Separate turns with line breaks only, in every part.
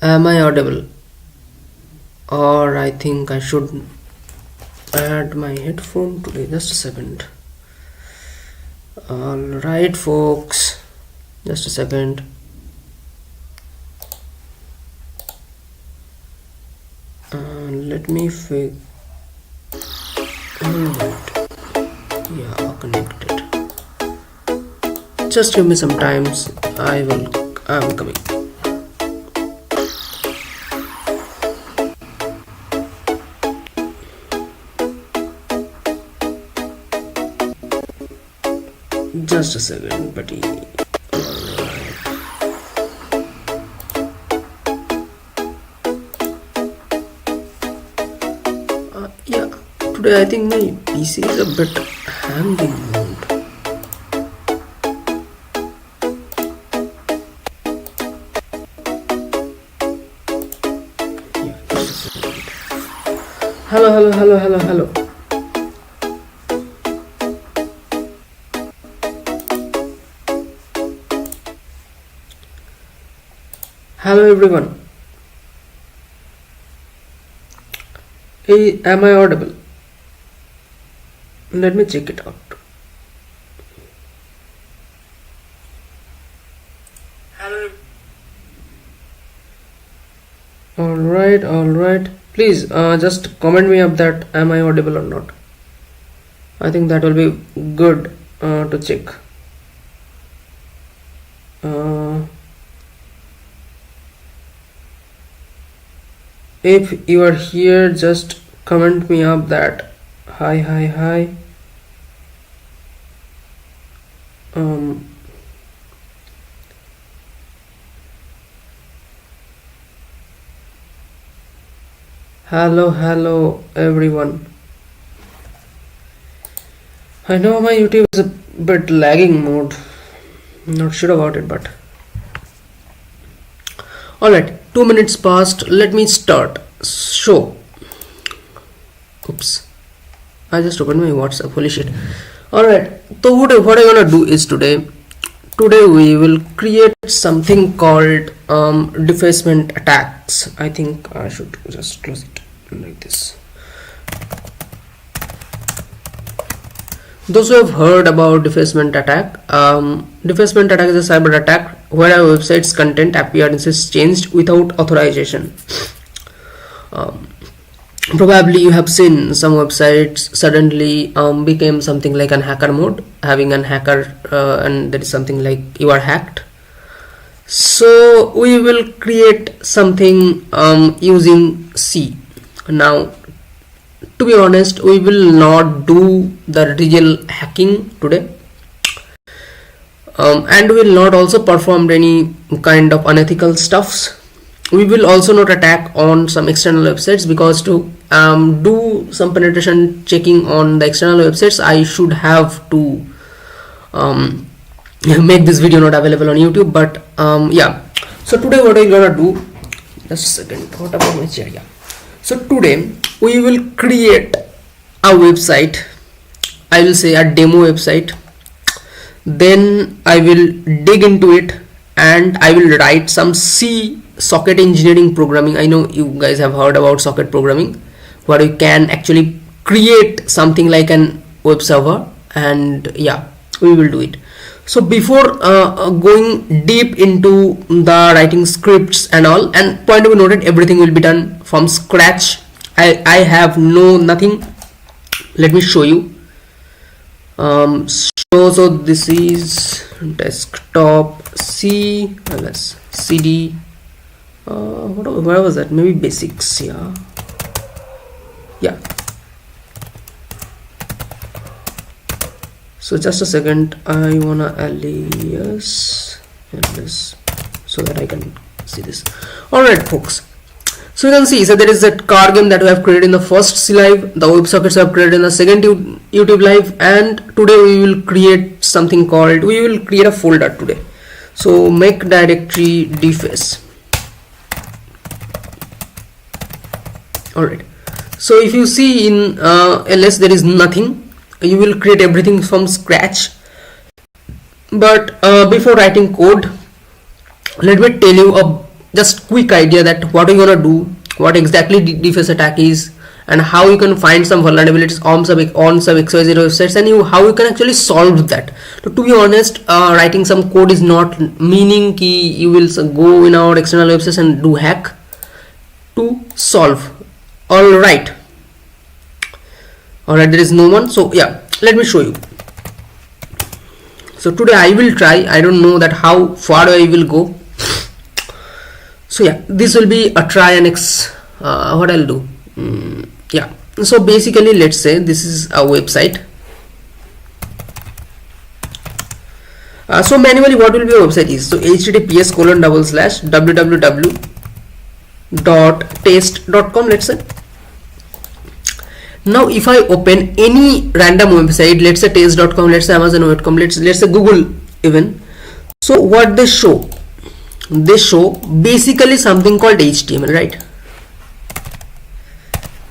Am I audible? Or I think I should add my headphone today. Just a second. Alright, folks. Just a second. Let me figure. Alright. Yeah, connected. Just give me some time. I'm coming. Just a second, buddy. Yeah, today I think my PC is a bit hanging mode. Yeah, just a second. Hello. Hello everyone. Hey, am I audible? Let me check it out. Hello. Alright. Please just comment me up that am I audible or not. I think that will be good to check. If you are here, just comment me up that hi. Hello everyone. I know my YouTube is a bit lagging mode. Not sure about it, but alright, 2 minutes passed. Let me start. Show. Oops. I just opened my WhatsApp. Holy shit. Alright. So what I'm gonna do is today we will create something called defacement attacks. I think I should just close it like this. Those who have heard about defacement attack, defacement attack is a cyber attack where a website's content appearance is changed without authorization. Probably you have seen some websites suddenly became something like an hacker mode, having an hacker and there is something like you are hacked. So we will create something using C. Now, to be honest, we will not do the real hacking today, and we will not also perform any kind of unethical stuffs. We will also not attack on some external websites, because to do some penetration checking on the external websites, I should have to make this video not available on YouTube. But yeah, so today what I'm gonna do, just a second, what about my chair? Yeah, so today we will create a website. I will say a demo website, then I will dig into it and I will write some C socket engineering programming. I know you guys have heard about socket programming, where you can actually create something like an web server, and yeah, we will do it. So before going deep into the writing scripts and all, and point to be noted, everything will be done from scratch. I have nothing. Let me show you. So this is desktop C, let's CD. Where was that? Maybe basics. Yeah. So just a second, I wanna alias so that I can see this. Alright folks, so you can see, so there is that car game that we have created in the first C live, the WebSockets have created in the second YouTube live, and today we will create something called, we will create a folder today. So make directory deface. Alright, so if you see in ls there is nothing, you will create everything from scratch. But before writing code, let me tell you just quick idea that what are you gonna do, what exactly deface attack is, and how you can find some vulnerabilities on some XYZ websites, and how you can actually solve that. So to be honest, writing some code is not meaning ki you will go in our external websites and do hack to solve. Alright, there is no one. So yeah, let me show you. So today I will try. I don't know that how far I will go. So yeah, this will be a try and what I'll do. Yeah, so basically let's say this is a website. So manually what will be a website is, so https://www.test.com, let's say. Now if I open any random website, let's say test.com, let's say amazon.com, let's say Google even, so what they show basically something called HTML, right?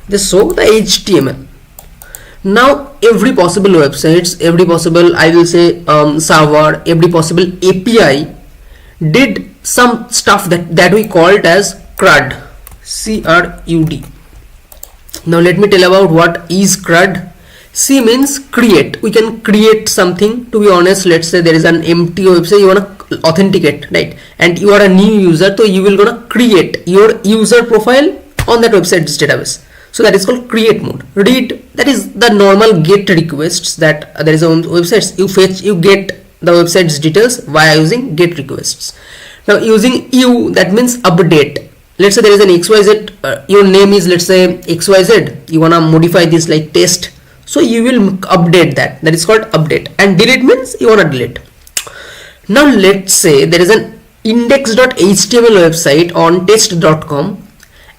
They show the HTML. Now every possible websites, every possible, I will say server, every possible API did some stuff that we called as CRUD. CRUD. Now let me tell about what is CRUD. C means create. We can create something. To be honest, let's say there is an empty website, you wanna authenticate, right? And you are a new user, so you will gonna create your user profile on that website's database. So that is called create mode. Read, that is the normal get requests that there is on websites. You get the website's details via using get requests. Now using u, that means update. Let's say there is an XYZ, your name is, let's say XYZ, you wanna modify this like test, so you will update that is called update. And delete means you wanna delete. Now let's say there is an index.html website on test.com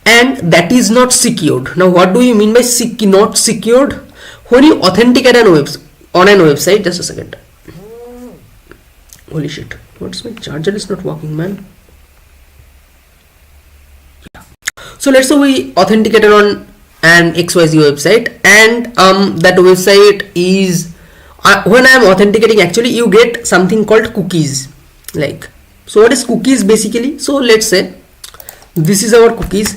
and that is not secured. Now what do you mean by not secured? When you authenticate on a website, just a second, holy shit, what's my charger is not working, man. So let's say we authenticated on an XYZ website, and that website is when I am authenticating, actually you get something called cookies. Like, so what is cookies basically? So let's say this is our cookies.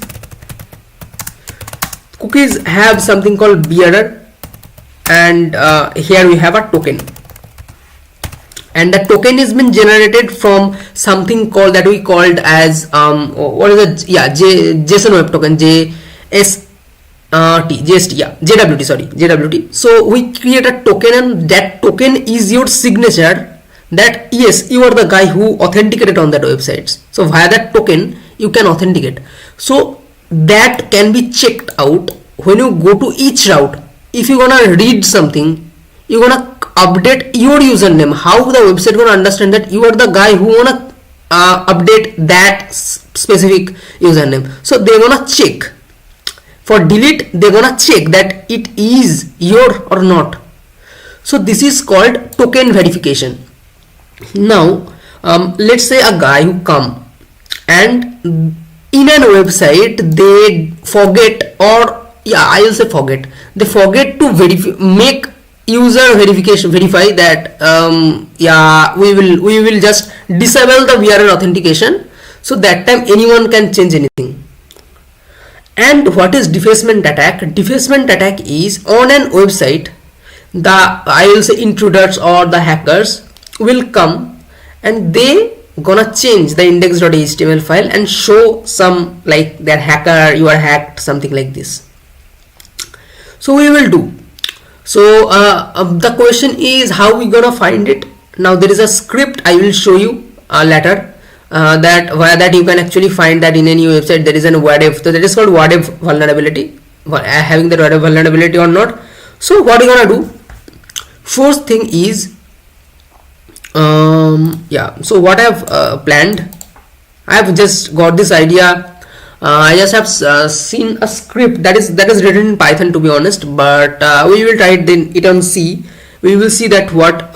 Cookies have something called bearer, and here we have a token, and the token has been generated from something called that we called as what is it? Yeah, JSON web token, JWT. So we create a token, and that token is your signature that yes, you are the guy who authenticated on that website. So via that token you can authenticate. So that can be checked out when you go to each route. If you gonna read something, you gonna update your username. How the website gonna understand that you are the guy who wanna update that specific username? So they gonna check. For delete, they gonna check that it is your or not. So this is called token verification. Now let's say a guy who come and in a website they forget, or yeah, I will say forget, they forget to make user verify that yeah, we will just disable the bearer authentication, so that time anyone can change anything. And what is defacement attack? Defacement attack is on an website, the I will say intruders or the hackers will come and they gonna change the index.html file and show some like that hacker, you are hacked, something like this. So we will do. So the question is how we gonna find it. Now there is a script I will show you later, that via that you can actually find that in any website there is an WADEV. So that is called WADEV vulnerability, having the WADEV vulnerability or not. So what you gonna do? First thing is yeah, so what I have planned, I have just got this idea. I just have seen a script that is written in Python, to be honest, but we will try it on C. We will see that what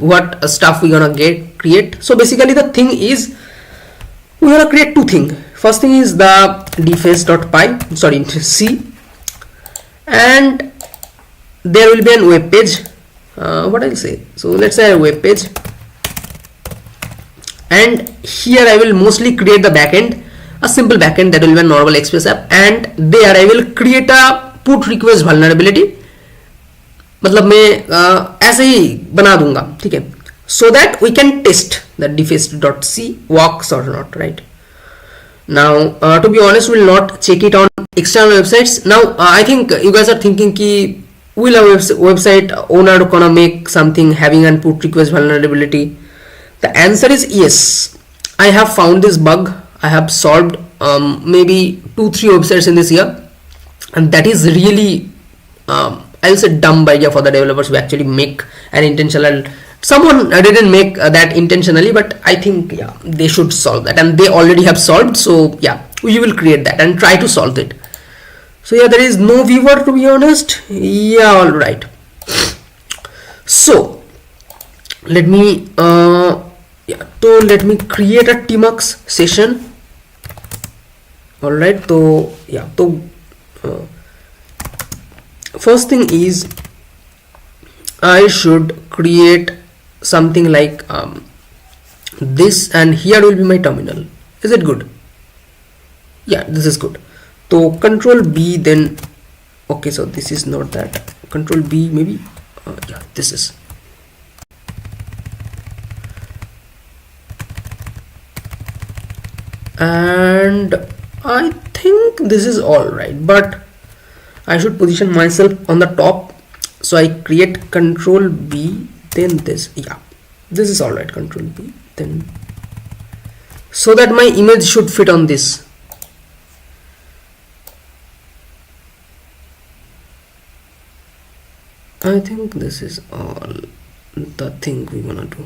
what stuff we gonna create. So basically the thing is we gonna create two things. First thing is the deface.py, sorry, C, and there will be a web page. What I'll say, so let's say a web page, and here I will mostly create the backend, a simple backend that will be a normal Express app, and there I will create a put request vulnerability, मतलब मैं ऐसे ही बना दूंगा, ठीक है, so that we can test that deface.c works or not, right? Now to be honest, we'll not check it on external websites. Now I think you guys are thinking ki will a website owner gonna make something having an put request vulnerability? The answer is yes. I have found this bug. I have solved maybe 2-3 websites in this year, and that is really I'll say dumb idea for the developers who actually make an intentional. Someone didn't make that intentionally, but I think yeah, they should solve that, and they already have solved. So yeah, we will create that and try to solve it. So yeah, there is no viewer, to be honest. Yeah, all right. So let me let me create a Tmux session. All right. So yeah, so first thing is I should create something like this, and here will be my terminal. Is it good? Yeah, this is good. So control B, then okay, so this is not that. Control B, maybe yeah, this is. And I think this is all right, but I should position myself on the top, so I create control B, then this. Yeah, this is all right. Control B, then, so that my image should fit on this. I think this is all the thing we wanna do.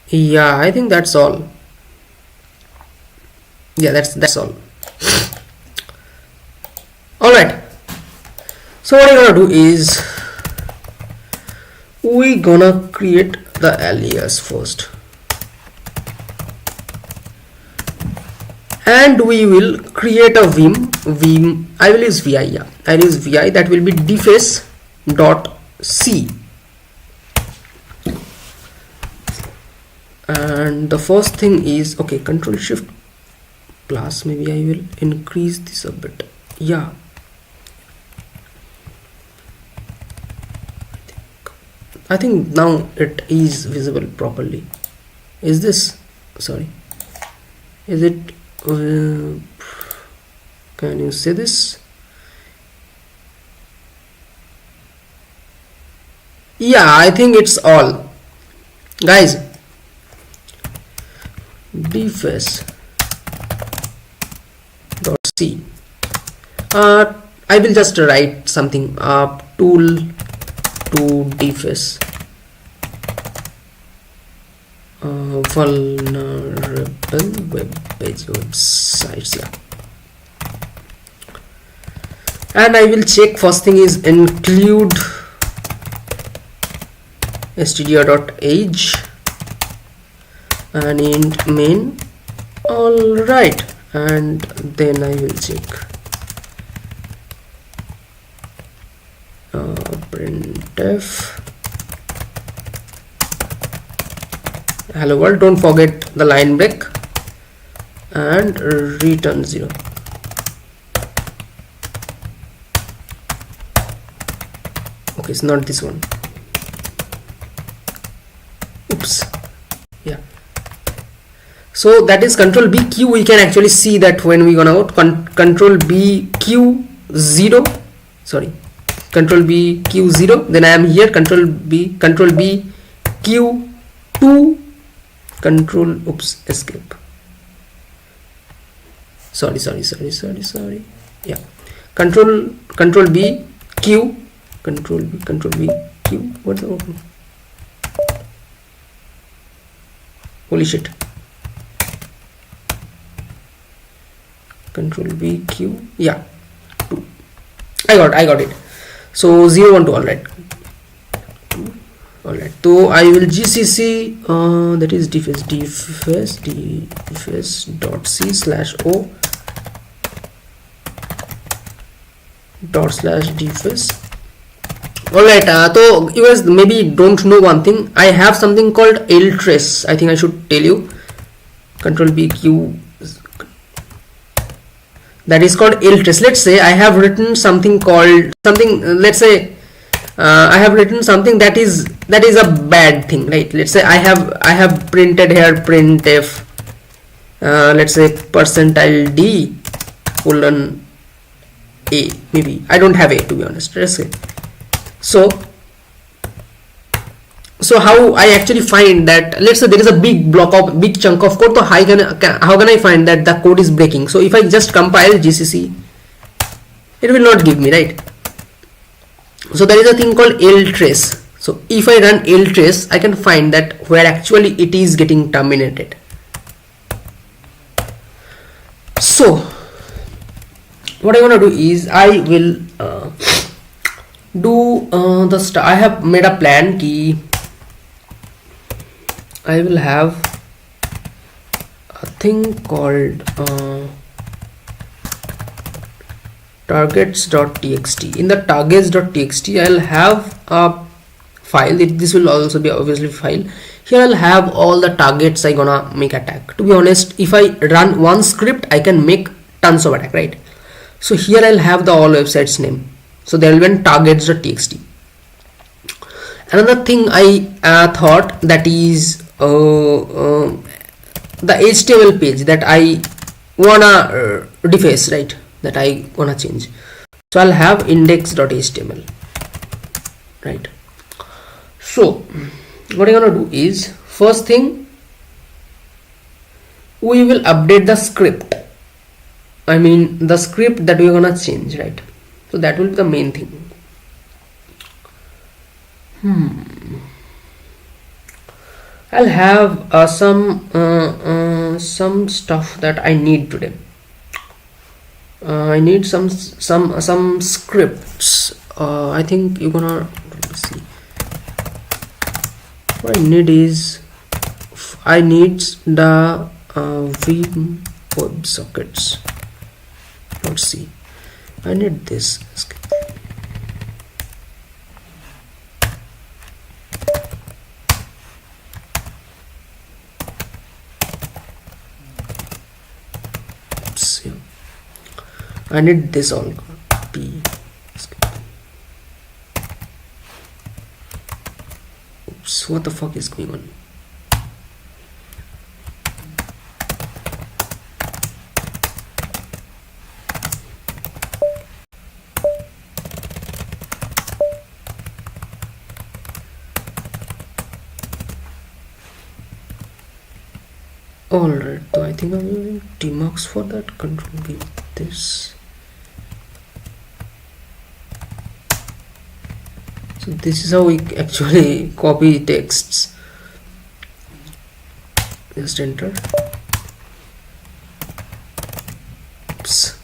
Yeah, I think that's all. Yeah, that's all. All right. So what I'm gonna do is we gonna create the alias first, and we will create a vim. I will use vi. Yeah, I will use vi. That will be deface.c. And the first thing is, okay, control shift plus, maybe I will increase this a bit. Yeah, I think now it is visible properly. Is this, sorry, is it can you say this? Yeah, I think it's all, guys. deface.c. I will just write something, tool to deface vulnerable websites. Yeah, and I will check. First thing is include stdio.age and int main. All right, and then I will check printf hello world. Don't forget the line break, and return 0. Okay, it's not this one. Oops. Yeah, so that is control B Q. We can actually see that when we gonna out control B Q 0, sorry, control B Q 0, then I am here, control B Q 2, control, oops, escape, sorry, yeah, control B Q, control B Q, what's the open, holy shit, control B Q, yeah, 2, I got it. So 0 1 2. all right. So I will gcc that is deface.c/o/deface Alright, so you guys maybe don't know one thing. I have something called ltrace. I think I should tell you. Control PQ. That is called ltrace. Let's say I have written something called something. Let's say I have written something that is a bad thing, right? Let's say I have printed here printf. Let's say percentile d colon a. Maybe I don't have a, to be honest. Let's say. So how I actually find that, let's say there is a big chunk of code, so how can I find that the code is breaking? So if I just compile gcc, it will not give me, right? So there is a thing called ltrace. So if I run ltrace, I can find that where actually it is getting terminated. So what I want to do is I will do I have made a plan key. I will have a thing called targets.txt. In the targets.txt, I'll have a file. This will also be obviously file. Here I'll have all the targets I gonna make attack. To be honest, if I run one script, I can make tons of attack, right? So here I'll have the all websites name. So there will be targets.txt. Another thing I thought, that is the HTML page that I wanna deface, right? That I wanna change. So I'll have index.html, right? So what I'm gonna do is, first thing, we will update the script. I mean the script that we're gonna change, right? So that will be the main thing. I'll have some stuff that I need today. I need some scripts. I think you're gonna see. What I need is the Vim WebSockets. Let's see. I need this. I need this all. Oops, what the fuck is going on? Alright, so I think I'm using tmux for that. Control V this. So this is how we actually copy texts. Just enter. Oops.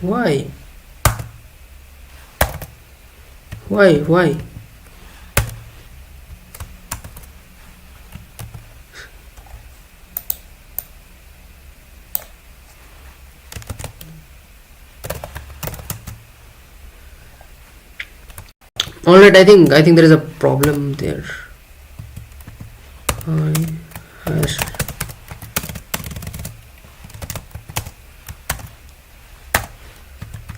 Why? Alright, I think there is a problem there.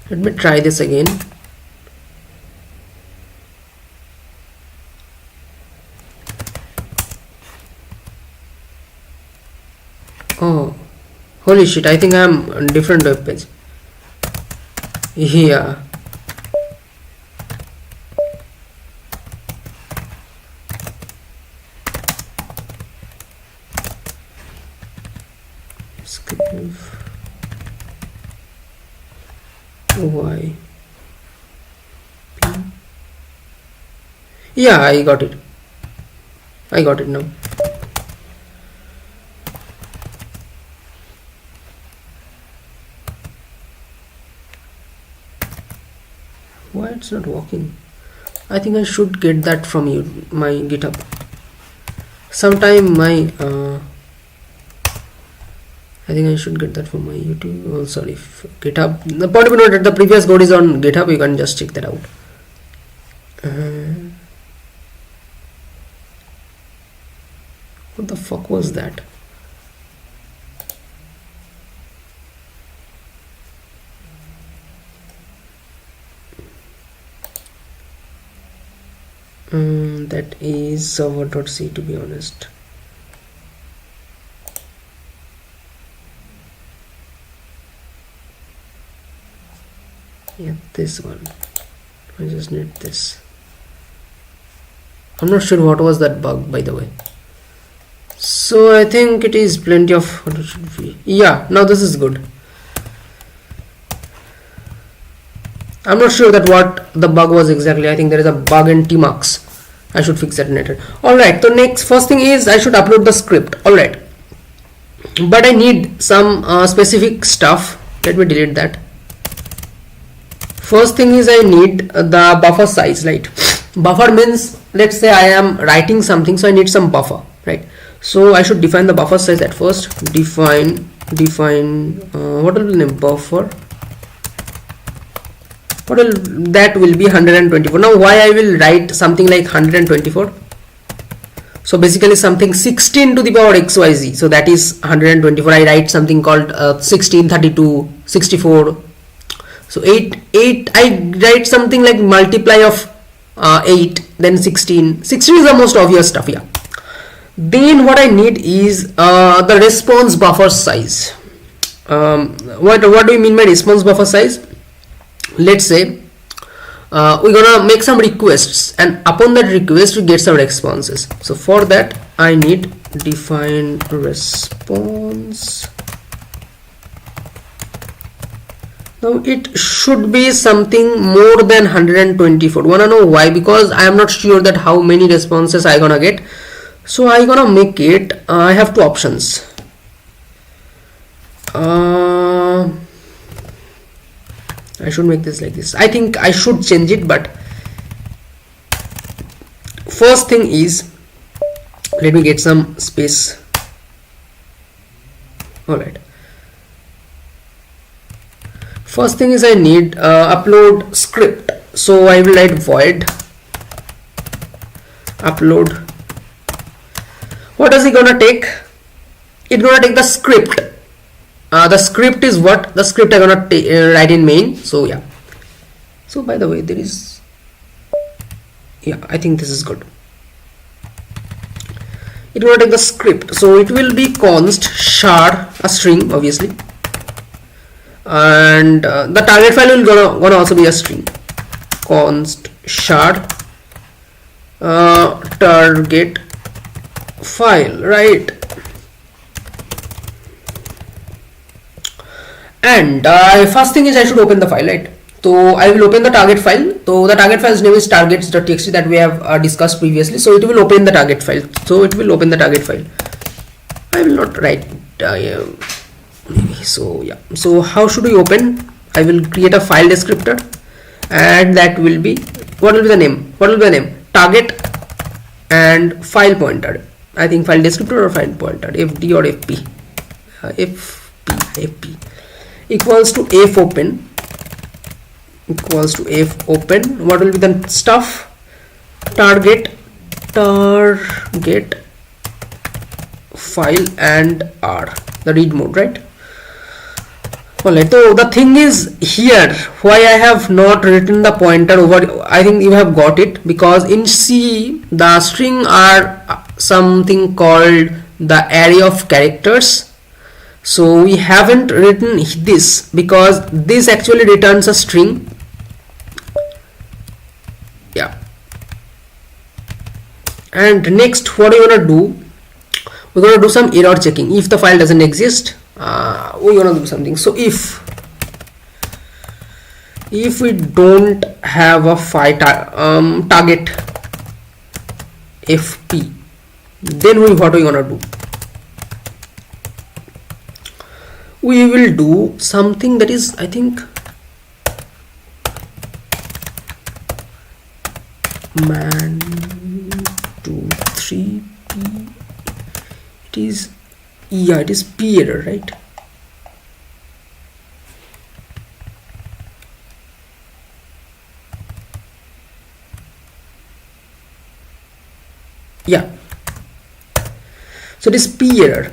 Let me try this again. Oh, holy shit, I think I'm on different web page. Yeah. Y. Yeah, I got it now. Why it's not working? I think I should get that from you, my GitHub. Sometime my I think I should get that from my YouTube. Oh, sorry, GitHub. The point of note, the previous code is on GitHub. You can just check that out. What the fuck was that? That is server.c, to be honest. Yeah, this one. I just need this. I'm not sure what was that bug, by the way. So I think it is plenty of what it should be. Yeah, now this is good. I'm not sure that what the bug was exactly. I think there is a bug in Tmux. I should fix that later. Alright, so first thing is I should upload the script. Alright, but I need some specific stuff. Let me delete that. First thing is I need the buffer size, right? Buffer means, let's say I am writing something, so I need some buffer, right? So I should define the buffer size at first. Define what will be the name? Buffer. That will be 124. Now why I will write something like 124? So basically something 16 to the power xyz, so that is 124. I write something called 16, 32, 64. So 8 I write something like multiply of 8, then 16 is the most obvious stuff. Yeah, then what I need is the response buffer size. What do you mean by response buffer size? Let's say we're gonna make some requests, and upon that request we get some responses. So for that I need define response. Now it should be something more than 124. Wanna know why? Because I am not sure that how many responses I gonna get. So I gonna make it, I have two options. I should make this like this. I think I should change it, but first thing is, let me get some space. Alright. First thing is I need upload script. So I will write void upload. What is it gonna take? It's gonna take the script. The script is what? The script I'm gonna write in main. So yeah. So by the way, there is, yeah, I think this is good. It will take the script. So it will be const char, a string obviously, and the target file will gonna also be a string. Const char target file, right? And first thing is I should open the file, right? So I will open the target file. So the target file's name is targets.txt that we have discussed previously. So it will open the target file. So it will open the target file. I will not write maybe. So yeah. So how should we open? I will create a file descriptor, and that will be, what will be the name? What will be the name? Target and file pointer. I think file descriptor or file pointer, fd or fp. fp equals to f open, equals to f open. What will be the stuff? Target file and r, the read mode, right? Alright, so the thing is here, why I have not written the pointer over, I think you have got it, because in C the string are something called the array of characters. So we haven't written this because this actually returns a string. Yeah. And next, what we're gonna do? We're gonna do some error checking. If the file doesn't exist, we're gonna do something. So if we don't have a file target fp, then what are we gonna do? We will do something that is, I think, man 2 3 p. It is, yeah, it is p error, right? Yeah, so it is p error.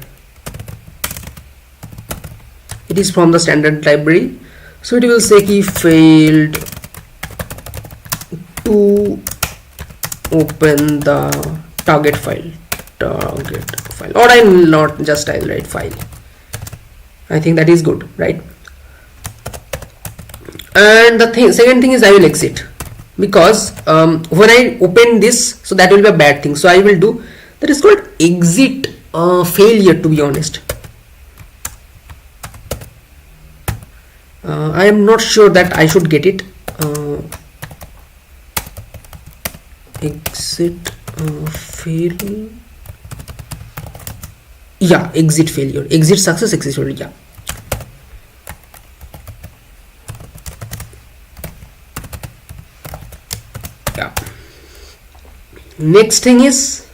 It is from the standard library, so it will say he failed to open the target file, or I'll not, just I'll write file. I think that is good, right? And the second thing is I will exit, because when I open this, so that will be a bad thing. So I will do, that is called exit failure, to be honest. I am not sure that I should get it. Exit fail. Yeah, exit failure, exit success, exit failure. Yeah. Next thing is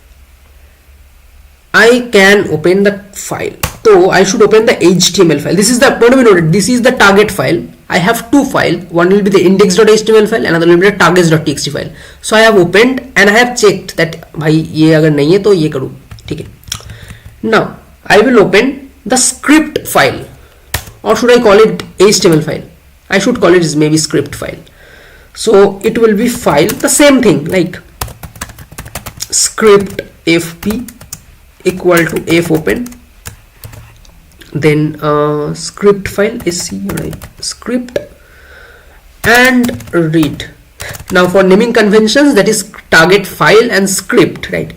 I can open the file. So I should open the HTML file. This is the, not noted, this is the target file. I have two files. One will be the index.html file, another will be the targets.txt file. So I have opened and I have checked that bhai ye agar nahi hai to ye karu. Okay. Now I will open the script file, or should I call it HTML file? I should call it maybe script file. So it will be file, the same thing, like script fp equal to f open, then script file sc, right, script and read. Now for naming conventions, that is target file and script, right?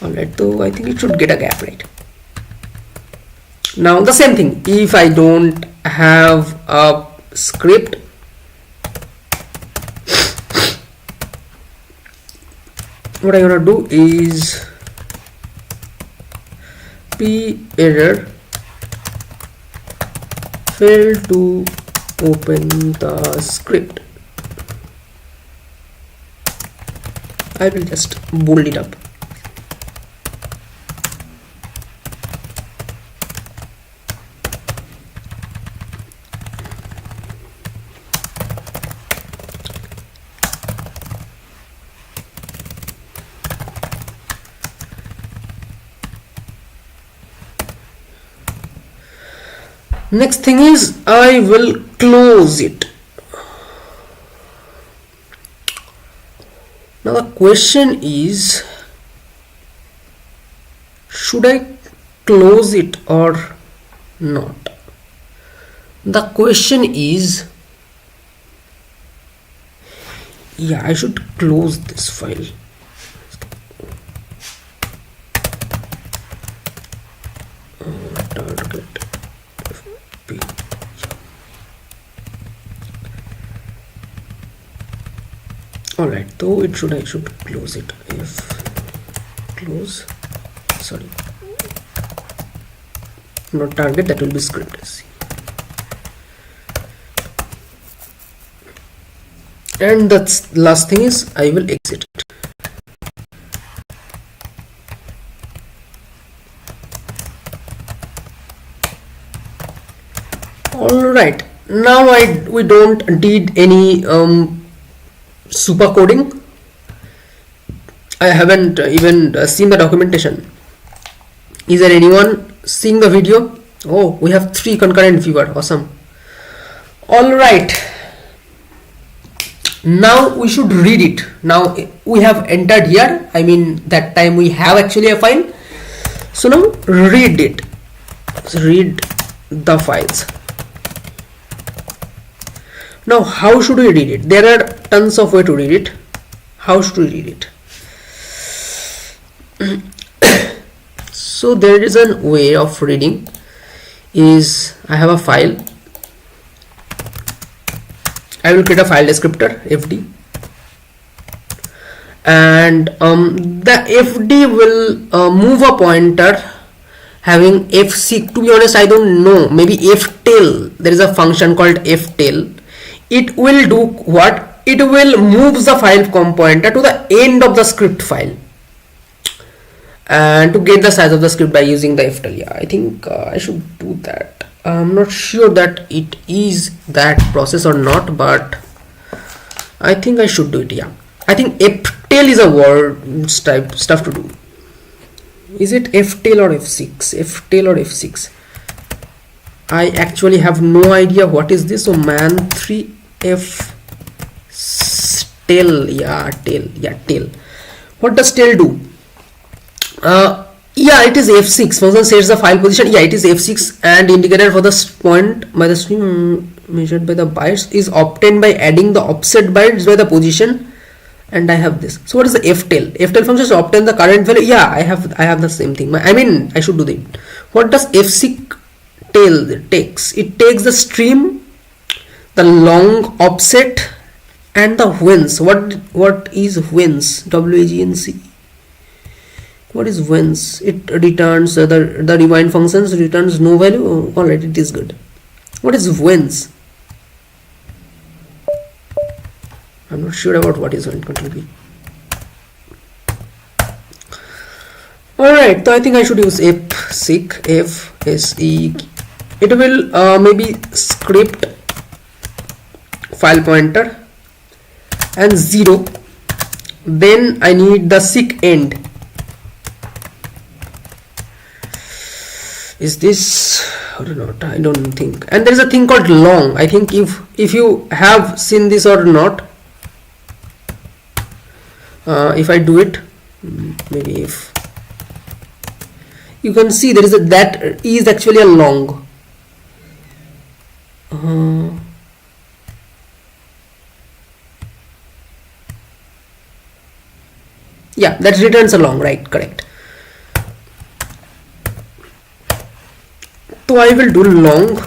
Alright, so I think it should get a gap, right? Now the same thing, if I don't have a script, what I'm gonna do is p error, failed to open the script. I will just bold it up. Next thing is I will close it. Now the question is, should I close it or not? The question is, yeah, I should close this file. Target. Alright, so it should, I should close it. If close, sorry, not target, that will be script. And that's last thing is I will exit it. Alright, now we don't need any super coding. I haven't even seen the documentation. Is there anyone seeing the video? Oh, we have 3 concurrent viewers. Awesome. Alright, now we should read it. Now we have entered here, I mean that time we have actually a file. So now read it. So read the files. Now how should we read it? There are tons of ways to read it. How should we read it? So there is a way of reading is, I have a file, I will create a file descriptor fd, and the fd will move a pointer having fseek. To be honest, I don't know, maybe ftail, there is a function called ftail. It will do what? It will move the file pointer to the end of the script file and to get the size of the script by using the ftail. Yeah, I think I should do that. I'm not sure that it is that process or not, but I think I should do it. Yeah, I think tail is a word type stuff to do. Is it f tail or f6? F tail or f6? I actually have no idea what is this. So man 3 f tail. Yeah, tail. Yeah, tail. What does tail do? Yeah, it is f6. Function sets the file position. Yeah, it is f6, and indicator for the point by the string measured by the bytes is obtained by adding the offset bytes by the position. And I have this. So what is the f tail? F tail function is to obtain the current value. Yeah, I have the same thing. I mean, I should do that. What does f6 tail takes? It takes the stream, the long offset, and the whence. What is whence? WAGNC. What is whence? It returns the rewind functions returns no value. Oh, alright, it is good. What is whence? I'm not sure about what is going to be. Alright, so I think I should use fsec. It will maybe script file pointer and 0. Then I need the seek end. Is this or not? I don't think. And there is a thing called long. I think if you have seen this or not. If I do it, maybe if you can see there is that is actually a long. Yeah, that returns a long, right? Correct. So I will do long.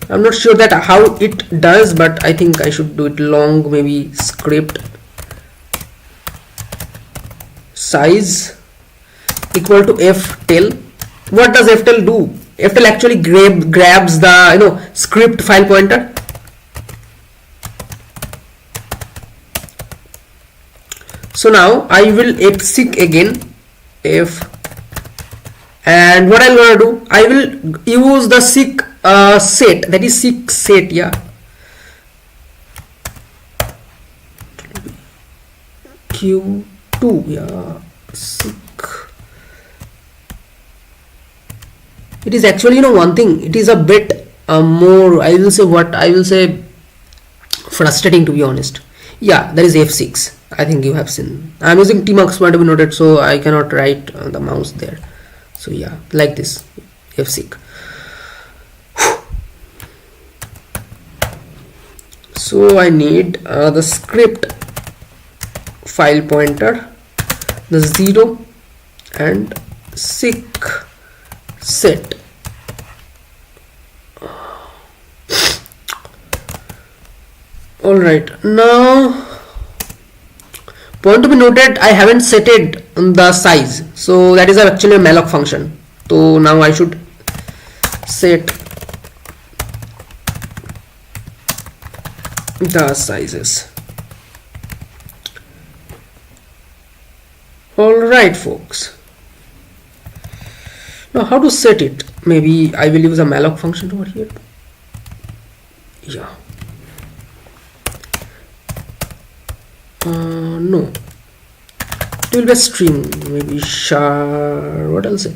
I'm not sure that how it does, but I think I should do it long. Maybe script size equal to f tail. What does f tail do? F tail actually grabs the script file pointer. So now I will fsec again f, and what I'm gonna do, I will use the seek set, that is seek set. Yeah, q2. Yeah, seek. It is actually one thing. It is a bit more. I will say frustrating, to be honest. Yeah, that is f6. I think you have seen. I'm using tmux point to be noted, so I cannot write the mouse there. So yeah, like this, fsec. So I need the script file pointer, the 0, and seek set. Alright, now point to be noted, I haven't set it the size, so that is actually a malloc function. So now I should set the sizes. Alright folks, now how to set it? Maybe I will use a malloc function over here. Yeah. No, it will be a string, maybe char. What else?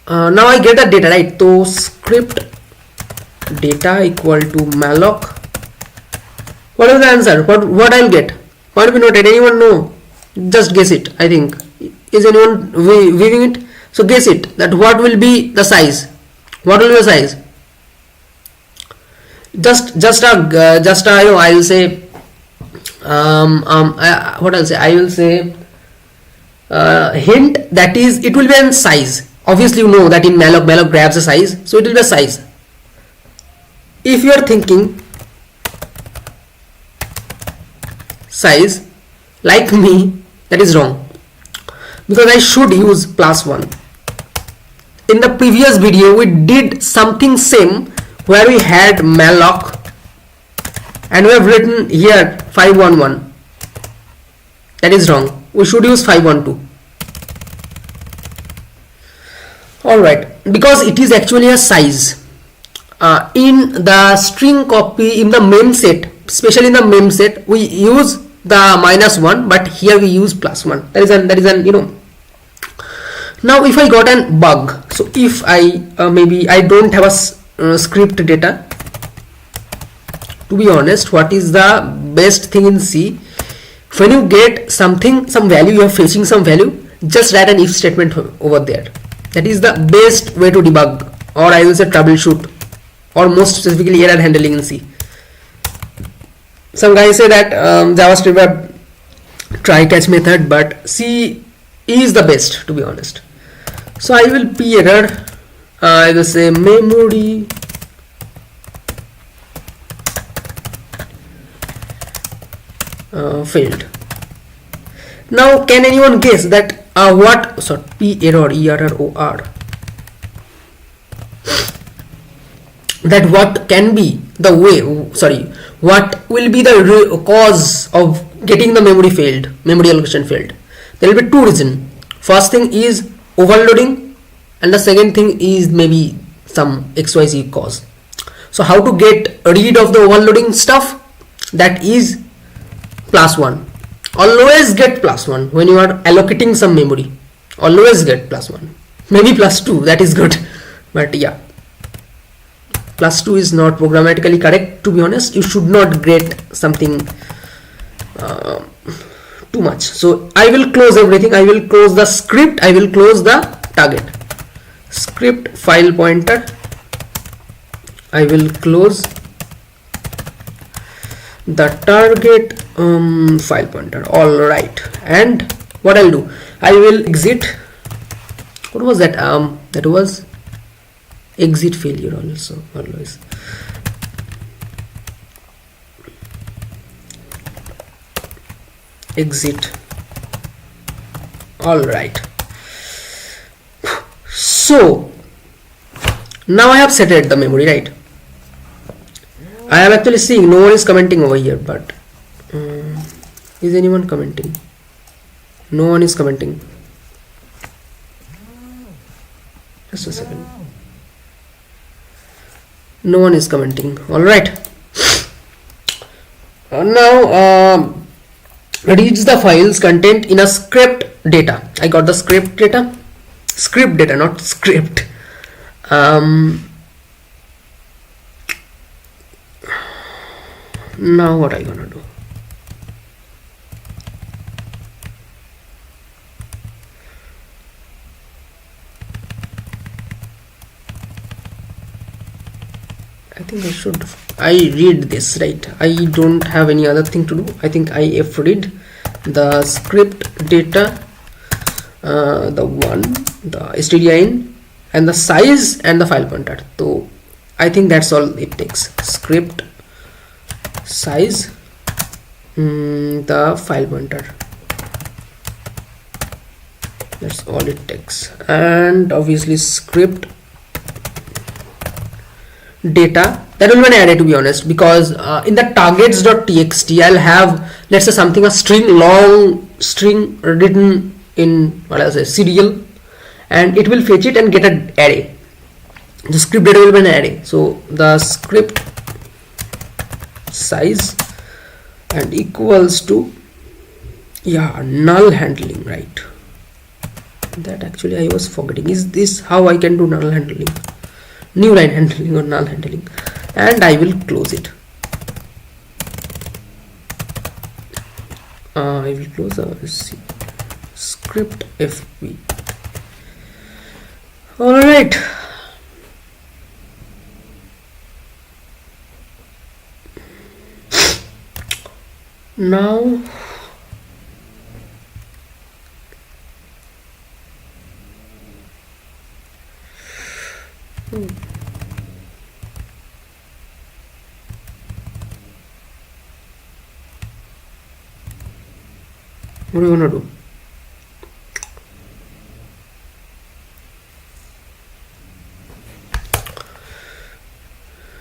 Now I get a data, right? So script data equal to malloc. What is the answer? What I'll get? Point to be noted. Anyone know? Just guess it. I think. Is anyone viewing it? So guess it. That what will be the size? What will be the size? Just I will say. What I'll say, I will say hint, that is it will be in size. Obviously you know that in malloc grabs a size, so it will be a size. If you are thinking size like me, that is wrong, because I should use +1. In the previous video we did something same where we had malloc and we have written here 511. That is wrong. We should use 512. Alright, because it is actually a size. In the string copy, in the mem set, especially in the mem set, we use the -1, but here we use +1. That is an Now if I got an bug, so if I maybe I don't have a script data. To be honest, what is the best thing in C? When you get something, some value, you are fetching some value, just write an if statement over there. That is the best way to debug, or I will say troubleshoot, or most specifically error handling in C. Some guys say that JavaScript have try catch method, but C is the best, to be honest. So I will p error, I will say memory failed. Now can anyone guess that what, sorry, p error, error, that what can be the way, sorry, what will be the cause of getting the memory allocation failed? There will be two reasons. First thing is overloading, and the second thing is maybe some XYZ cause. So how to get rid of the overloading stuff? That is +1. Always get +1 when you are allocating some memory. Always get +1. Maybe +2, that is good, but yeah, +2 is not programmatically correct, to be honest. You should not get something too much. So I will close everything. I will close the script, I will close the target script file pointer, I will close the target file pointer. All right, and what I'll do, I will exit. What was that? That was exit failure also, always. Exit. All right, so now I have set the memory, right? I am actually seeing no one is commenting over here, but is anyone commenting? No one is commenting. Just a second. No one is commenting. All right. Now reads the files content in a script data. I got the script data, not script. Now what I gonna do? I think I read this, right? I don't have any other thing to do. I think I read the script data, the stdin, and the size and the file pointer. So I think that's all it takes. Script size, the file pointer, that's all it takes. And obviously script data, that will be an array, to be honest, because in the targets.txt I'll have, let's say, something, a long string written in what I say serial, and it will fetch it and get an array. The script data will be an array. So the script size and equals to, yeah, null handling, right? That actually I was forgetting. Is this how I can do null handling? New line handling or null handling? And I will close it. I will close script fp. All right. Now what are you gonna do?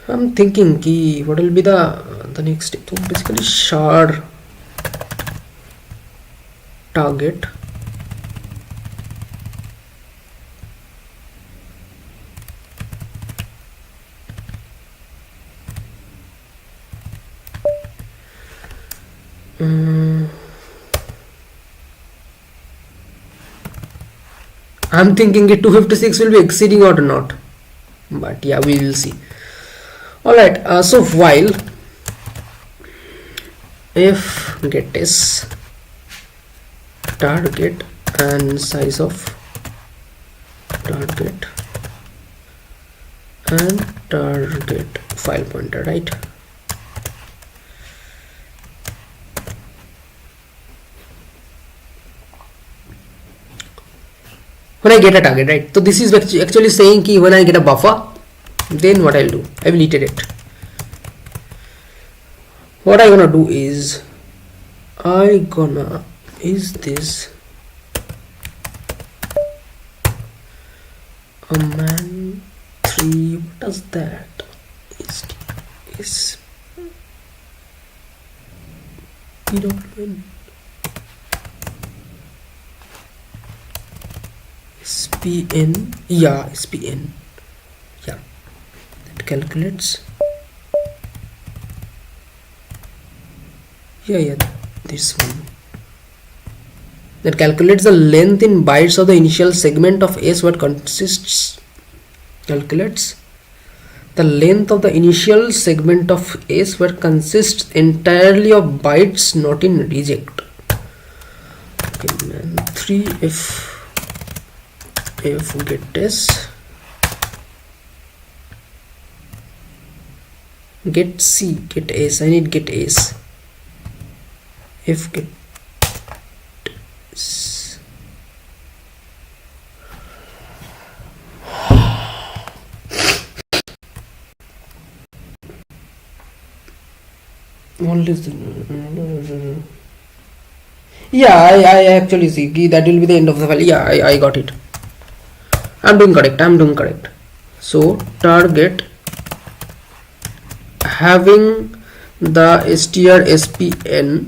I'm thinking ki what will be the next step. So basically shard target I'm thinking it 256 will be exceeding or not, but yeah, we will see. All right, so while if get is target and size of target and target file pointer, right? When I get a target, right? So this is actually saying ki when I get a buffer, then what I'll do, I will iterate. What I gonna do is is this a man 3, what does that is PWN SPN, yeah, SPN, yeah, that calculates, yeah, this one, that calculates the length in bytes of the initial segment of S what consists, calculates the length of the initial segment of S where consists entirely of bytes not in reject. Okay, man, 3 if get S, get C, get S, I need get S, if get S. Yeah, I actually see that will be the end of the file. Yeah, I got it. I'm doing correct. So target having the strspn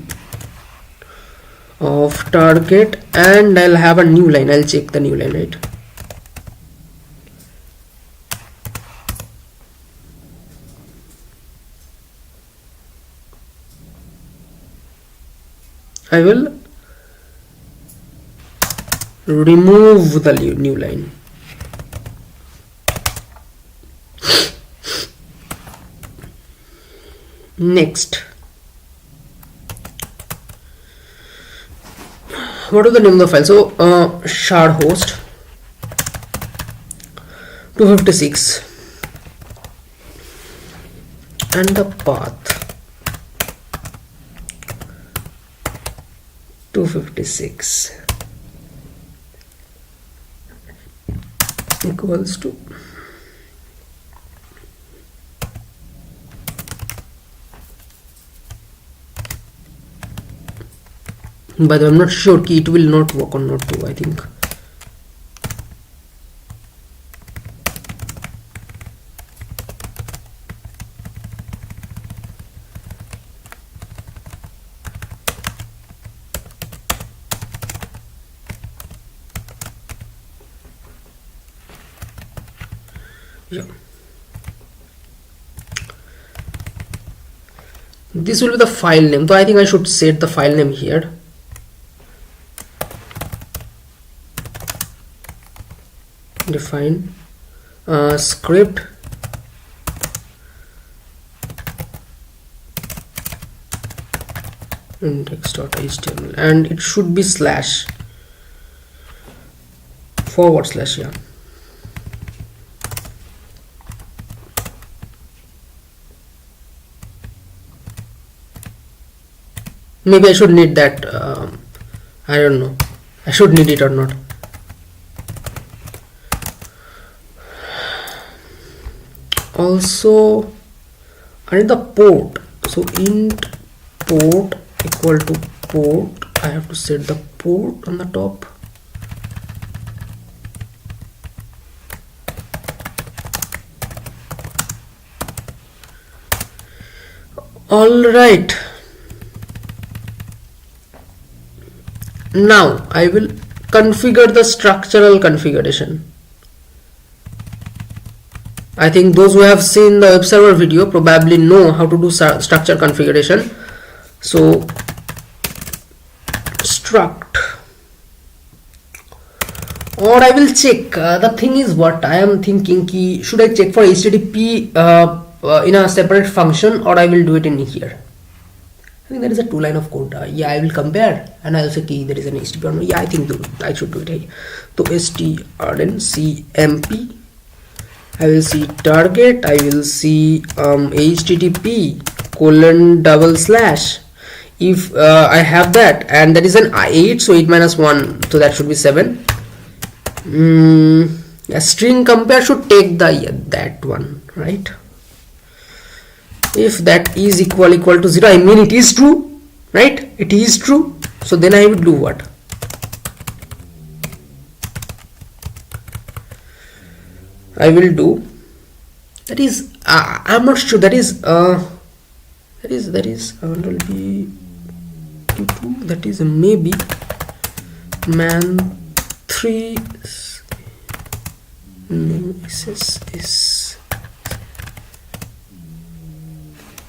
of target, and I'll have a new line. I'll check the new line, right? I will remove the new line. Next, what is the name of the file? So shard host 256 and the path 256 equals to but I'm not sure it will not work or not too, I think. Yeah, this will be the file name, so I think I should set the file name here. Define script index.html, and it should be / / yeah. Maybe I should need that. I don't know, I should need it or not. Also I need the port, so int port equal to port, I have to set the port on the top. All right, now I will configure the structural configuration. I think those who have seen the web server video probably know how to do structure configuration. So struct or I will check. The thing is, what I am thinking, ki should I check for HTTP in a separate function, or I will do it in here. I think there is a 2 line of code. Yeah, I will compare and I will say ki there is an HTTP or no. Yeah, I think I should do it here. So strncmp, I will see target, I will see HTTP : if I have that, and that is an 8, so 8 minus 1, so that should be 7. A string compare should take that one, right? If that is equal to 0, I mean it is true, right? It is true. So then I would do what? I will do, that is I'm not sure, that is will be 2, that is maybe man 3, no, is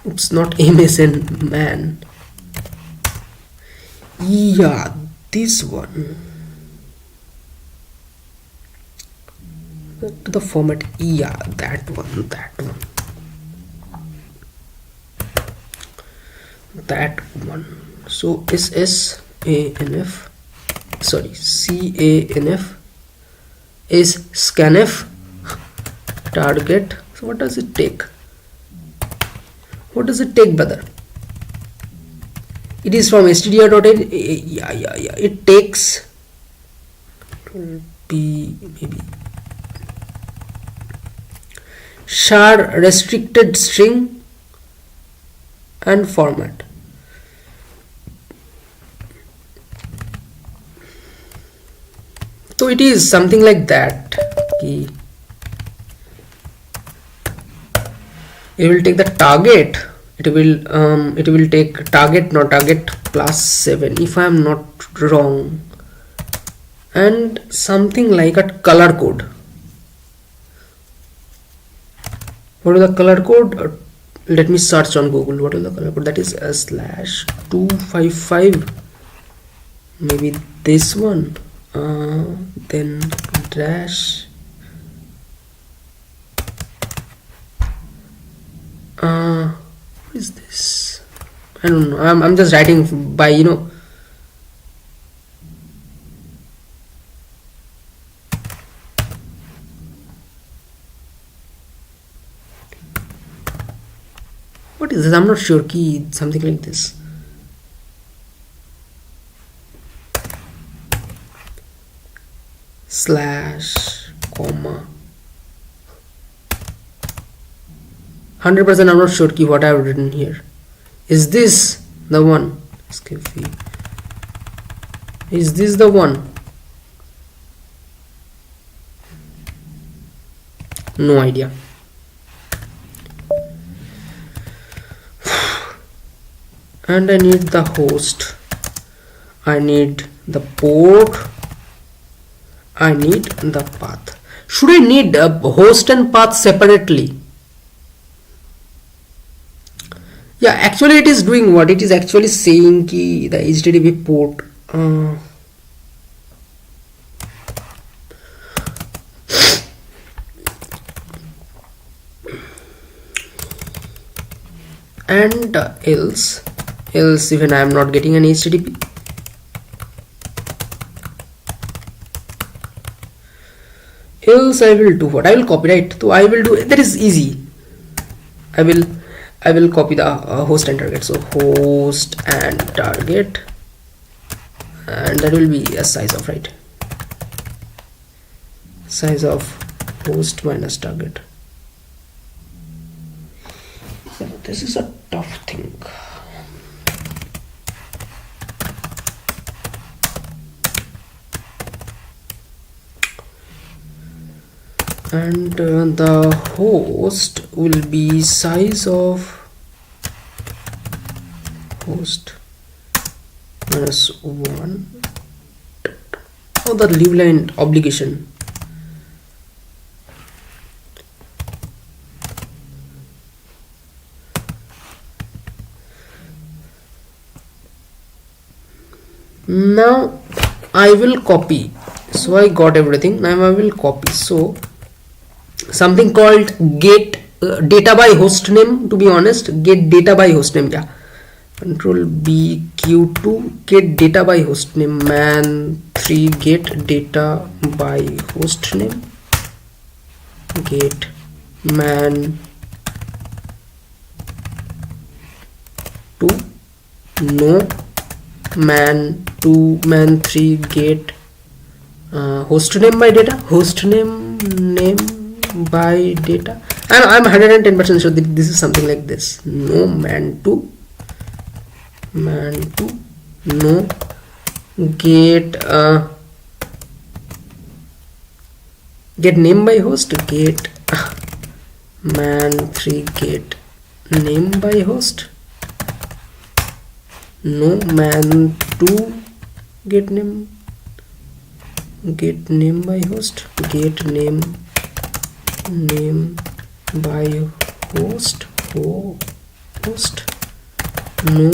oops, not MSN, man. Yeah, this one, to the format. Yeah, that one, so SSANF, sorry, CANF is scanf target. So what does it take? What does it take, brother? It is from stdr.in. Yeah, it takes, it will be maybe char restricted string and format. So it is something like that. It will take the target. It will take target, not target plus 7, if I am not wrong, and something like a color code. What is the color code? Let me search on Google. What is the color code? That is /255. Maybe this one. Then dash. What is this? I don't know. I'm just writing by, what is this? I'm not sure. Key, something like this. Slash, comma. 100% I'm not sure key what I have written here. Is this the one? Is this the one? No idea. And I need the host, I need the port, I need the path. Should I need a host and path separately? Yeah, actually it is doing what? It is actually saying ki the HTTP port and else even I am not getting an HTTP, else I will do what? I will copy, right? So I will do, that is easy. I will copy the host and target. So host and target, and that will be a size of, right? Size of host minus target. Yeah, this is a tough thing. And the host will be size of host minus 1. Oh, the leave line obligation. Now I will copy So I got everything. Now I will copy. So something called get data by host name, to be honest, get data by host name. Yeah, control B Q2, get data by host name, man3 get data by host name, get man 2 no man2 man3 get host name by data, host name by data, and I'm 110% sure that this is something like this. No man2 no get get name by host, get man3 get name by host, no man2 get name by host, get name by host no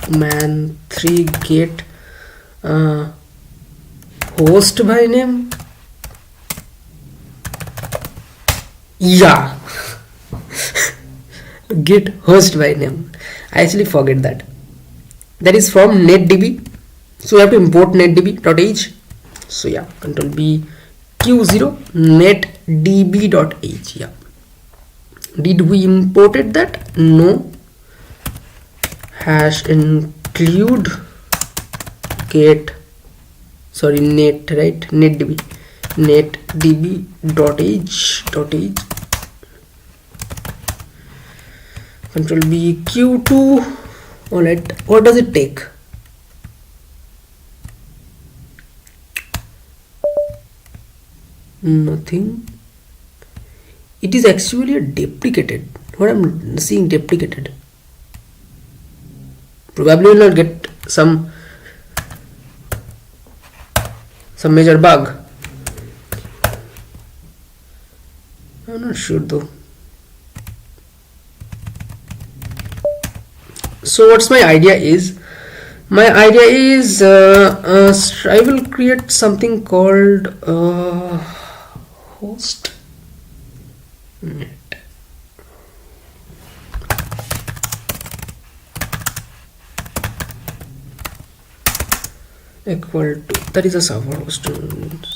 man3 get host by name. Yeah. Get host by name. I actually forget that. That is from netdb. So we have to import netdb.h. So yeah, control B Q0 netdb.h. Yeah. Did we imported that? No. Hash include get net, right? netdb.h. Control B Q2. Alright, what does it take? Nothing. It is actually a deprecated. What I'm seeing deprecated. Probably will not get some major bug. I'm not sure though. So what's my idea is? My idea is I will create something called host net. Equal to, that is a server, host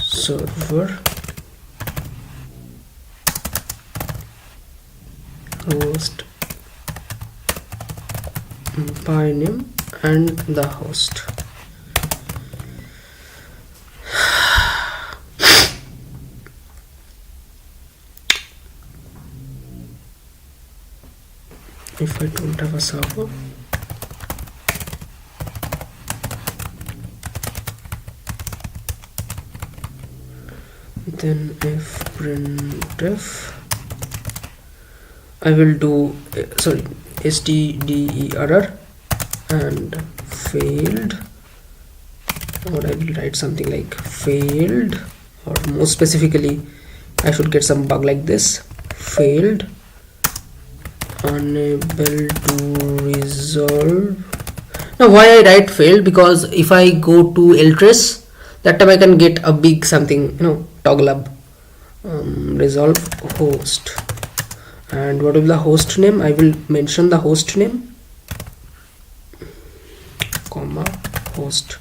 server host by name and the host. If I don't have a server, then if printf, I will do stderr and failed, or I will write something like failed, or more specifically I should get some bug like this, failed, unable to resolve. Now why I write failed? Because if I go to ltrace, that time I can get a big something, toggle up, resolve host. And what is the host name? I will mention the host name, comma host.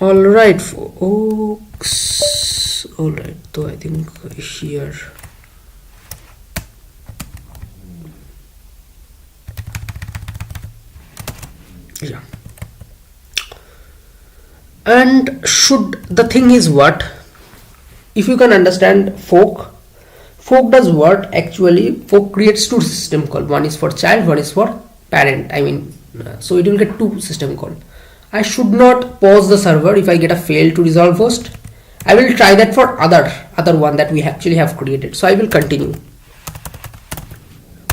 Alright folks, alright, so I think here yeah. And should the thing is what, if you can understand fork does what actually. Fork creates two system call, one is for child, one is for parent, so it will get two system call. I should not pause the server if I get a fail to resolve host. I will try that for other one that we actually have created. So I will continue.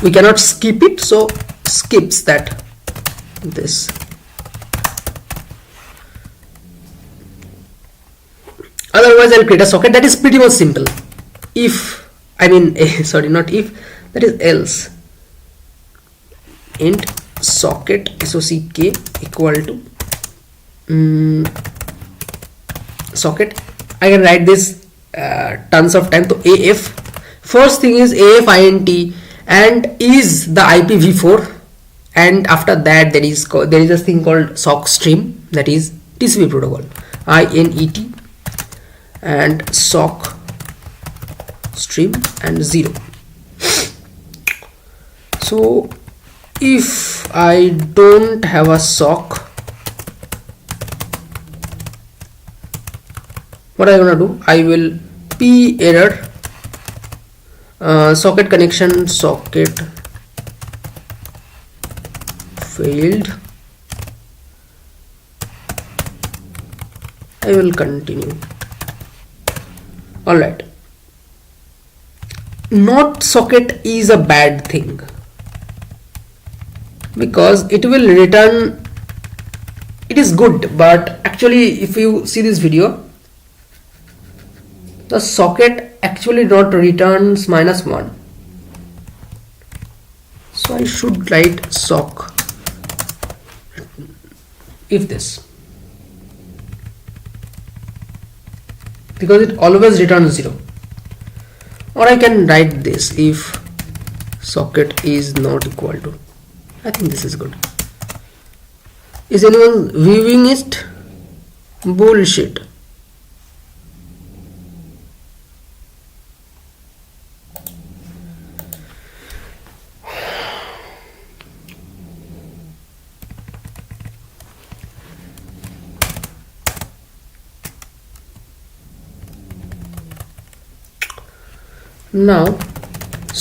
We cannot skip it, so skips that this. Otherwise I'll create a socket. That is pretty much simple. If sorry, not if, that is else. Int socket sock equal to socket. I can write this tons of time. So AF, first thing is AF INT and is the IPv4, and after that there is a thing called sock stream, that is TCP protocol, INET and sock stream and 0. So if I don't have a sock, what I'm gonna do, I will p error socket connection, socket failed. I will continue. Alright, not socket is a bad thing, because it will return, it is good, but actually if you see this video, the socket actually not returns -1. So I should write sock if this, because it always returns 0. Or I can write this, if socket is not equal to, I think this is good. Is anyone viewing it? Bullshit. Now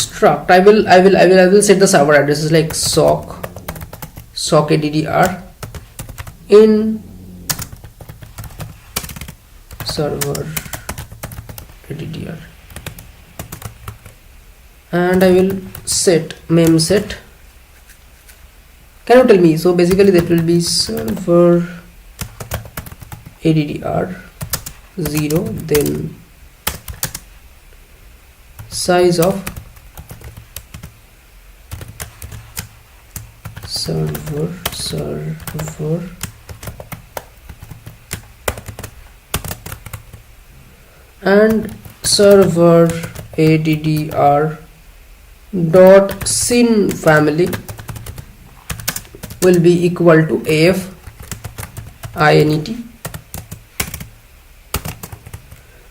struct, I will set the server addresses like sock addr in server addr, and I will set memset. Can you tell me? So basically that will be server addr 0, then size of server and server addr dot sin family will be equal to AF INET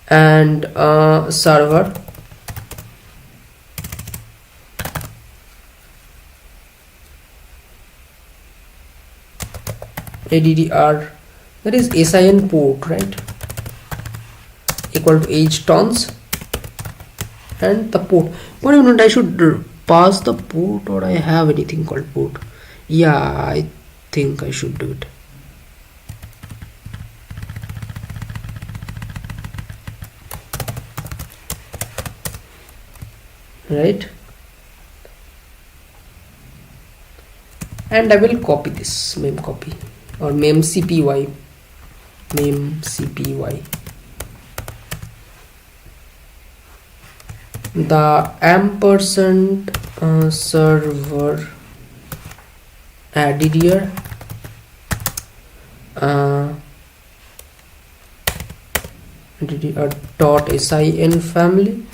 and server addr, that is SIN port, right, equal to H tons and the port. What do you know? I should pass the port, or I have anything called port? Yeah, I think I should do it. Right, and I will copy this memcopy or memcpy, the ampersand server addr dot sin family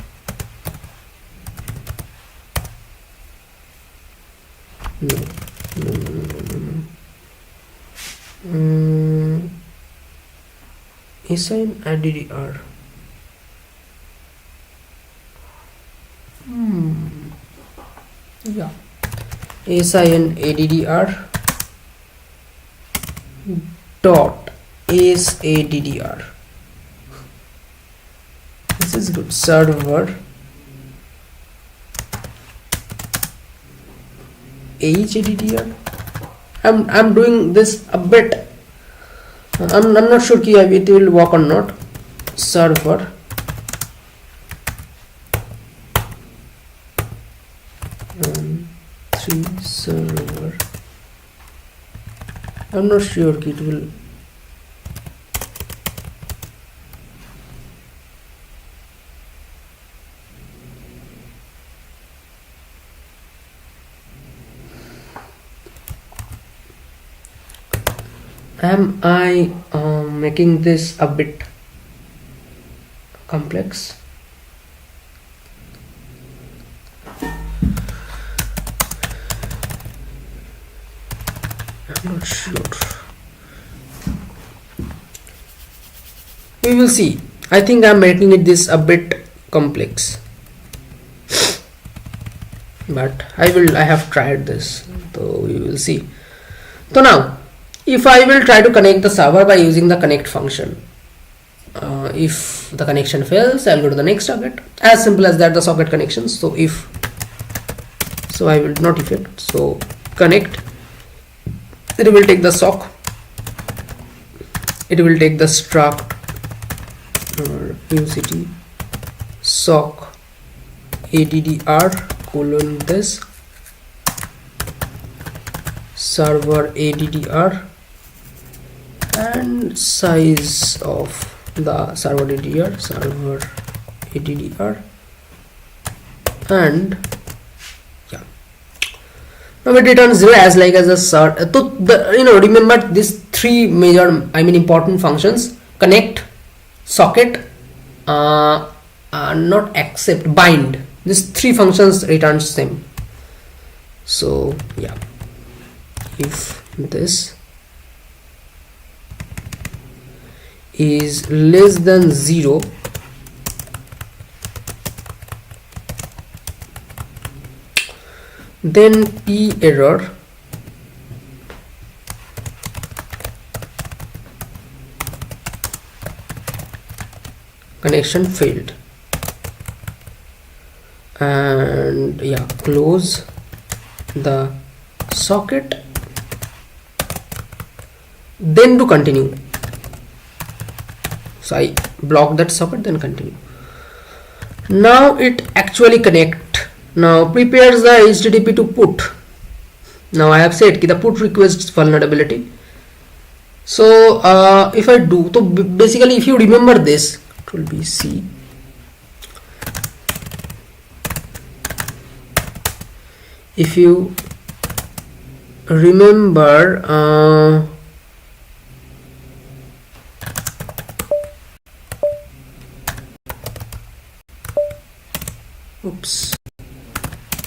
SIN addr. Yeah, SIN addr dot saddr. This is good. Server HADDR. I'm doing this a bit. I'm not sure if it will work or not. Server server. I'm not sure it will. Am I making this a bit complex. I'm not sure. We will see. I think I'm making it this a bit complex, but I have tried this, so we will see. So now if I will try to connect the server by using the connect function, if the connection fails, I'll go to the next socket. As simple as that, the socket connections. So I will not effect, so connect, it will take the sock, it will take the struct uct sock addr colon this server addr and size of the server addr and yeah, now it returns 0 as a sort. So remember these three major, important functions: connect, socket, not accept, bind. These three functions returns same. So yeah, if this is less than 0, then p error connection failed, and yeah, close the socket, then to continue. So I block that socket, then continue. Now it actually connect. Now prepares the HTTP to put. Now I have said the put requests vulnerability. So if I do, so basically if you remember this, Control B C, if you remember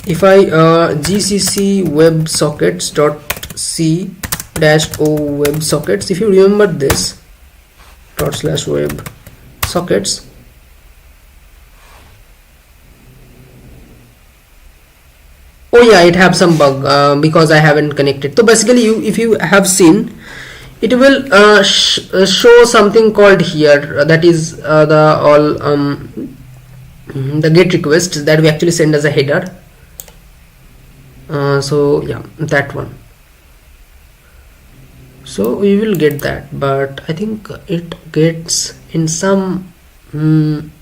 if I gcc websockets.c -o websockets, if you remember this /web sockets, oh yeah, it have some bug because I haven't connected. So basically if you have seen, it will show something called here, that is the get request that we actually send as a header. So yeah, that one. So we will get that, but I think it gets in some I'm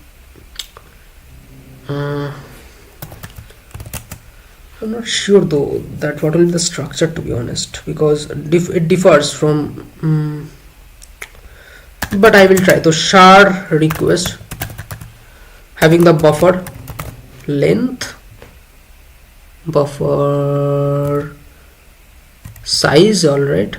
not sure though that what will be the structure, to be honest, because it differs from but I will try. So char request having the buffer length, buffer size, all right,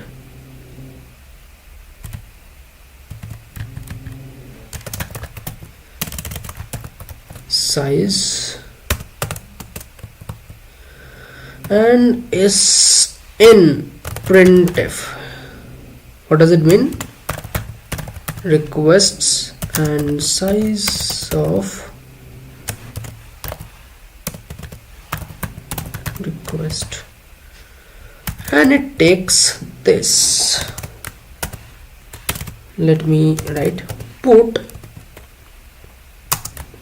size, and sn printf. What does it mean? Requests and size of request, and it takes this. Let me write put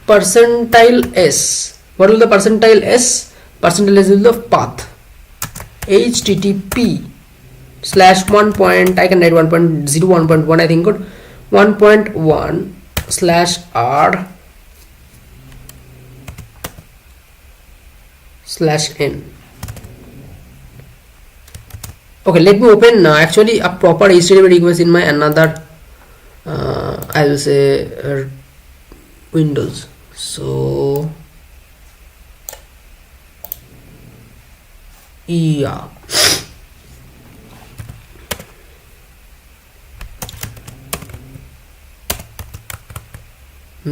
%s. What will the %s? % is the path, http /1 point, I can write 1.0 1.1, I think good, 1.1 /r/n. Okay, let me open actually a proper HTTP request in my another I will say Windows. So yeah,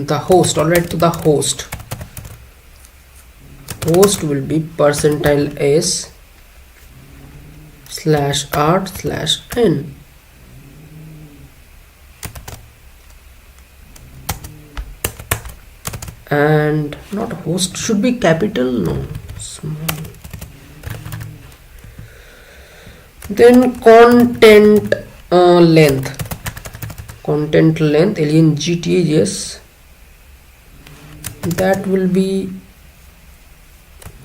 the host. All right, to the host will be percentile s /r/n. And not host should be capital, no, small. Then content length LNGTS, that will be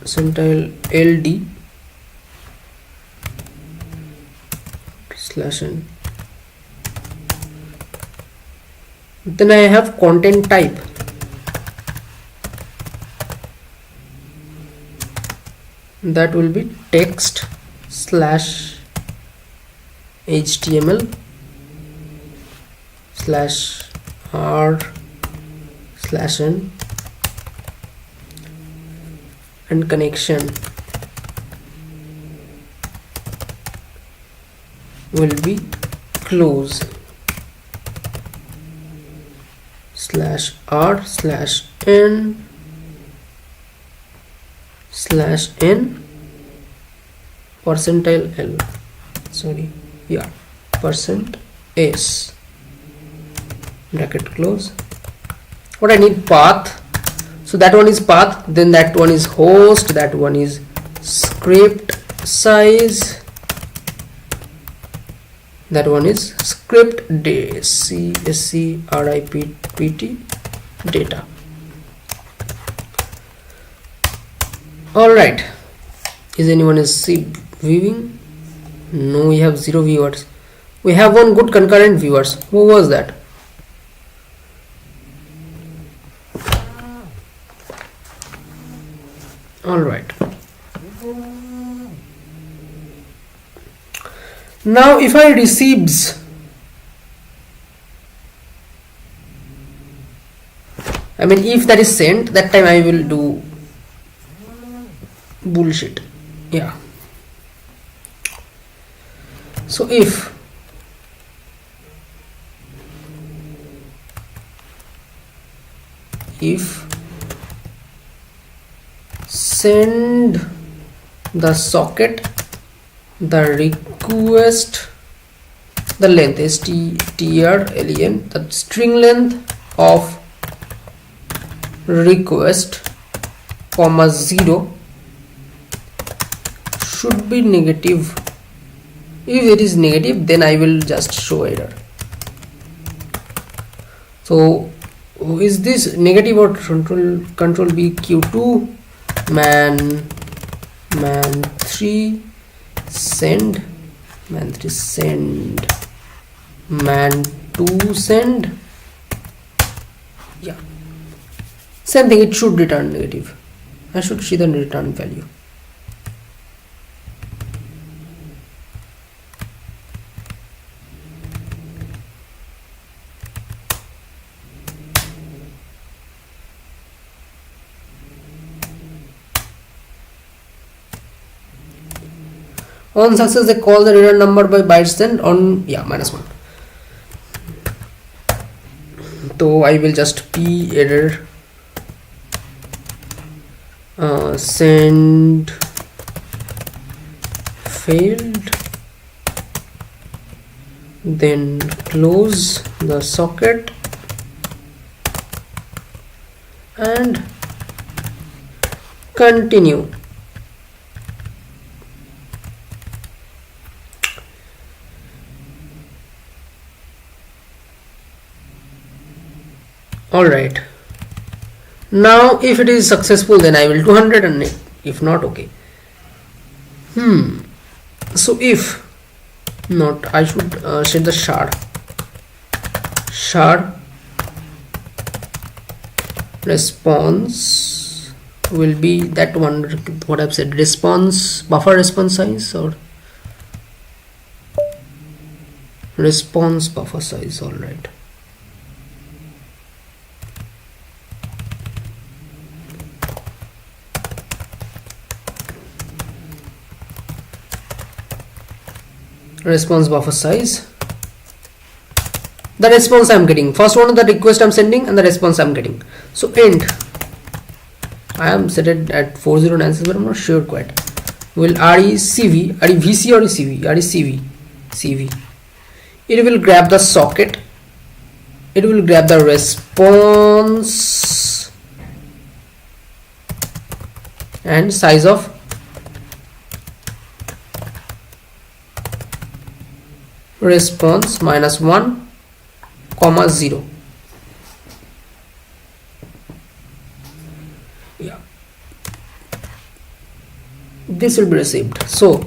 percentile LD /n. Then I have content type. That will be text /HTML /r/n, and connection will be close /r/n/n percentile L, percent s, bracket close. What I need, path. So that one is path, then that one is host, that one is script size, that one is script script data. All right, is anyone viewing? No, we have 0 viewers. We have one good concurrent viewers. Who was that? All right. Now if I receives, if that is sent, that time I will do bullshit. Yeah. So if send the socket the request, the length strlen, the string length of request, comma 0 should be negative. If it is negative, then I will just show error. So is this negative or control B, Q2 man 3 send, man 2 send. Yeah, same thing, it should return negative. I should see the return value. On success, they call the return number by bytes send on, -1. So I will just p error send failed, then close the socket and continue. All right, now if it is successful, then I will 200, and if not, okay. So if not, I should set the shard response will be that one, what I've said, response buffer response size or response buffer size. All right. Response buffer size the response I'm getting. First one, the request I'm sending, and the response I'm getting. So end, I am set it at 4096, but I'm not sure quite. Will RECV, REVC or CV? RECV, CV. It will grab the socket. It will grab the response and size of response -1, 0. Yeah, this will be received. So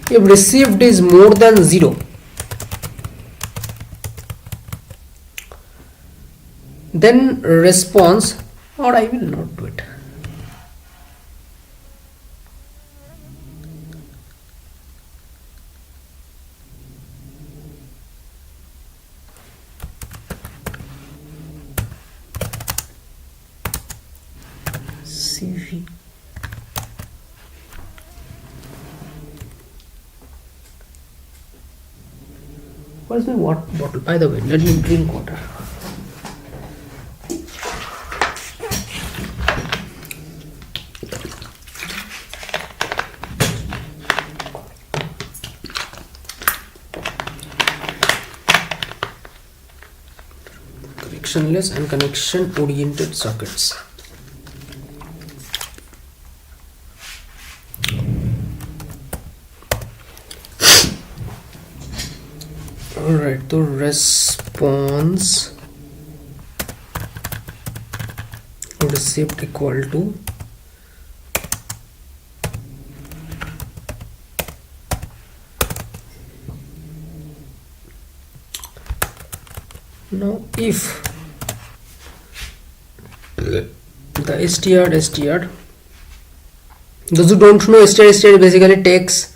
if received is more than 0, then response, or I will not do it. CV. What is my water bottle? By the way, let me drink water. Connectionless and connection oriented circuits. Alright, the response received equal to now if the str, those who don't know, str basically takes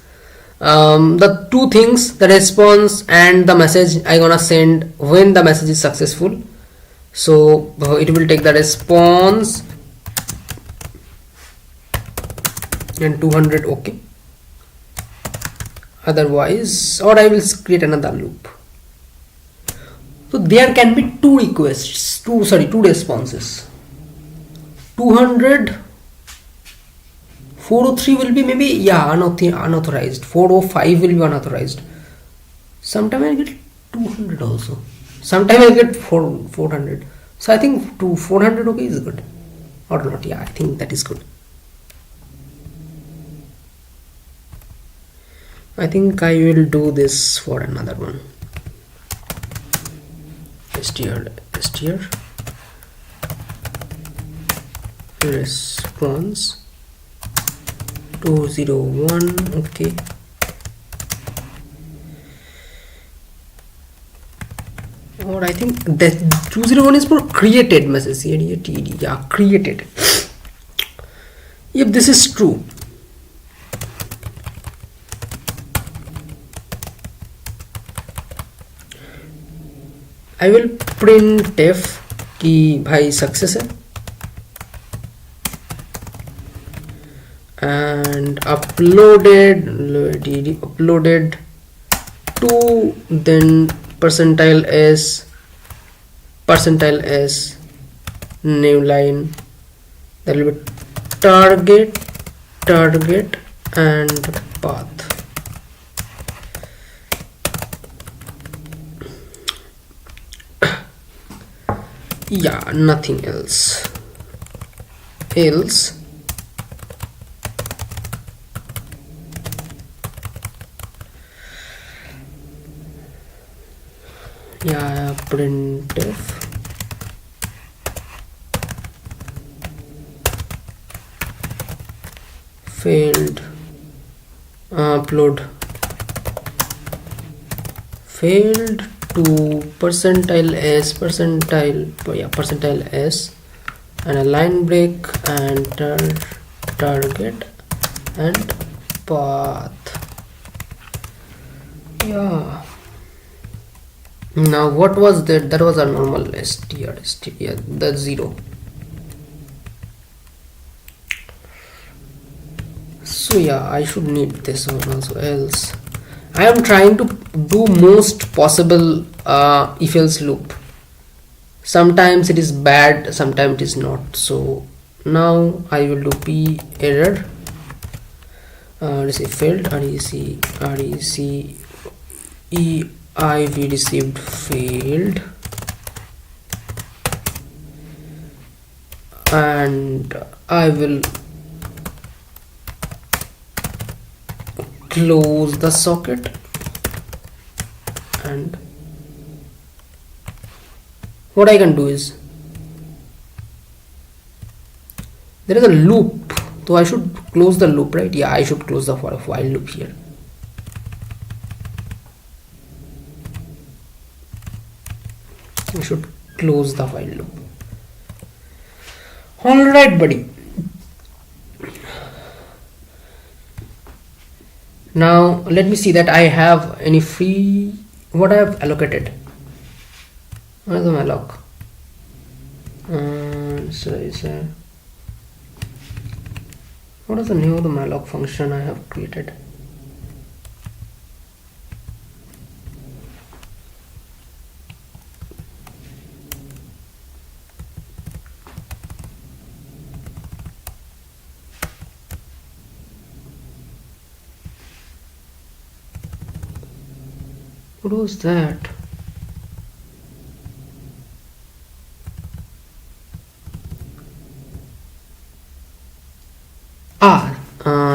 the two things, the response and the message I gonna send when the message is successful. So it will take the response and 200 okay, otherwise, or I will create another loop. So there can be two requests, two responses. 200, 403 will be maybe, yeah, unauthorized. 405 will be unauthorized. Sometimes I get 200 also. Sometimes I get 400. So I think 400 okay is good. Or not, yeah, I think that is good. I think I will do this for another one. str response 201 okay. Or I think that 201 is for created message. Yeah, created. If this is true, I will printf कि भाई success है and uploaded to then percentile s new line, that will be target and path. Yeah, nothing else. Yeah, printf failed upload failed to percentile s and a line break and target and path. Yeah, now what was that? That was a normal str, yeah, the 0. So yeah, I should need this one also, else I am trying to do most possible if else loop. Sometimes it is bad, sometimes it is not. So now I will do p error, let's say failed, rec eiv received failed, and I will close the socket, and what I can do is, there is a loop, so I should close the loop, right? Yeah, I should close the while loop here. I should close the while loop. Alright, buddy. Now let me see that I have any free, what I have allocated. What is the malloc? What is the name of the malloc function I have created? What was that?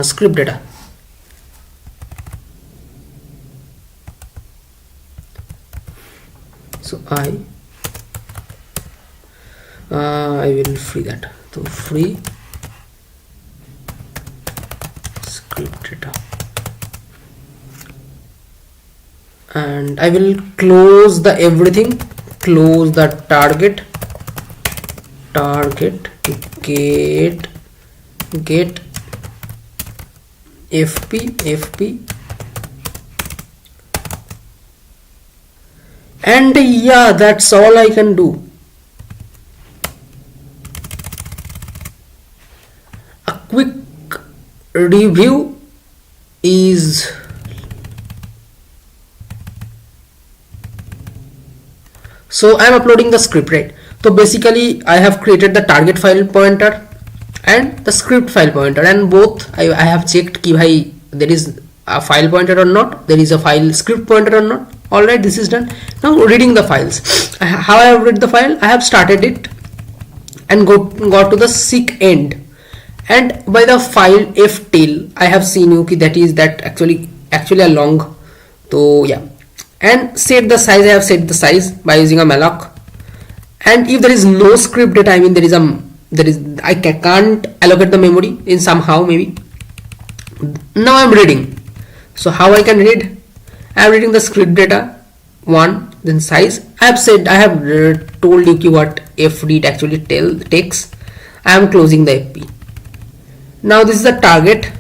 Script data. So I will free that. So free script data, and I will close the everything, close the target get fp, and yeah, that's all I can do. A quick review is, so I am uploading the script, right? So basically I have created the target file pointer and the script file pointer, and both I have checked ki bhai there is a file pointer or not, there is a file script pointer or not. Alright, this is done. Now reading the files. How I have read the file, I have started it and got to the seek end, and by the file ftil I have seen you ki that is that actually a long. So yeah, and set the size, I have set the size by using a malloc. And if there is no script data, I mean I can't allocate the memory in somehow maybe. Now I'm reading. So how I can read? I am reading the script data 1, then size. I have told you what fread actually takes. I am closing the fp. Now this is the target.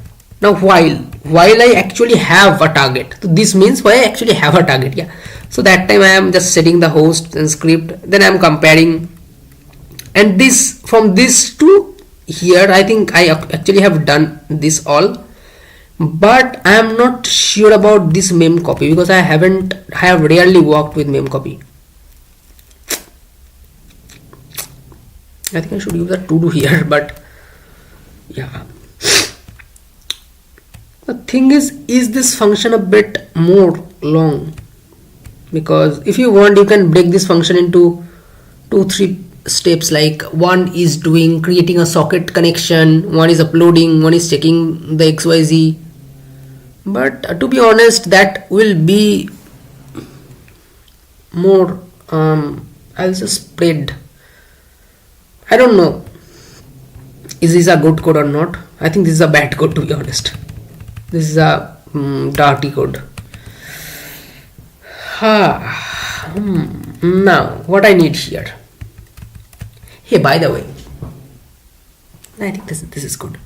Now while I actually have a target, so this means why I actually have a target. Yeah, so that time I am just setting the host and script, then I am comparing, and this from this to here I think I actually have done this all, but I am not sure about this memcopy because I have rarely worked with memcopy. I think I should use a to do here, but yeah. The thing is this function a bit more long? Because if you want, you can break this function into 2-3 steps, like one is creating a socket connection, one is uploading, one is checking the XYZ. But to be honest, that will be more I'll just spread. I don't know, is this a good code or not? I think this is a bad code, to be honest. This is a dirty code. Now what I need here. Hey, by the way, I think this is good.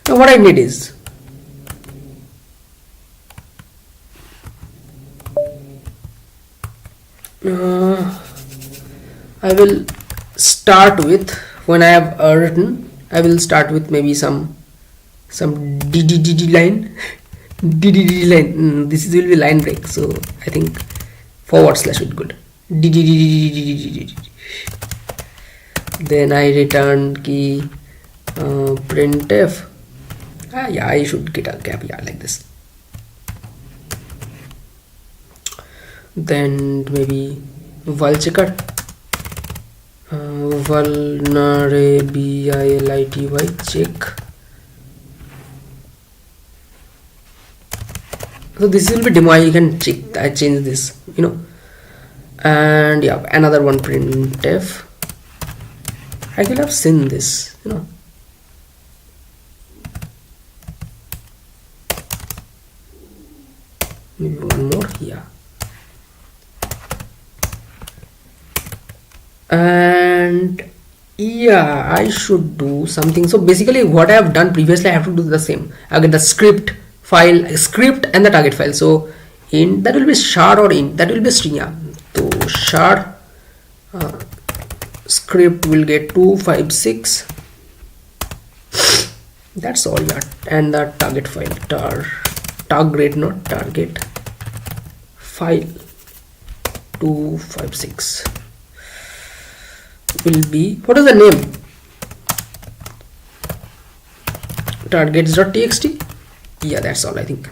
Now what I need is I will start with, when I have written I will start with maybe some DDD line. DDD line. This will be line break, so I think forward slash would good. DDD. Then I return key printf. Yeah, I should get a gap, yeah, like this. Then maybe val checker, vulnerability check. So this will be demo. You can check. I change this, and yeah, another one printf. I could have seen this, maybe one more, yeah. And yeah, I should do something. So basically what I have done previously, I have to do the same. I get the script and the target file. So in that will be char, or in that will be string, yeah. So char script will get 256. That's all, yeah. And the target file, target file 256 will be, what is the name? Targets.txt. Yeah, that's all, I think.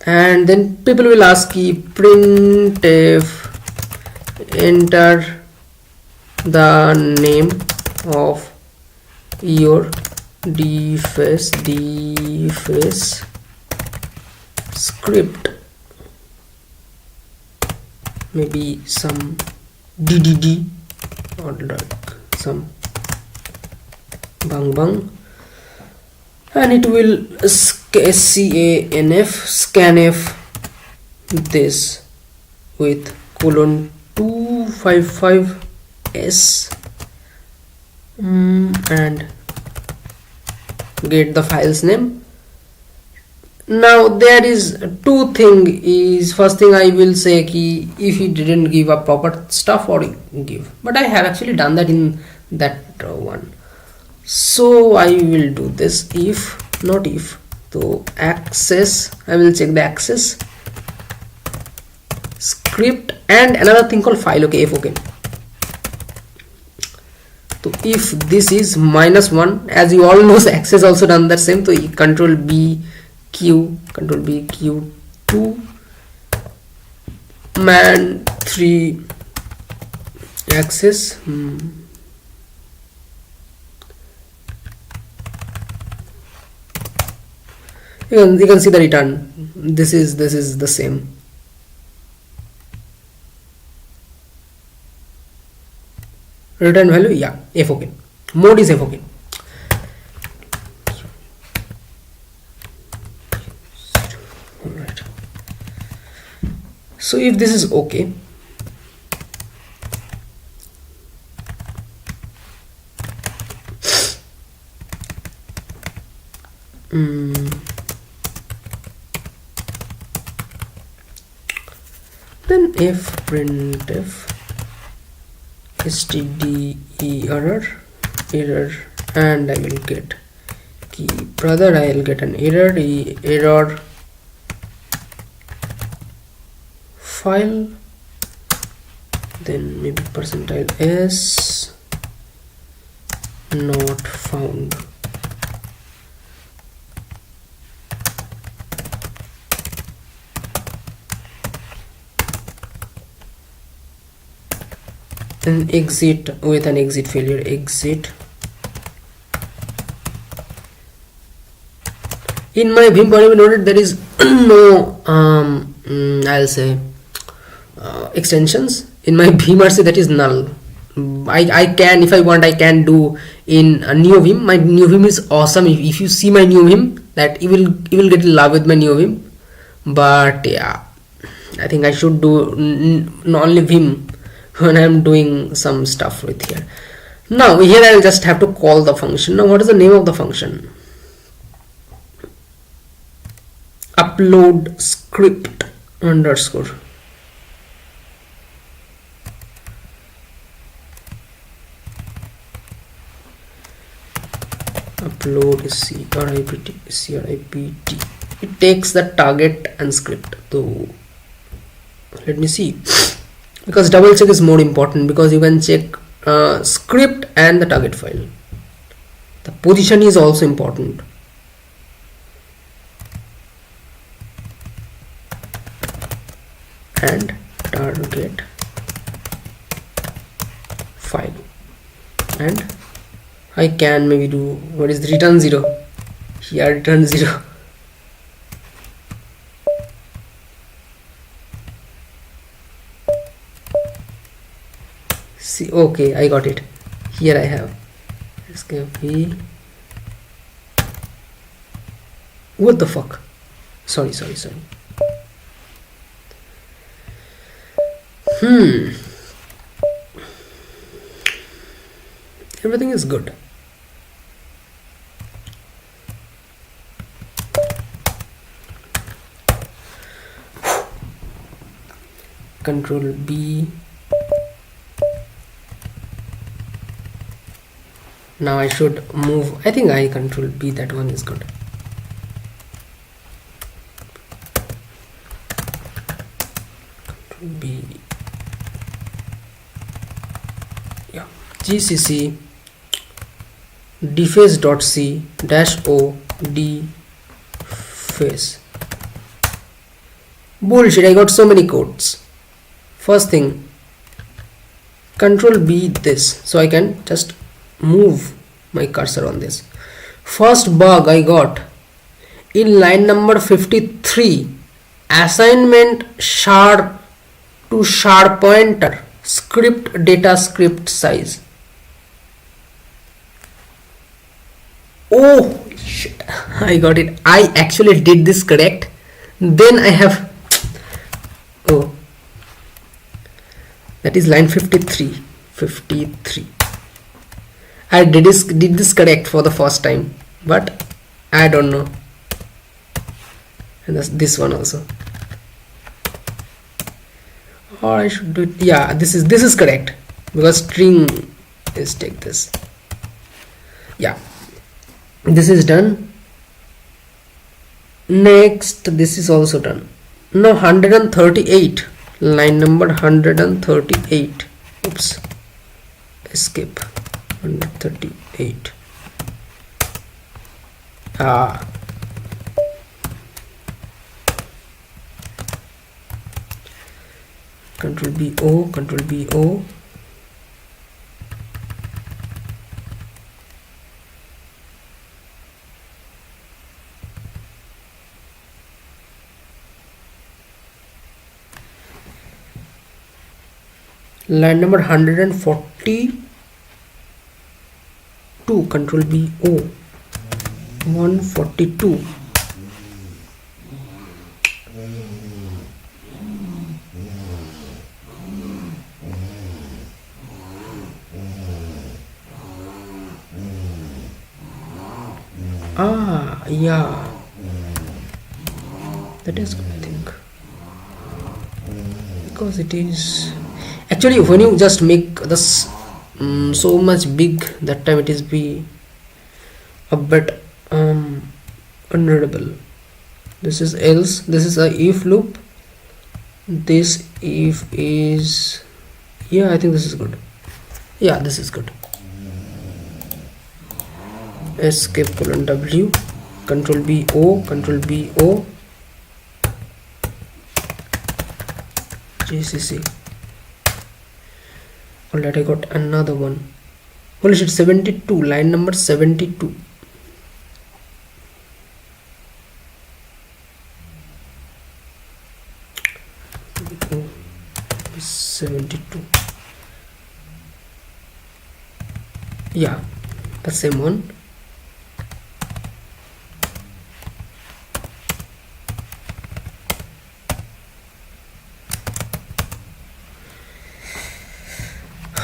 And then people will ask you printf enter the name of your dface script, maybe some DDD or like some bang, and it will scanf this with :255s and get the file's name. Now there is two things. Is first thing I will say ki if he didn't give a proper stuff or give, but I have actually done that in that one. So I will do this if, not if, so access, I will check the access script and another thing called file, okay, f, okay. So if this is -1, as you all know, access also done that same. So control B Q 2 man 3 access. You can see the return. This is the same. Return value, yeah, f, okay. Mode is f, okay. Alright. So if this is okay, then if printf std error, and I will get key brother, I will get an error file, then maybe %s not found. And exit with an exit failure, exit. In my Vim body noted there is no I'll say extensions. In my Vimrc that is null. I can, if I want, I can do in a new Vim. My new Vim is awesome. If you see my new Vim, that you will get in love with my new Vim. But yeah, I think I should do only Vim when I'm doing some stuff with here. Now here I'll just have to call the function. Now what is the name of the function? Upload script underscore. upload cript. It takes the target and script. So let me see, because double check is more important, because you can check script and the target file. The position is also important. And target file, and I can maybe do what is the return 0 here, return 0. See, okay, I got it. Here I have escape. What the fuck? Sorry. Everything is good. Control B. Now I should move. I think I control B, that one is good. Control B. Yeah. GCC deface.c -o deface. Bullshit, I got so many codes. First thing, control B this, so I can just move my cursor on this. First bug I got in line number 53, assignment char to char pointer script data script size. Oh shit, I got it. I actually did this correct, then I have, oh, that is line 53. I did this correct for the first time, but I don't know. And that's this one also, or I should do it. Yeah, this is correct, because string is take this. Yeah, this is done. Next, this is also done. Now 138, line number 138. Oops, escape. 138. Control B O, control B O. Line number 142, control B O, 142. Yeah, that is good, I think, because it is actually, when you just make this so much big, that time it is be a bit unreadable. This is else, this is a if loop, this if is, yeah, I think this is good. Yeah, this is good. Escape :W, control B O, control B O, GCC. Alright, I got another one. Holy shit, 72, line number 72. Oh, 72. Yeah, the same one.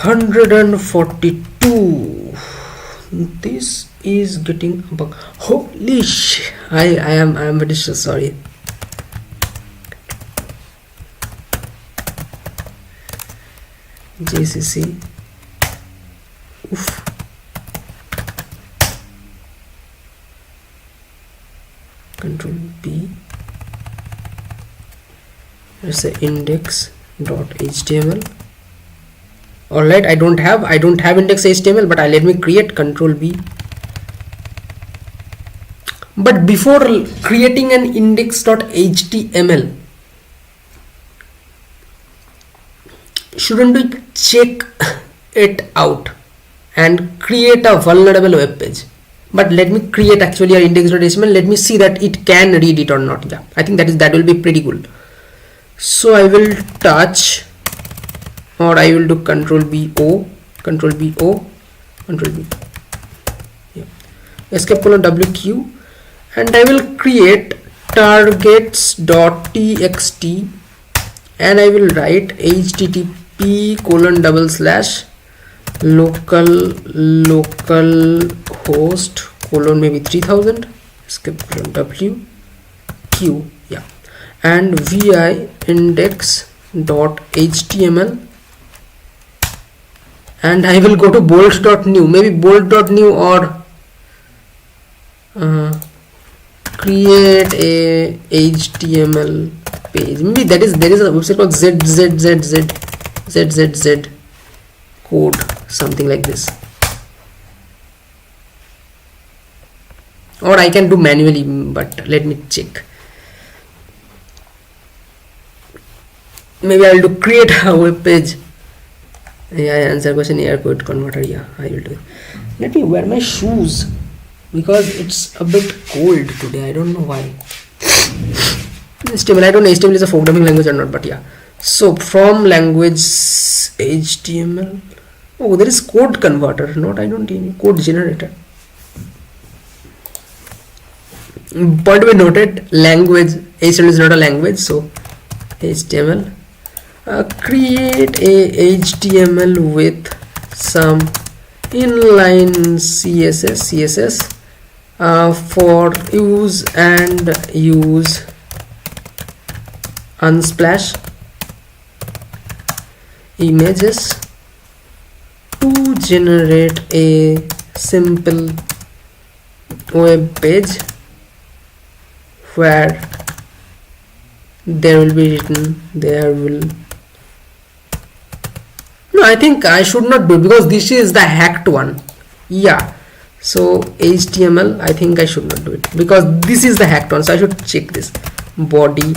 Hundred and 42. This is getting a bug. Holy shit! I am very sorry. GCC. Oof. control B. Let's say index.html. Alright, I don't have index.html, but let me create control B. But before creating an index.html, shouldn't we check it out and create a vulnerable web page? But let me create actually an index.html. Let me see that it can read it or not. Yeah, I think that will be pretty cool. So I will touch, or I will do control B O, control B O, control B. Yeah. Escape colon WQ, and I will create targets.txt, and I will write http://localhost colon maybe 3000, escape colon W Q. Yeah, and vi index.html, and I will go to bolt.new, maybe bolt.new, or create a HTML page. Maybe there is a website called ZZZ code, something like this, or I can do manually, but let me check. Maybe I will do create a web page. Yeah, answer question air code converter. Yeah, I will do it. Let me wear my shoes because it's a bit cold today. I don't know why. HTML, I don't know HTML is a programming language or not, but yeah. So from language HTML. Oh, there is code converter. Not, I don't need code generator. But we noted language HTML is not a language, so HTML. Create a HTML with some inline CSS for use Unsplash images to generate a simple web page where there will be written no, I think I should not do it because this is the hacked one. Yeah, so HTML, I think I should not do it because this is the hacked one, so I should check this body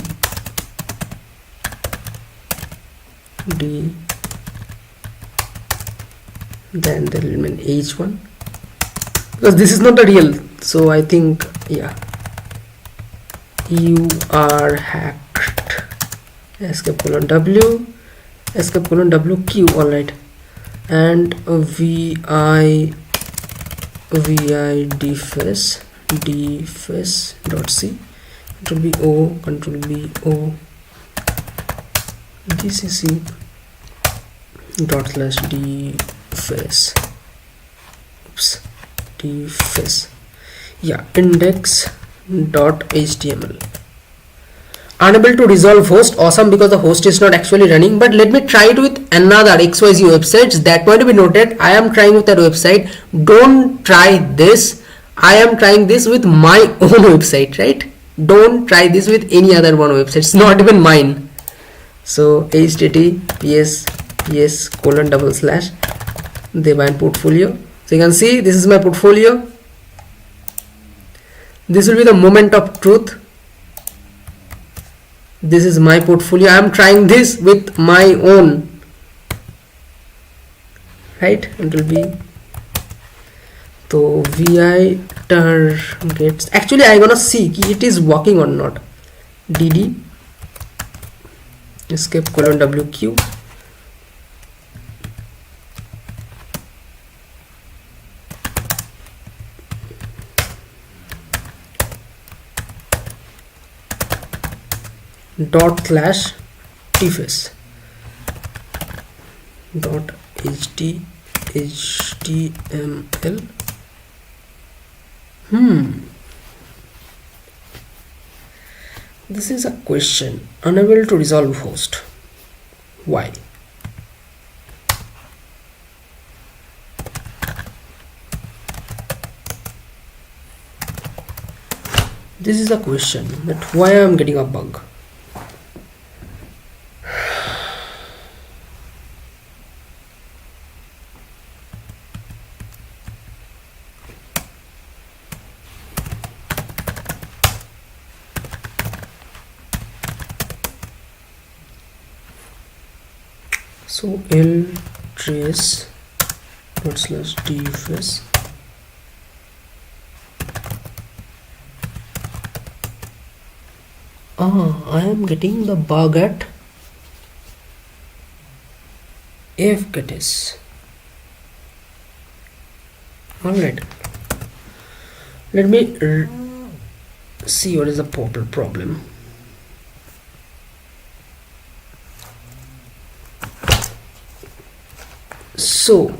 D, then there will be an H1 because this is not a real, so I think, yeah, you are hacked, escape colon W, escape colon WQ. All right, and vi defs.c, control B O, control B O, gcc /defs. Oops, defs. Yeah, index.html. Unable to resolve host. Awesome, because the host is not actually running. But let me try it with another XYZ websites. That point to be noted. I am trying with that website. Don't try this. I am trying this with my own website, right? Don't try this with any other one website. It's not even mine. So https://debian portfolio. So you can see this is my portfolio. This will be the moment of truth. This is my portfolio. I am trying this with my own, right? It will be so vi targets. Actually, I gonna see it is working or not. dd escape colon WQ. /tface .html. This is a question. Unable to resolve host. Why? this is the question, that why I am getting a bug. So ltrace dot slash dfs I am getting the bug at fgetis. Alright, let me see what is the problem. So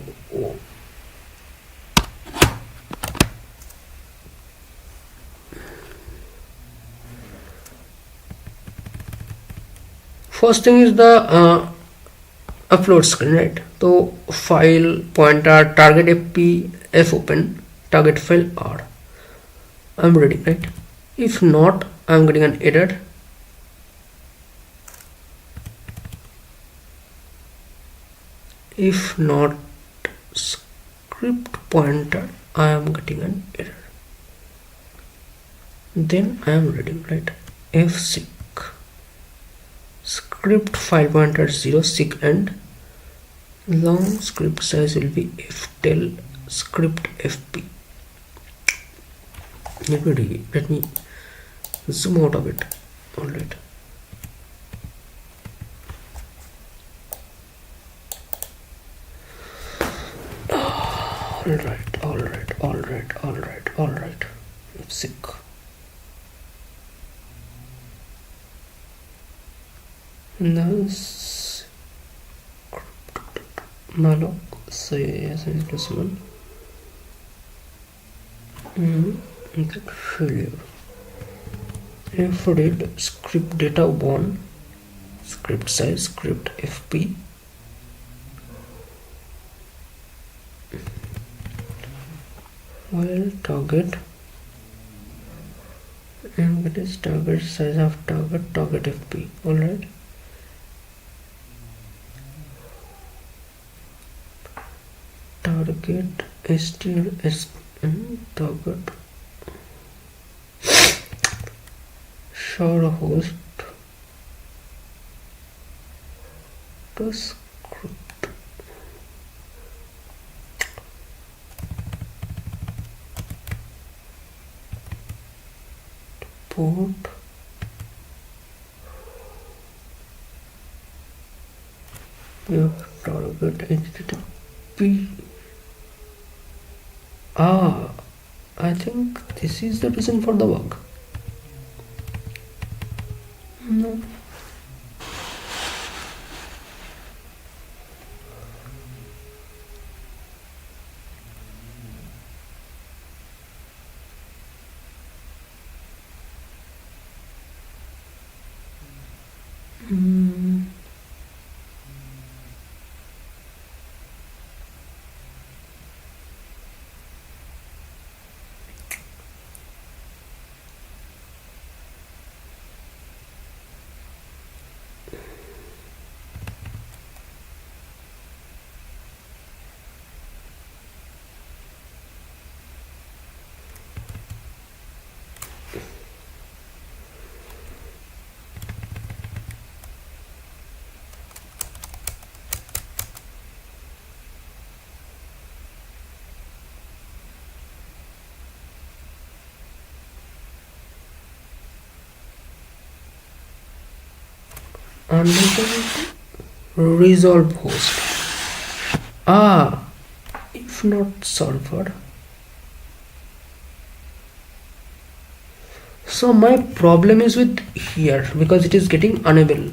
first thing is the upload screen, right? So file pointer target fp f open target file r, I'm ready, right? If not, I'm getting an error. If not script pointer, I am getting an error. Then I am ready, right? fseek script file pointer 0 seek and long script size will be ftell script fp. Let me zoom out of it. Alright, alright. Fseek now malloc say yes plus 1 failure. If read script data 1 script size script fp while target and it is target size of target fp. Alright, target str target share host to script port target http. I think this is the reason for the bug. No. And resolve host. If not server. So my problem is with here because it is getting unable.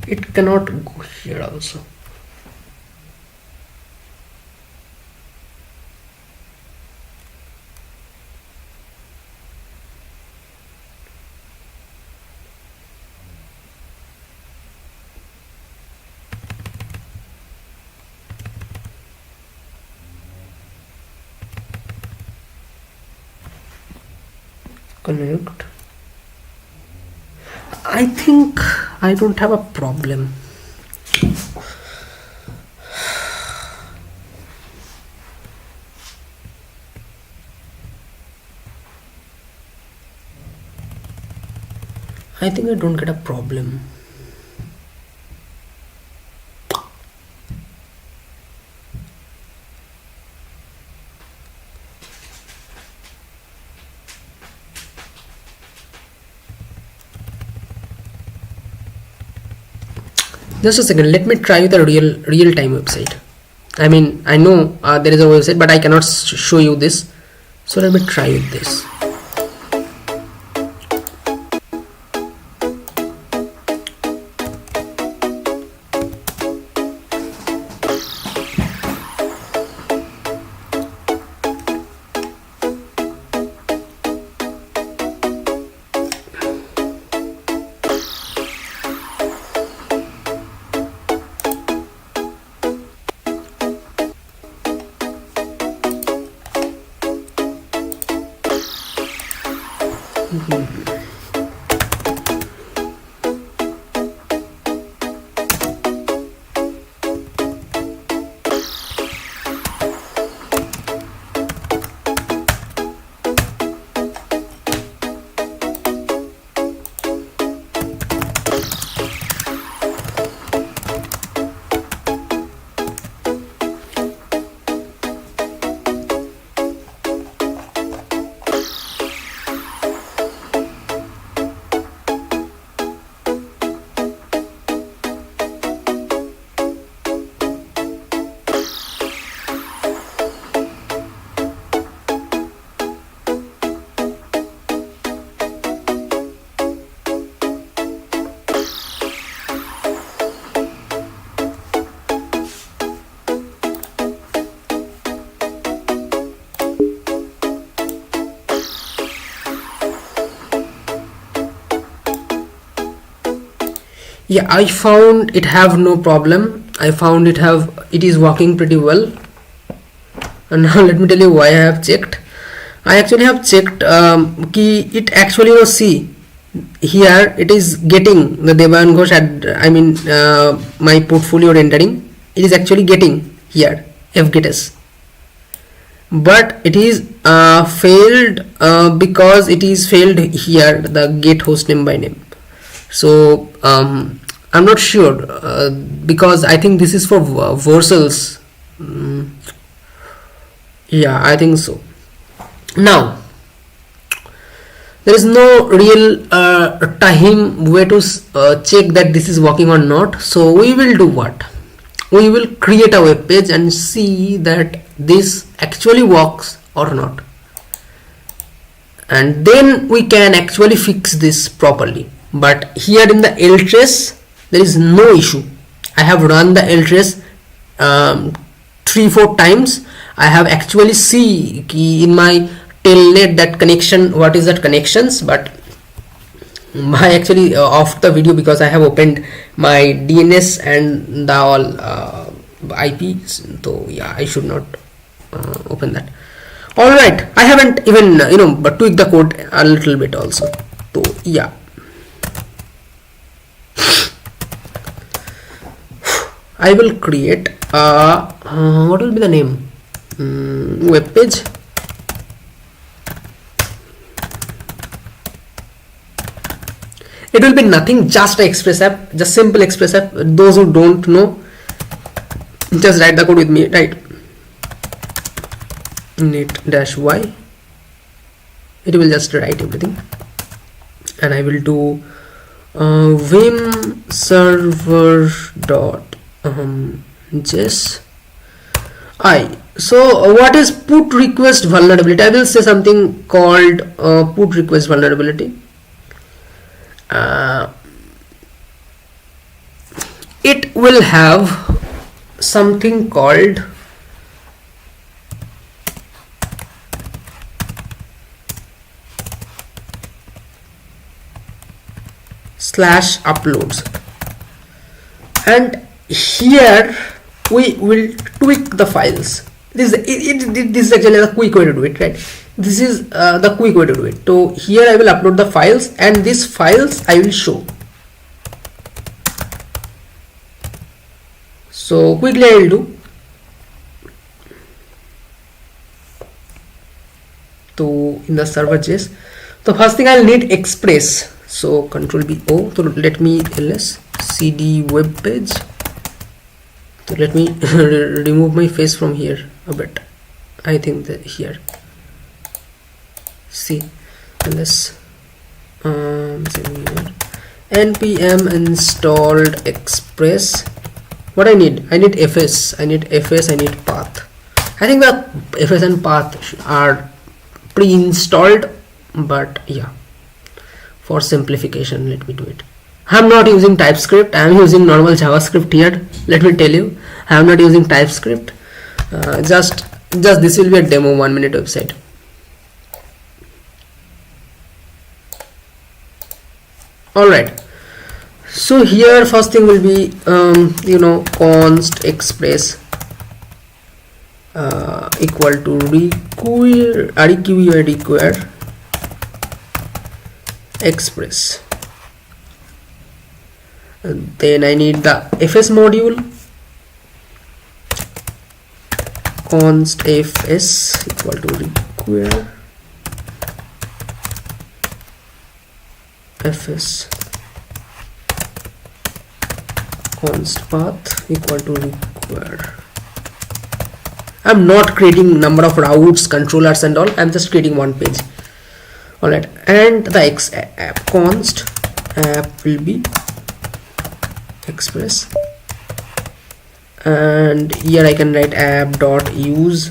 It cannot go here also. connect. I think I don't have a problem. I think I don't get a problem. Just a second, let me try the real time website. I mean, I know there is a website, but I cannot show you this. So let me try with this. Yeah, I found it have no problem. I found it is working pretty well. And now let me tell you why I have checked. I actually have checked key it actually was see here it is getting the Devan Ghosh my portfolio rendering. It is actually getting here fgets, but it is failed because it is failed here the get hostname by name. So I'm not sure because I think this is for Vercels. Yeah, I think so. Now there is no real time way to check that this is working or not. So we will do what? We will create a web page and see that this actually works or not, and then we can actually fix this properly. But here in the ltrace there is no issue. I have run the ltrace 3-4 times. I have actually see in my telnet that connection, what is that connections, but I actually off the video because I have opened my DNS and the all IPs. So yeah, I should not open that. All right, I haven't even but tweaked the code a little bit also. So yeah, I will create what will be the name? Web page. It will be nothing, just a Express app, just simple Express app. Those who don't know, just write the code with me, right? Net-y. It will just write everything, and I will do vim server dot js I. So what is put request vulnerability? I will say something called put request vulnerability. It will have something called /uploads, and here we will tweak the files. This is actually a quick way to do it, right? This is the quick way to do it. So here I will upload the files, and these files I will show. So quickly I will do. So in the server.js, the first thing I'll need Express. So Control B O. So let me ls cd web page. So let me remove my face from here a bit. I think that here. See, ls npm installed Express. What I need fs. I need path. I think the fs and path are pre-installed, but yeah, for simplification let me do it. I'm not using TypeScript, I'm using normal JavaScript here. Let me tell you, I'm not using TypeScript. Just this will be a demo 1-minute website. Alright, so here first thing will be const express equal to require express, and then I need the fs module, const fs equal to require fs, const path equal to require. I'm not creating number of routes, controllers and all, I'm just creating one page. Alright, and the app const app will be express, and here I can write app dot use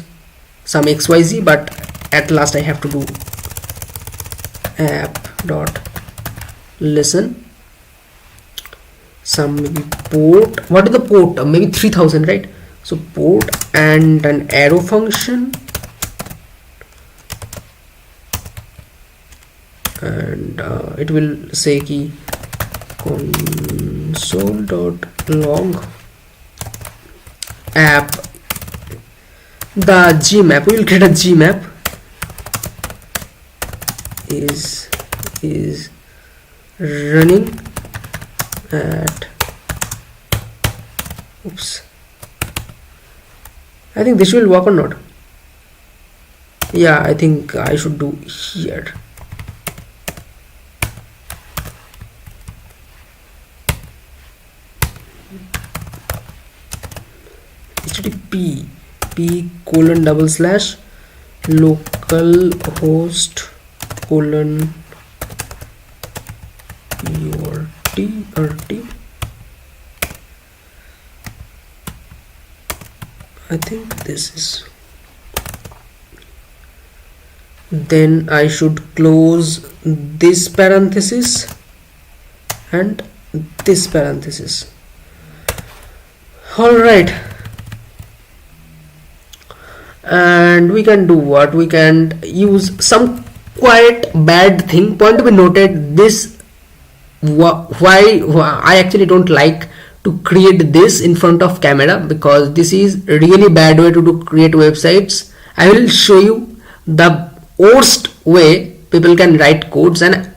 some xyz, but at last I have to do app dot listen some maybe port. What is the port? Maybe 3000, right? So port and an arrow function, and it will say key console.log app, the gmap. We will create a gmap is running at, oops, I think this will work or not. Yeah, I think I should do here. http p://localhost /t. I think this is. Then I should close this parenthesis and this parenthesis. All right, and we can do what? We can use some quite bad thing. Point to be noted, this why I actually don't like to create this in front of camera, because this is really bad way to create websites. I will show you the worst way people can write codes, and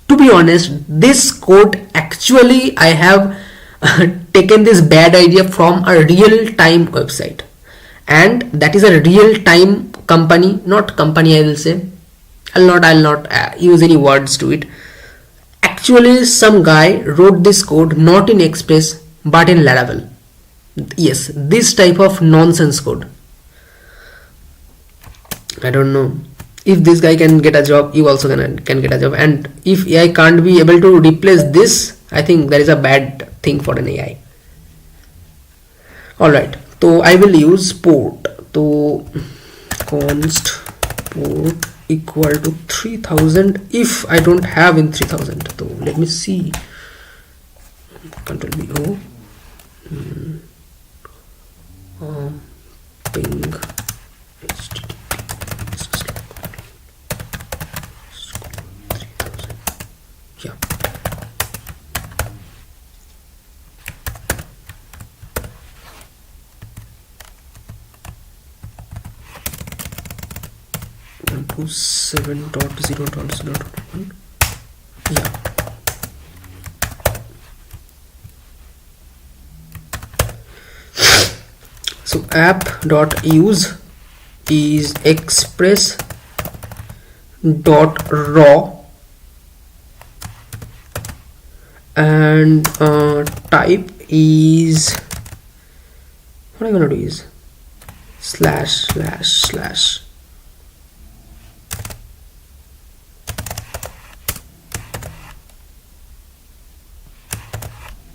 to be honest, this code actually I have taken this bad idea from a real-time website, and that is a real-time company, not company I will say. I'll not use any words to it. Actually, some guy wrote this code not in Express but in Laravel. Yes, this type of nonsense code. I don't know. If this guy can get a job, you also can get a job. And if AI can't be able to replace this, I think that is a bad thing for an AI. Alright, so I will use port. So const port equal to 3000 if I don't have in 3000. So let me see. Control B O. Ping HTTP. Yeah. 127.0.0.1. Yeah. So app.use is express.raw and type is, what I'm gonna do is slash.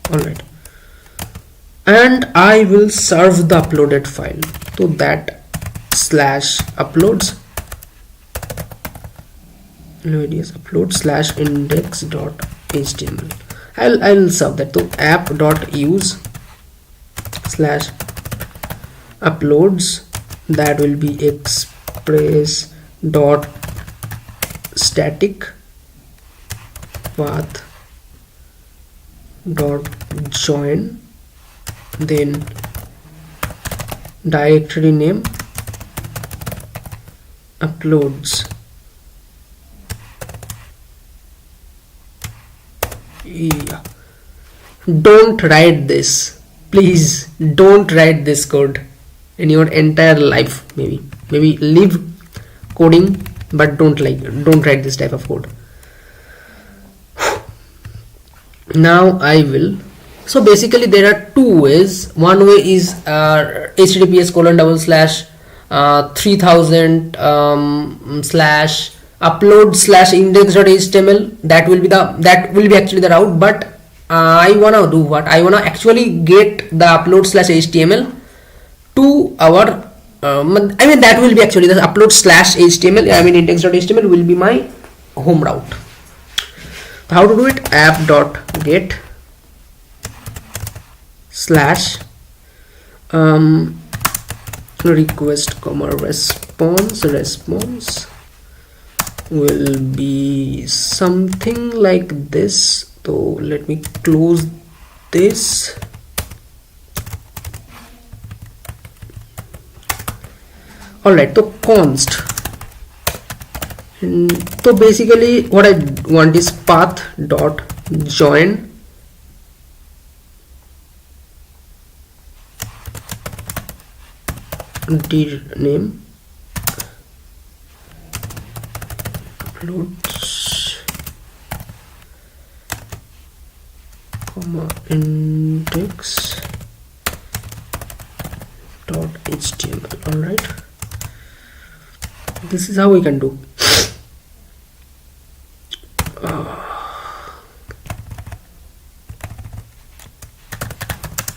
Alright, and I will serve the uploaded file. So that slash uploads, upload slash index.html. I'll serve that. So app.use slash uploads, that will be express dot static path dot join, then directory name uploads. Yeah, don't write this, please don't write this code in your entire life. Maybe leave coding, but don't write this type of code. Now I will, so basically there are two ways. One way is https://3000 slash upload slash index.html. that will be actually the route, but I wanna do what? I wanna actually get the upload slash html to our that will be actually the upload slash html, index.html will be my home route. How to do it? App.get slash request comma response will be something like this. So let me close this. Alright, so const. So basically what I want is path dot join dir name uploads comma index dot html. All right, this is how we can do.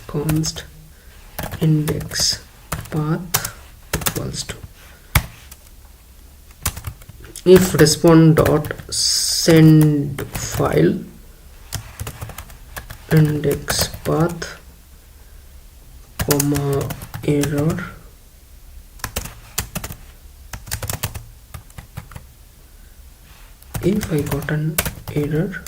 Const index path equals to if respond dot send file index path comma error if I got an error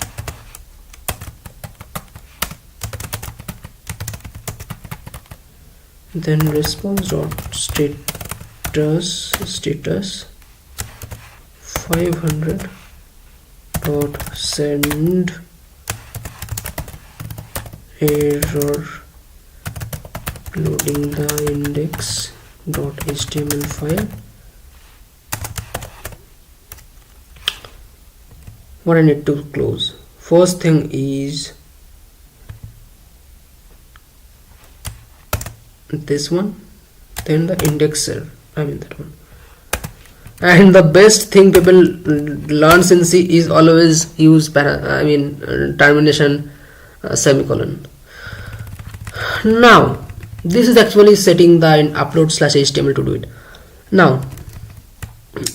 then response dot status 500 dot send error loading the index dot html file. What I need to close, first thing is this one, then the indexer, that one. And the best thing people learn in C is always use termination semicolon. Now this is actually setting the upload slash html to do it. Now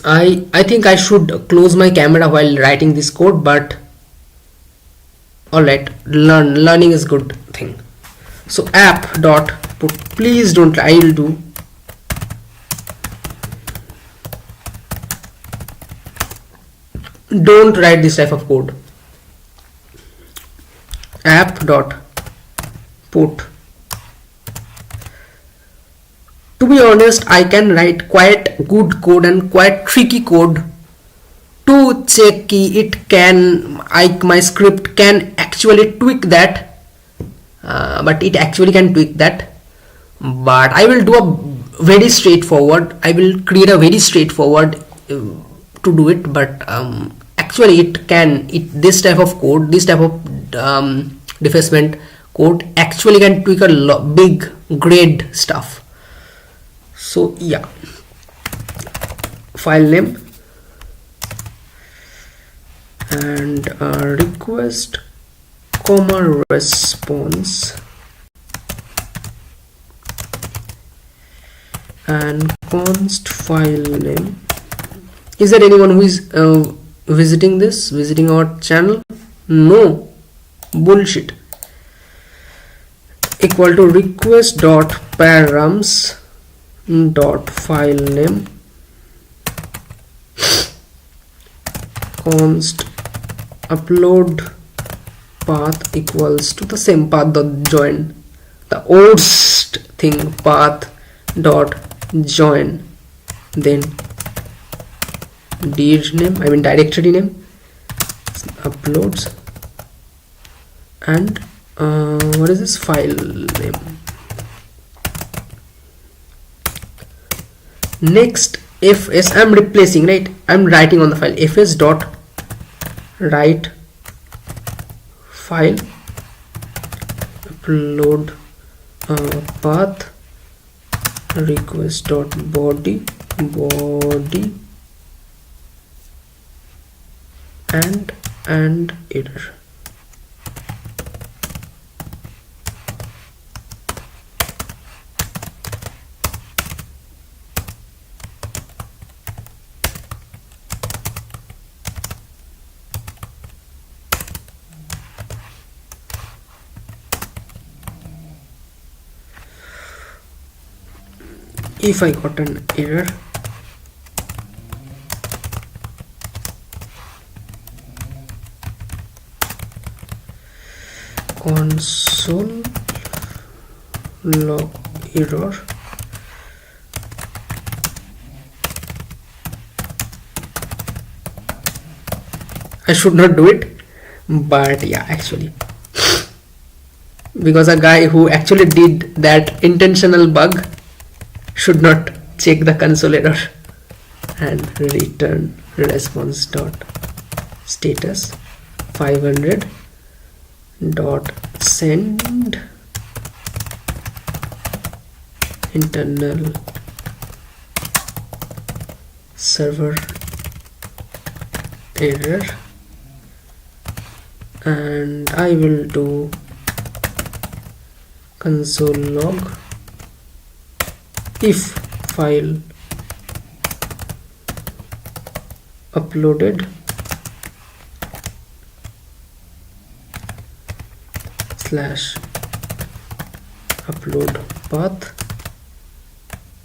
I think I should close my camera while writing this code, but alright, learning is good thing. So app dot put, please don't, I will do don't write this type of code. App dot put To be honest, I can write quite good code and quite tricky code to check it can, my script can actually tweak that, but it actually can tweak that. But I will do a very straightforward, I will create a very straightforward to do it. But actually it can, this type of code, this type of defacement code actually can tweak a big grade stuff. So yeah, file name and request comma response and const file name. Is there anyone who is visiting our channel? No, bullshit. Equal to request dot params dot file name const upload path equals to the same path dot join, the worst thing, path dot join, then directory name uploads, and what is this, file name. Next, fs, I'm replacing, right, I'm writing on the file fs dot write file upload path request dot body and error. If I got an error, console log error, I should not do it, but yeah, actually, because a guy who actually did that intentional bug should not check the console error. And return response dot status 500 dot send internal server error, and I will do console log if file uploaded slash upload path,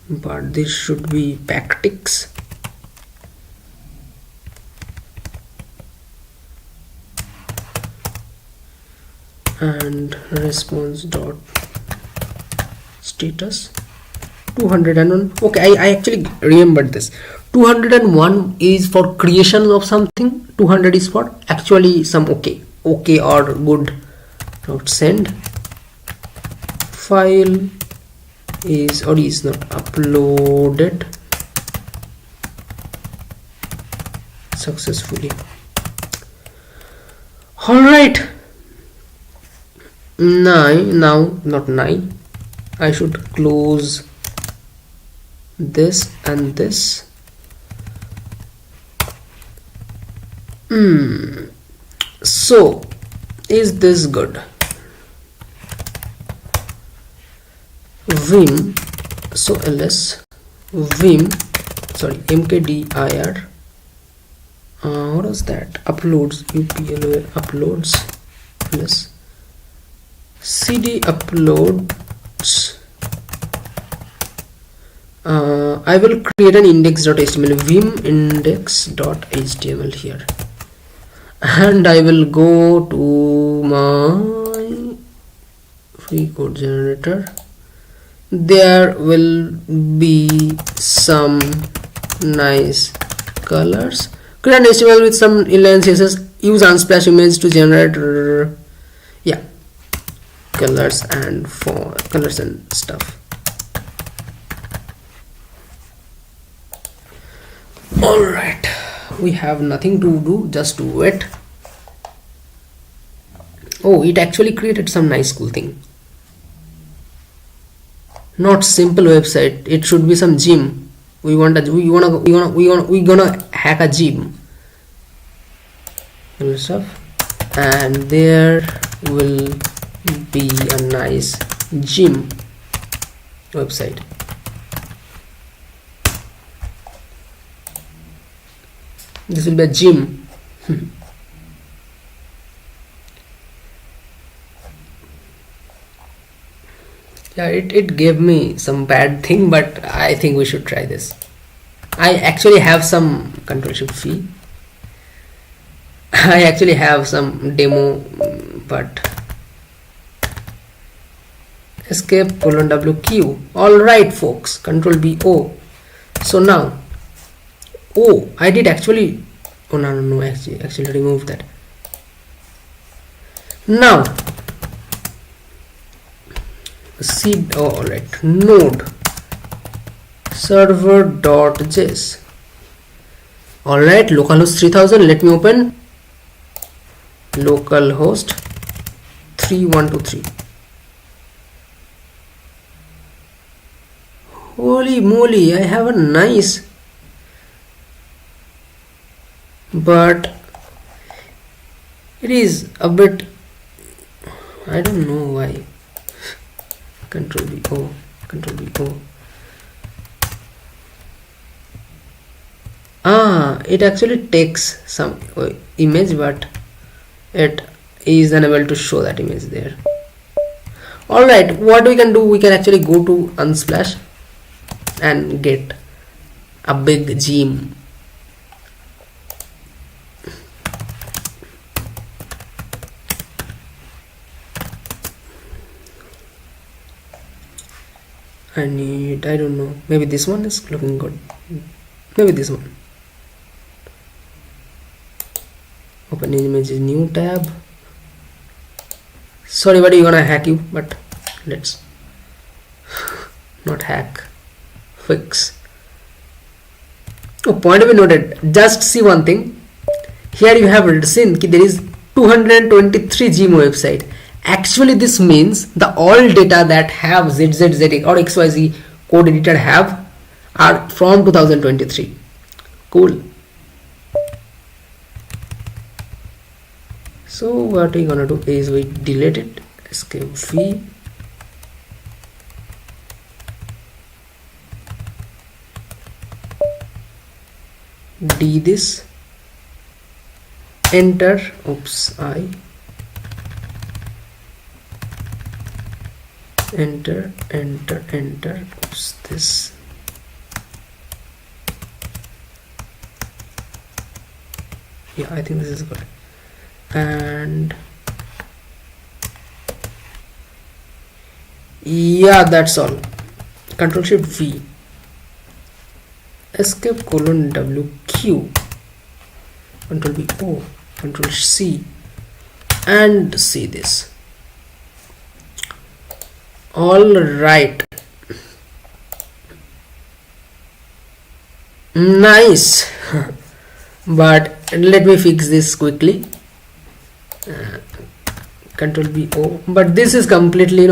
but this should be backticks, and response dot status 201. okay, I actually remembered this. 201 is for creation of something, 200 is for actually some okay or good. Dot send file is or is not uploaded successfully. All right, now not 9, I should close this and this. So is this good? Vim, so ls vim, sorry, mkdir, what is that, uploads, upload uploads plus cd uploads. I will create an index.html, vim index.html here, and I will go to my free code generator, there will be some nice colors. Create an HTML with some inline CSS. Use Unsplash image to generate yeah, colors and colors and stuff. All right, we have nothing to do, just to wait. Oh, it actually created some nice cool thing. Not simple website, it should be some gym. We gonna hack a gym and stuff, and there will be a nice gym website. This will be a gym. Yeah, it gave me some bad thing, but I think we should try this. I actually have some Ctrl+Shift+V. I actually have some demo, but escape:\wq. Alright folks, Ctrl+B_O. So now, oh, I did actually, oh no, actually remove that. Now alright, node server.js. alright, localhost 3000. Let me open localhost 3123. Holy moly, I have a nice, but it is a bit, I don't know why. Ctrl+B_O, Ctrl+B_O. It actually takes some image, but it is unable to show that image there. Alright, what we can do, we can actually go to Unsplash and get a big gym. I don't know, maybe this one is looking good, maybe this one. Open images, new tab. Sorry buddy, you're gonna hack you, but let's not hack, fix. Oh, point to be noted, just see one thing. Here you have seen that there is 223 gym website. Actually this means the all data that have ZZZ or XYZ code editor have are from 2023. Cool. So what we're gonna do is we delete it, escape-V, D this, enter, oops, enter, oops, this, yeah, I think this is good, and yeah, that's all. Ctrl+Shift+V, escape:\wq, Ctrl+B_O, Ctrl+C, and see this. All right, nice. But let me fix this quickly. Ctrl+B_O, but this is completely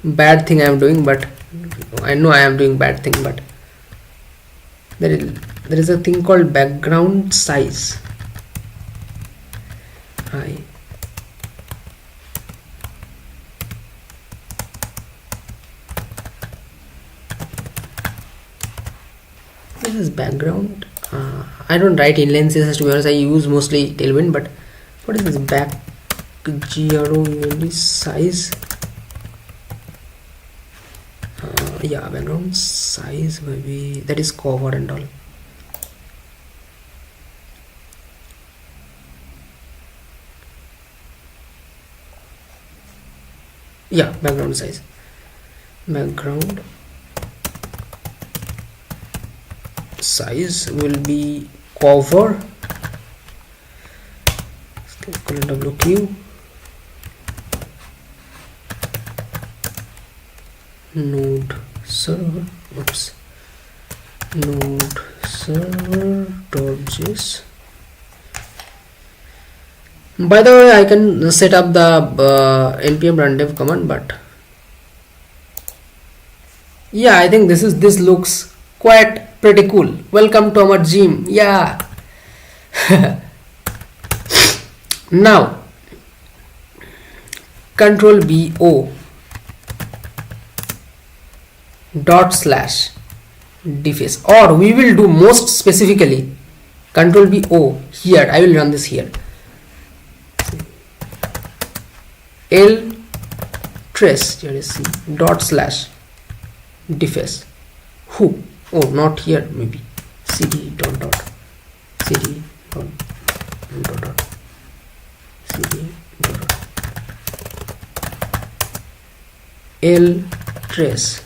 bad thing I am doing, but I know I am doing bad thing, but there is a thing called background size. This is background. I don't write inline CSS, to be honest. I use mostly Tailwind, but what is this background size? Yeah, background size, maybe that is cover and all. Yeah, background size. background size will be cover wq node server node server.js. By the way, I can set up the npm rundev command, but yeah, I think this looks quite pretty cool. Welcome to our gym. Yeah. Now control bo dot slash deface, or we will do most specifically control bo here. I will run this here. L trace dot slash deface who, oh not here, maybe cd dot dot cd dot dot dot cd dot dot L trace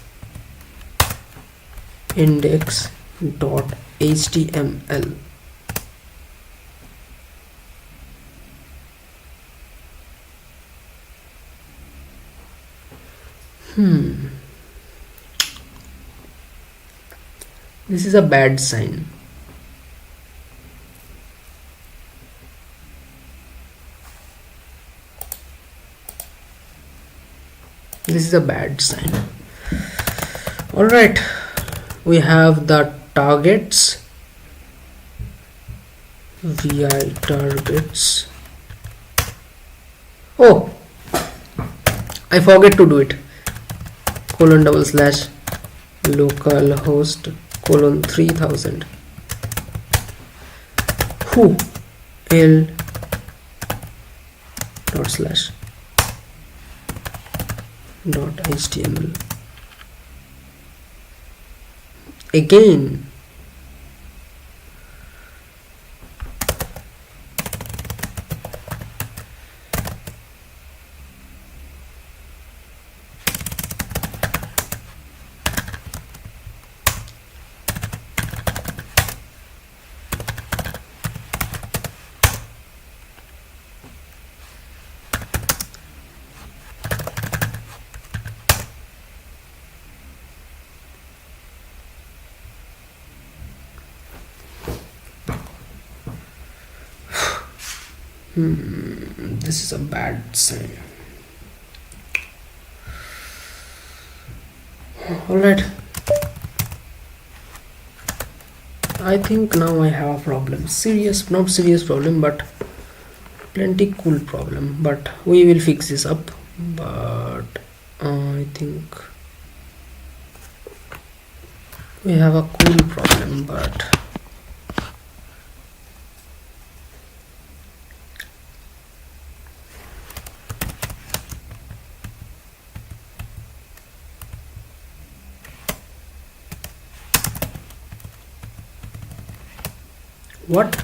index dot html. This is a bad sign. This is a bad sign. All right, we have the targets, vi targets. Oh, I forget to do it. Colon double slash localhost colon 3000 who l dot slash dot html. Again this is a bad sign. All right, I think now I have a problem. Serious, not serious problem, but plenty cool problem, but we will fix this up. But I think we have a cool problem, but what?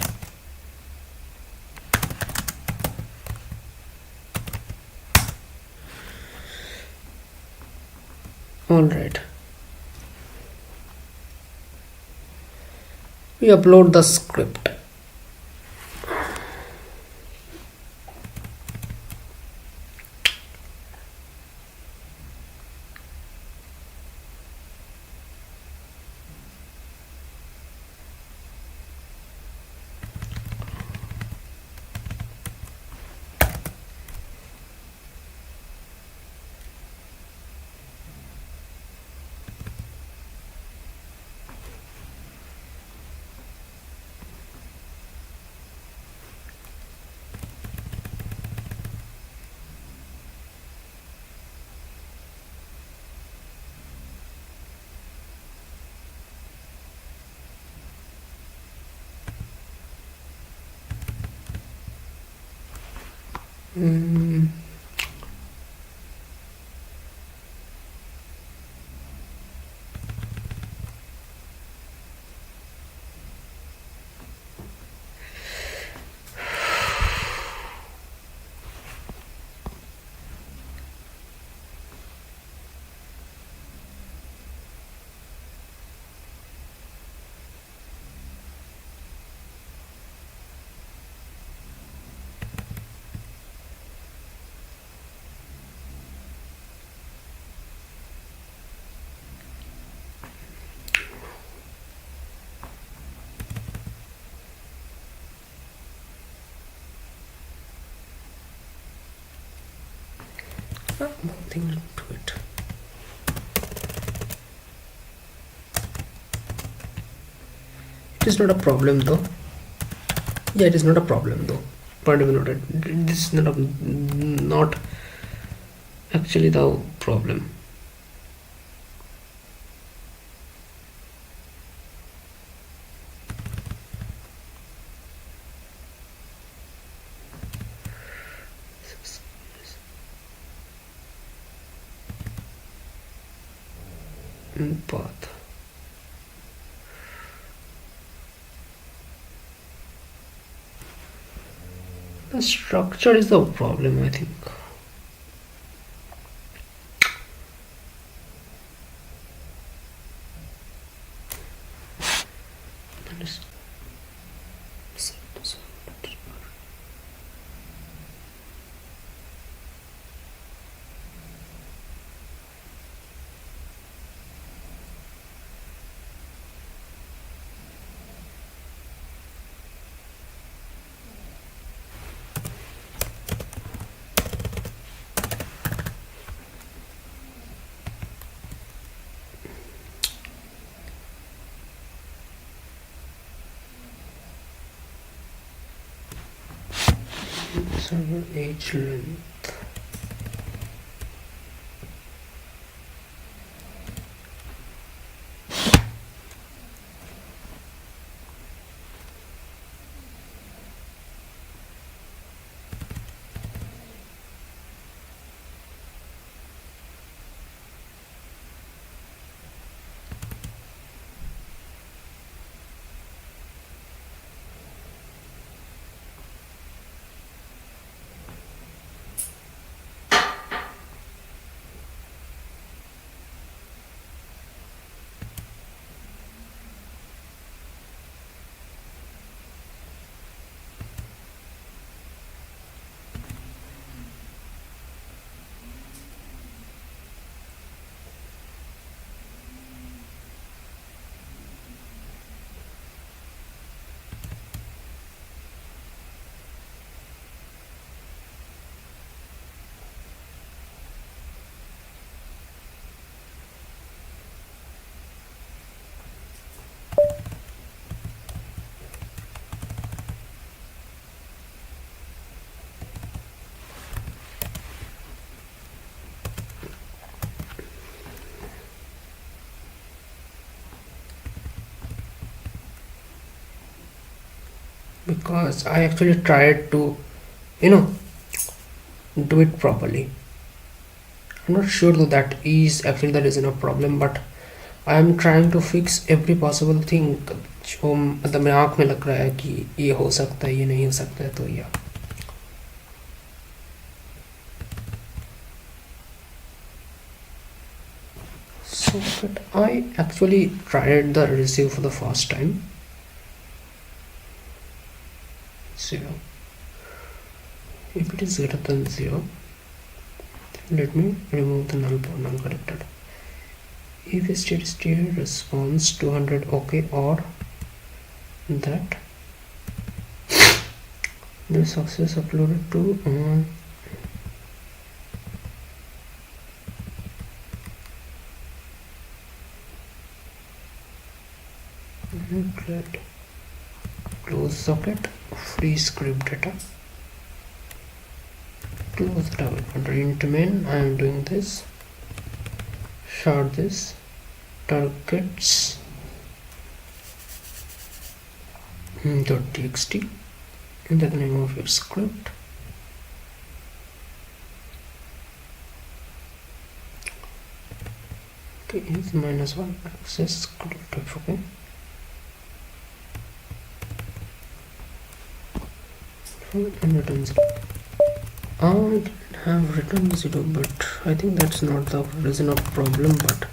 All right, we upload the script. Nothing to it. It is not a problem though. Yeah, it is not a problem though. Point of noted. This is not actually the problem. Path. The structure is the problem, I think. Server age length. Because I actually tried to, you know, do it properly. I'm not sure though that is actually the reason of problem, but I am trying to fix every possible thing जो मतलब मेरे आँख में लग रहा है कि ये हो सकता है, ये नहीं हो सकता है, तो या so but I actually tried the receive for the first time. 0. If it is greater than 0, let me remove the null corrected. If state response 200 okay, or that the success uploaded to let close socket, free script data, close the double pointer into main. I am doing this, shard this targets .txt in the name of your script. Okay, is -1 access script. Okay, and return 0. I didn't have return 0, but I think that's not the reason of problem. But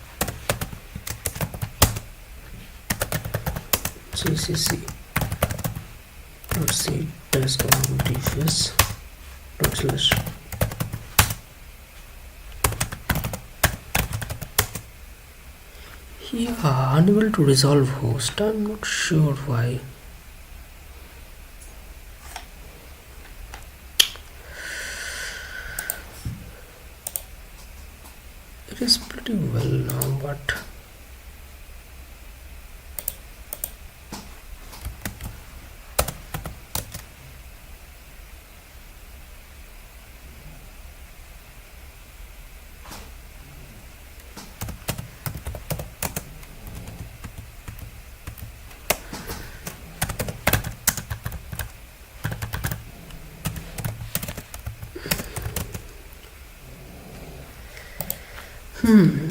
gcc .c test dfs /. Yeah, unable to resolve host. I'm not sure why. pretty well now, but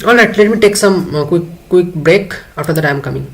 all right, let me take some quick break. After that I am coming.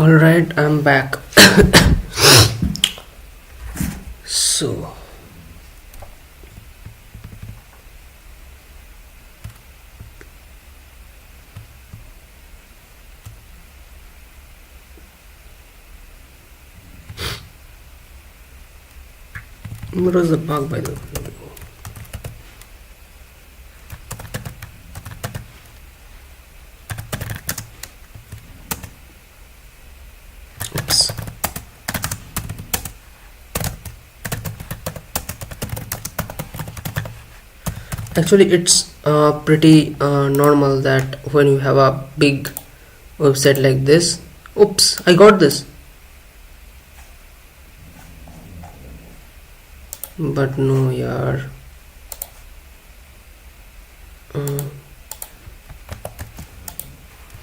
All right, I'm back. So what was the bug, by the way? Oops. Actually, it's pretty normal that when you have a big website like this. Oops, I got this. But no, yaar.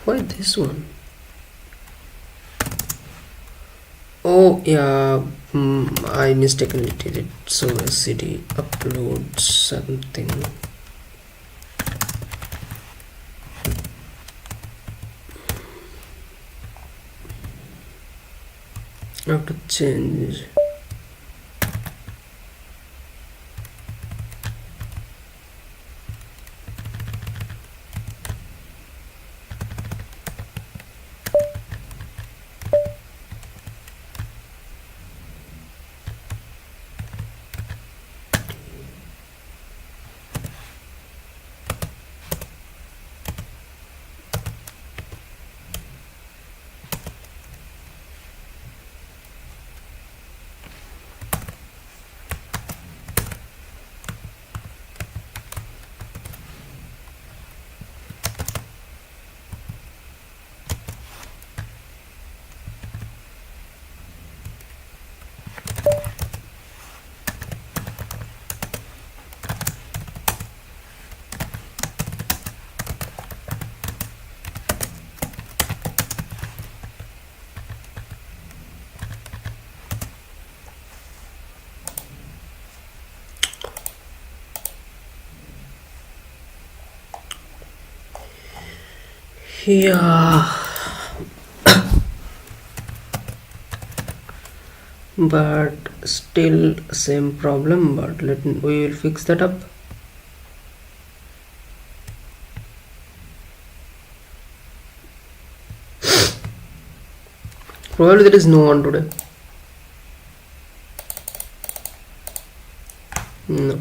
Why this one? Oh yeah, I mistakenly did it. So cd upload something. I have to change. Yeah, but still same problem, but we will fix that up. Probably there is no one today. No.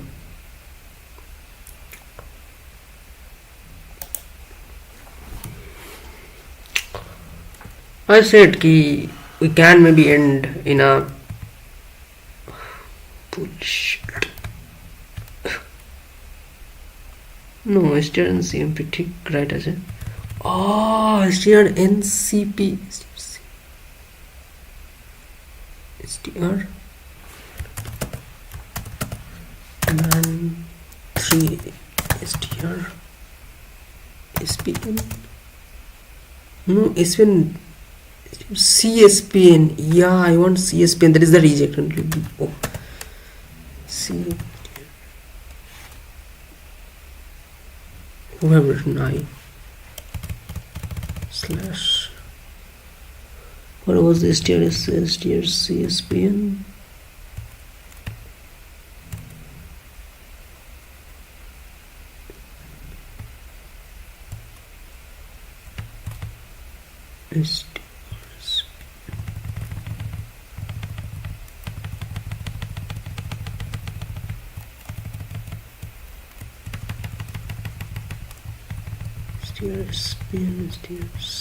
I said ki we can maybe end in a bullshit. No, STR and CMP ठीक right আছে. Oh, STR NCP. STR man 3 STR SPN. No, SPN CSPN. Yeah, I want CSPN. That is the reject only. Oh, C. Who have written I slash. What was the STR CSPN?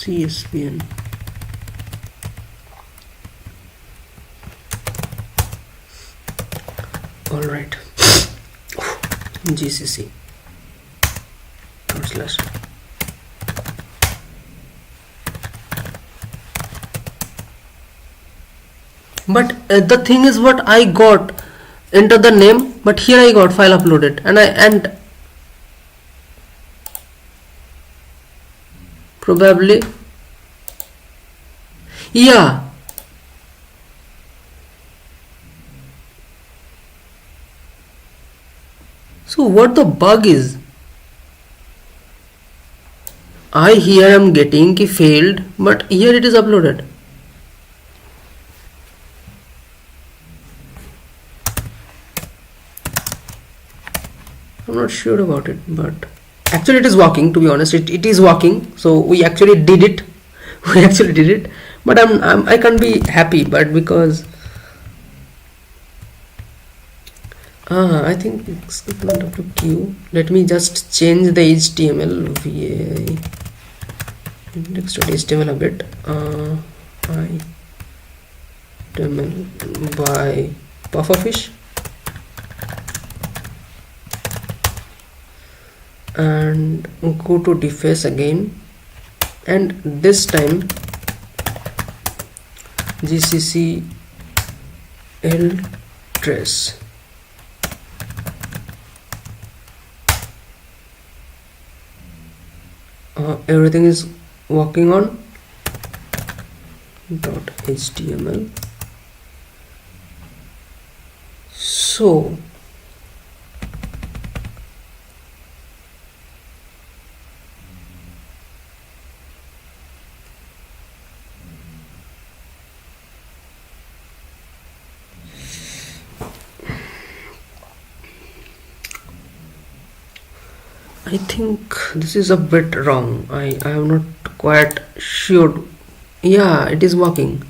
CSPN. All right. GCC / but the thing is what I got enter the name, but here I got file uploaded and probably yeah. So what the bug is? I here am getting ki failed, but here it is uploaded. I'm not sure about it, but actually it is working. To be honest, it is working. So we actually did it. We actually did it. But I can't be happy. But because I think it's not up to Q. Let me just change the HTML VA index.html a bit. HTML by pufferfish, and go to deface again, and this time GCC L trace. Everything is working on .html. So I think this is a bit wrong. I am not quite sure. Yeah, it is working.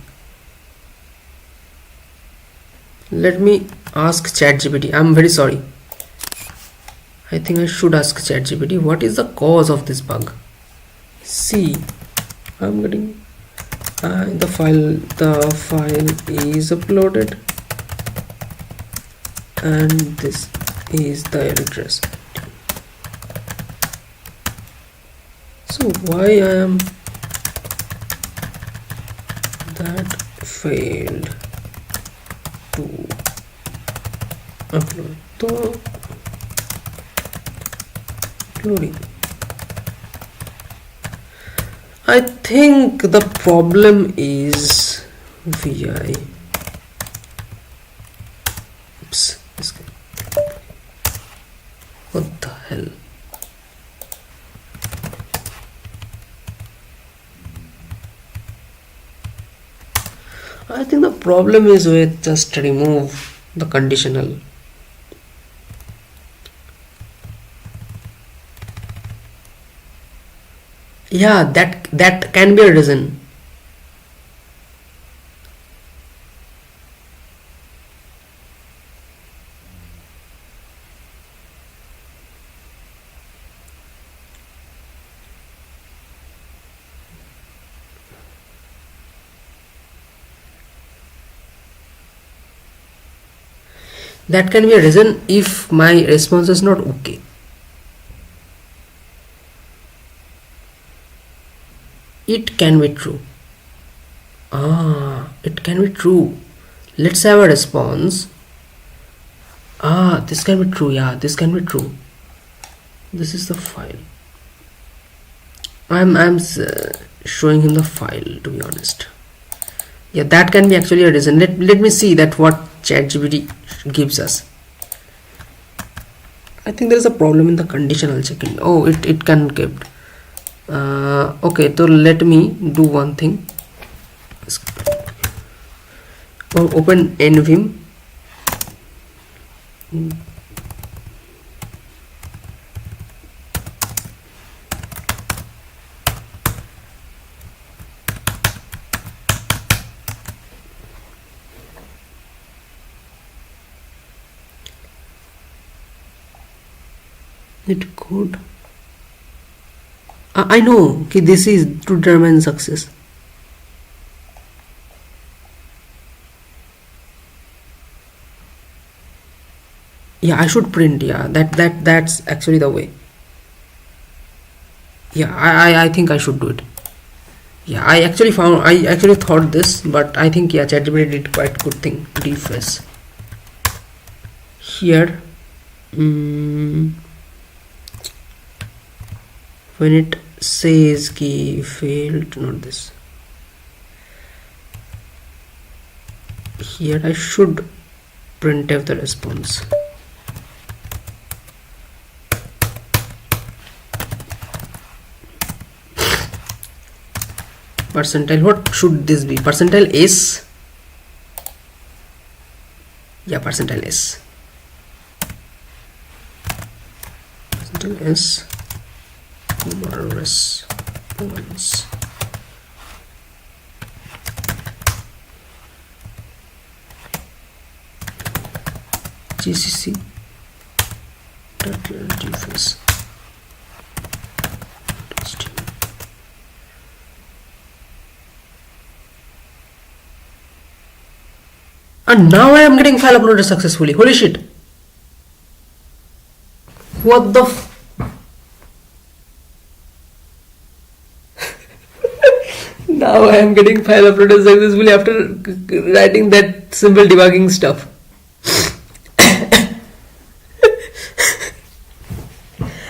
Let me ask ChatGPT. I'm very sorry. I think I should ask ChatGPT what is the cause of this bug. See, I'm getting the file is uploaded, and this is the address. So why I am that failed to upload the loading. I think the problem is VI. Oops, what the hell? I think the problem is with just remove the conditional. Yeah, that can be a reason. That can be a reason if my response is not okay. It can be true. It can be true. Let's have a response. This can be true. Yeah, this can be true. This is the file. I'm showing him the file, to be honest. Yeah, that can be actually a reason. Let me see that what ChatGPT gives us. I think there is a problem in the conditional checking. Oh, it can give. Okay, so let me do one thing. Open nvim. It could. I know. Okay, this is to determine success. Yeah, I should print. Yeah, that's actually the way. Yeah, I think I should do it. Yeah, I actually thought this, but I think yeah, ChatGPT did quite good thing. Deface here. When it says key failed, not this. Here I should printf the response. Percentile, what should this be? Percentile S. Yeah, percentile S. something s response. GCC deface. And now I am getting file uploaded successfully. Holy shit. What the Now I am getting file uploaded successfully after writing that simple debugging stuff.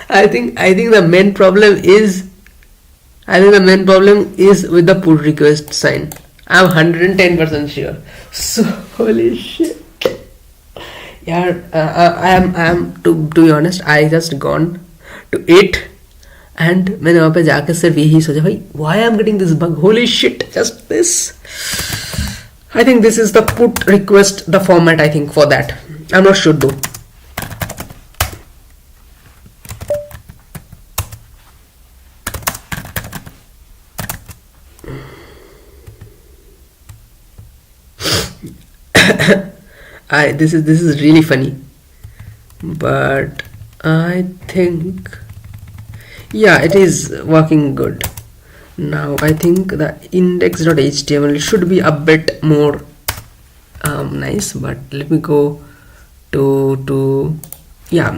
I think the main problem is with the pull request sign. I'm 110% sure. So holy shit. Yeah, I am to be honest, I just gone to it and मैंने वहाँ पे जाकर सिर्फ यही सोचा भाई why I'm getting this bug, holy shit, just this. I think this is the put request, the format I think for that. I'm not sure though. This is really funny, but I think yeah, it is working good. Now I think the index.html should be a bit more nice, but let me go to yeah,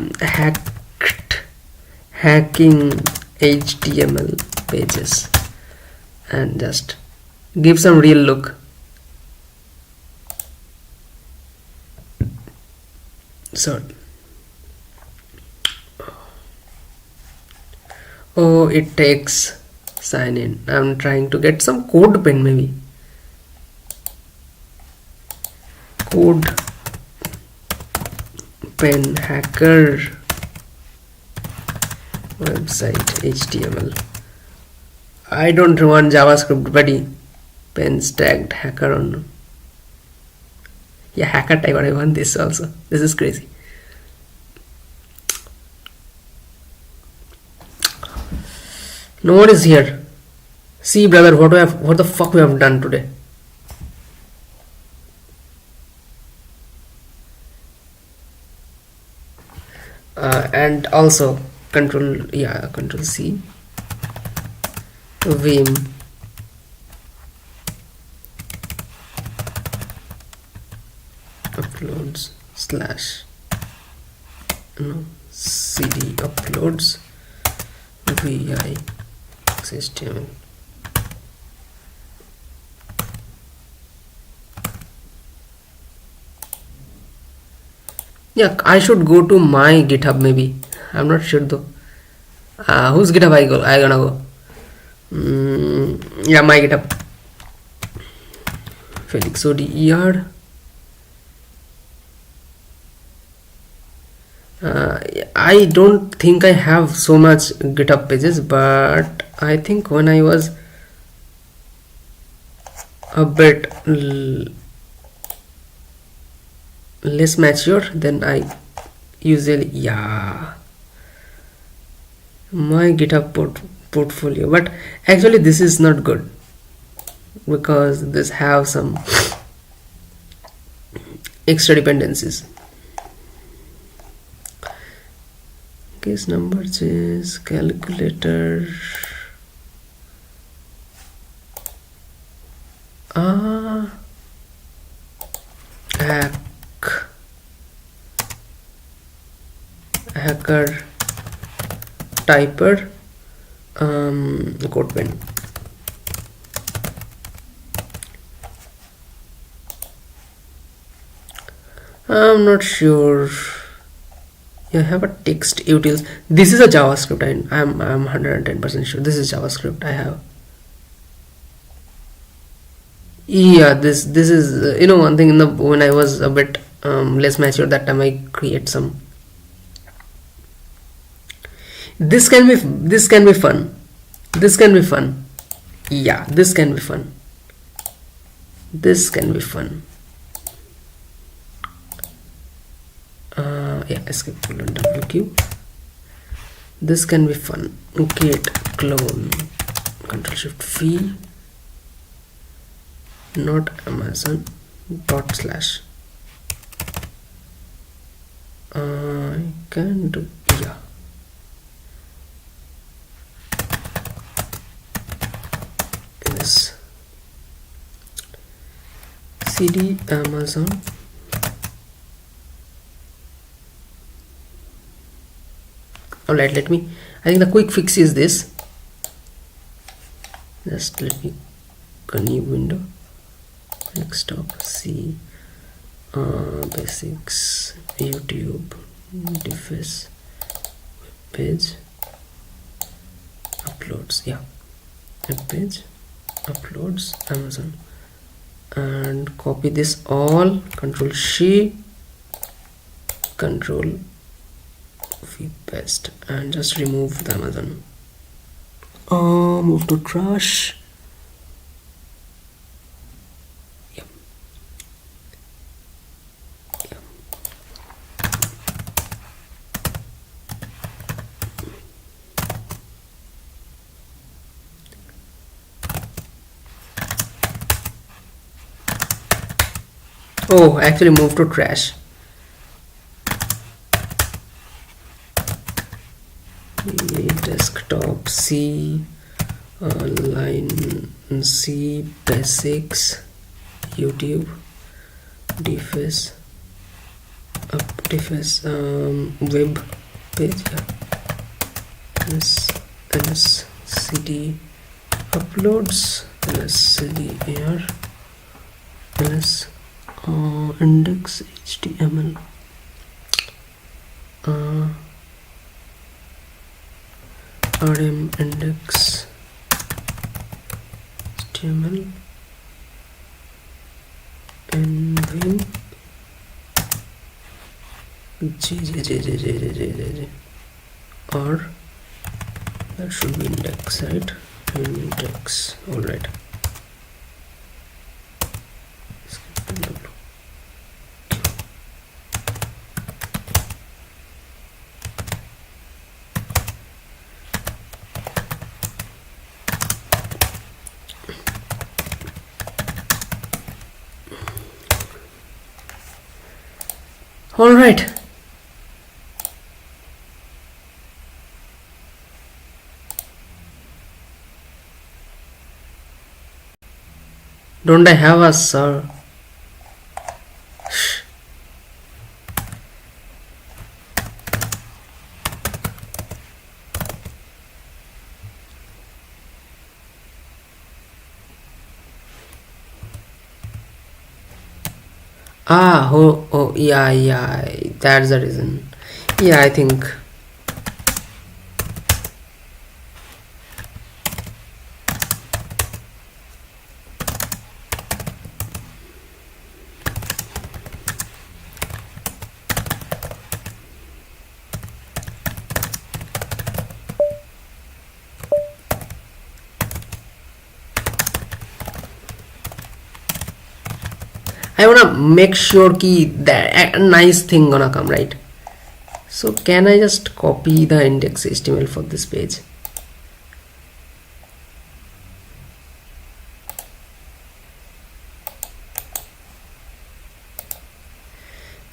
hacking HTML pages and just give some real look. So oh, it takes sign in. I'm trying to get some code pen, maybe code pen hacker website HTML. I don't want JavaScript, buddy. Pens tagged hacker on. Yeah, hacker type, but I want this also. This is crazy. No one is here. See, brother, what the fuck we have done today. And also control C, vim uploads slash cd uploads vi HTML. Yeah, I should go to my GitHub maybe. I'm not sure though. Whose GitHub I gonna go? Yeah, my GitHub. Felix ODER. I don't think I have so much GitHub pages, but I think when I was a bit less mature, then I usually my GitHub portfolio. But actually this is not good because this have some extra dependencies. Case number is calculator. Hacker typer code pen. I'm not sure. You have a text utils. This is a JavaScript. I'm 110% sure this is JavaScript. I have. Yeah, this is one thing when I was a bit less mature, that time I create some. This can be fun. This can be fun. Yeah, this can be fun. Yeah, escape WQ. this can be fun. Git clone, Control Shift V, not Amazon dot slash. I can do, yeah, this cd Amazon. Alright, let me, I think the quick fix is this. Just let me a new window, desktop, C, basics, YouTube, device, web page, uploads, yeah, web page, uploads, Amazon, and copy this all, Control C, Control V, paste, and just remove the Amazon. Move to trash. Yep. Yep. Oh, actually move to trash. Desktop, C, line C, basics, YouTube, device, device, web page, yeah. ls cd uploads, ls cd air, ls index html, rm index html, nvim j, or that should be index, right? Index. All right. All right. Don't I have a sir? Oh, yeah, that's the reason. Yeah, I think. I wanna make sure that a nice thing gonna come, right? So can I just copy the index HTML for this page?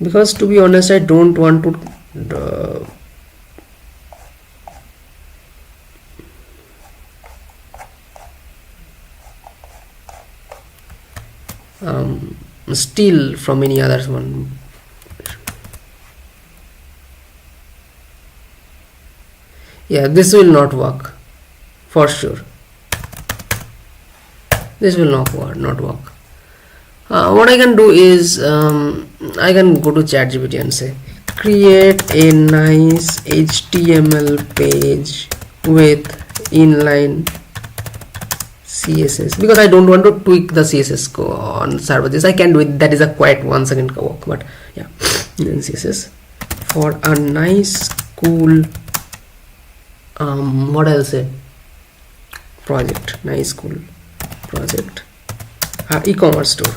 Because to be honest, I don't want to steal from any other one. Yeah, this will not work for sure. This will not work. What I can do is I can go to ChatGPT and say create a nice HTML page with inline CSS, because I don't want to tweak the CSS on server. This I can do it. That is a quite 1 second work, but yeah, inline CSS for a nice cool what I'll say project, nice cool project, e-commerce store.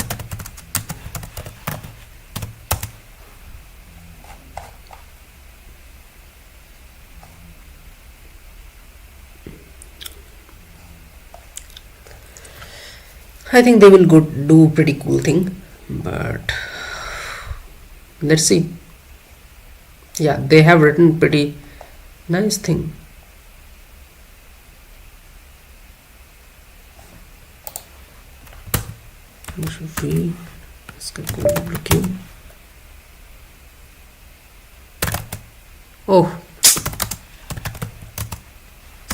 I think they will go do pretty cool thing, but let's see. Yeah, they have written pretty nice thing. Free. Oh,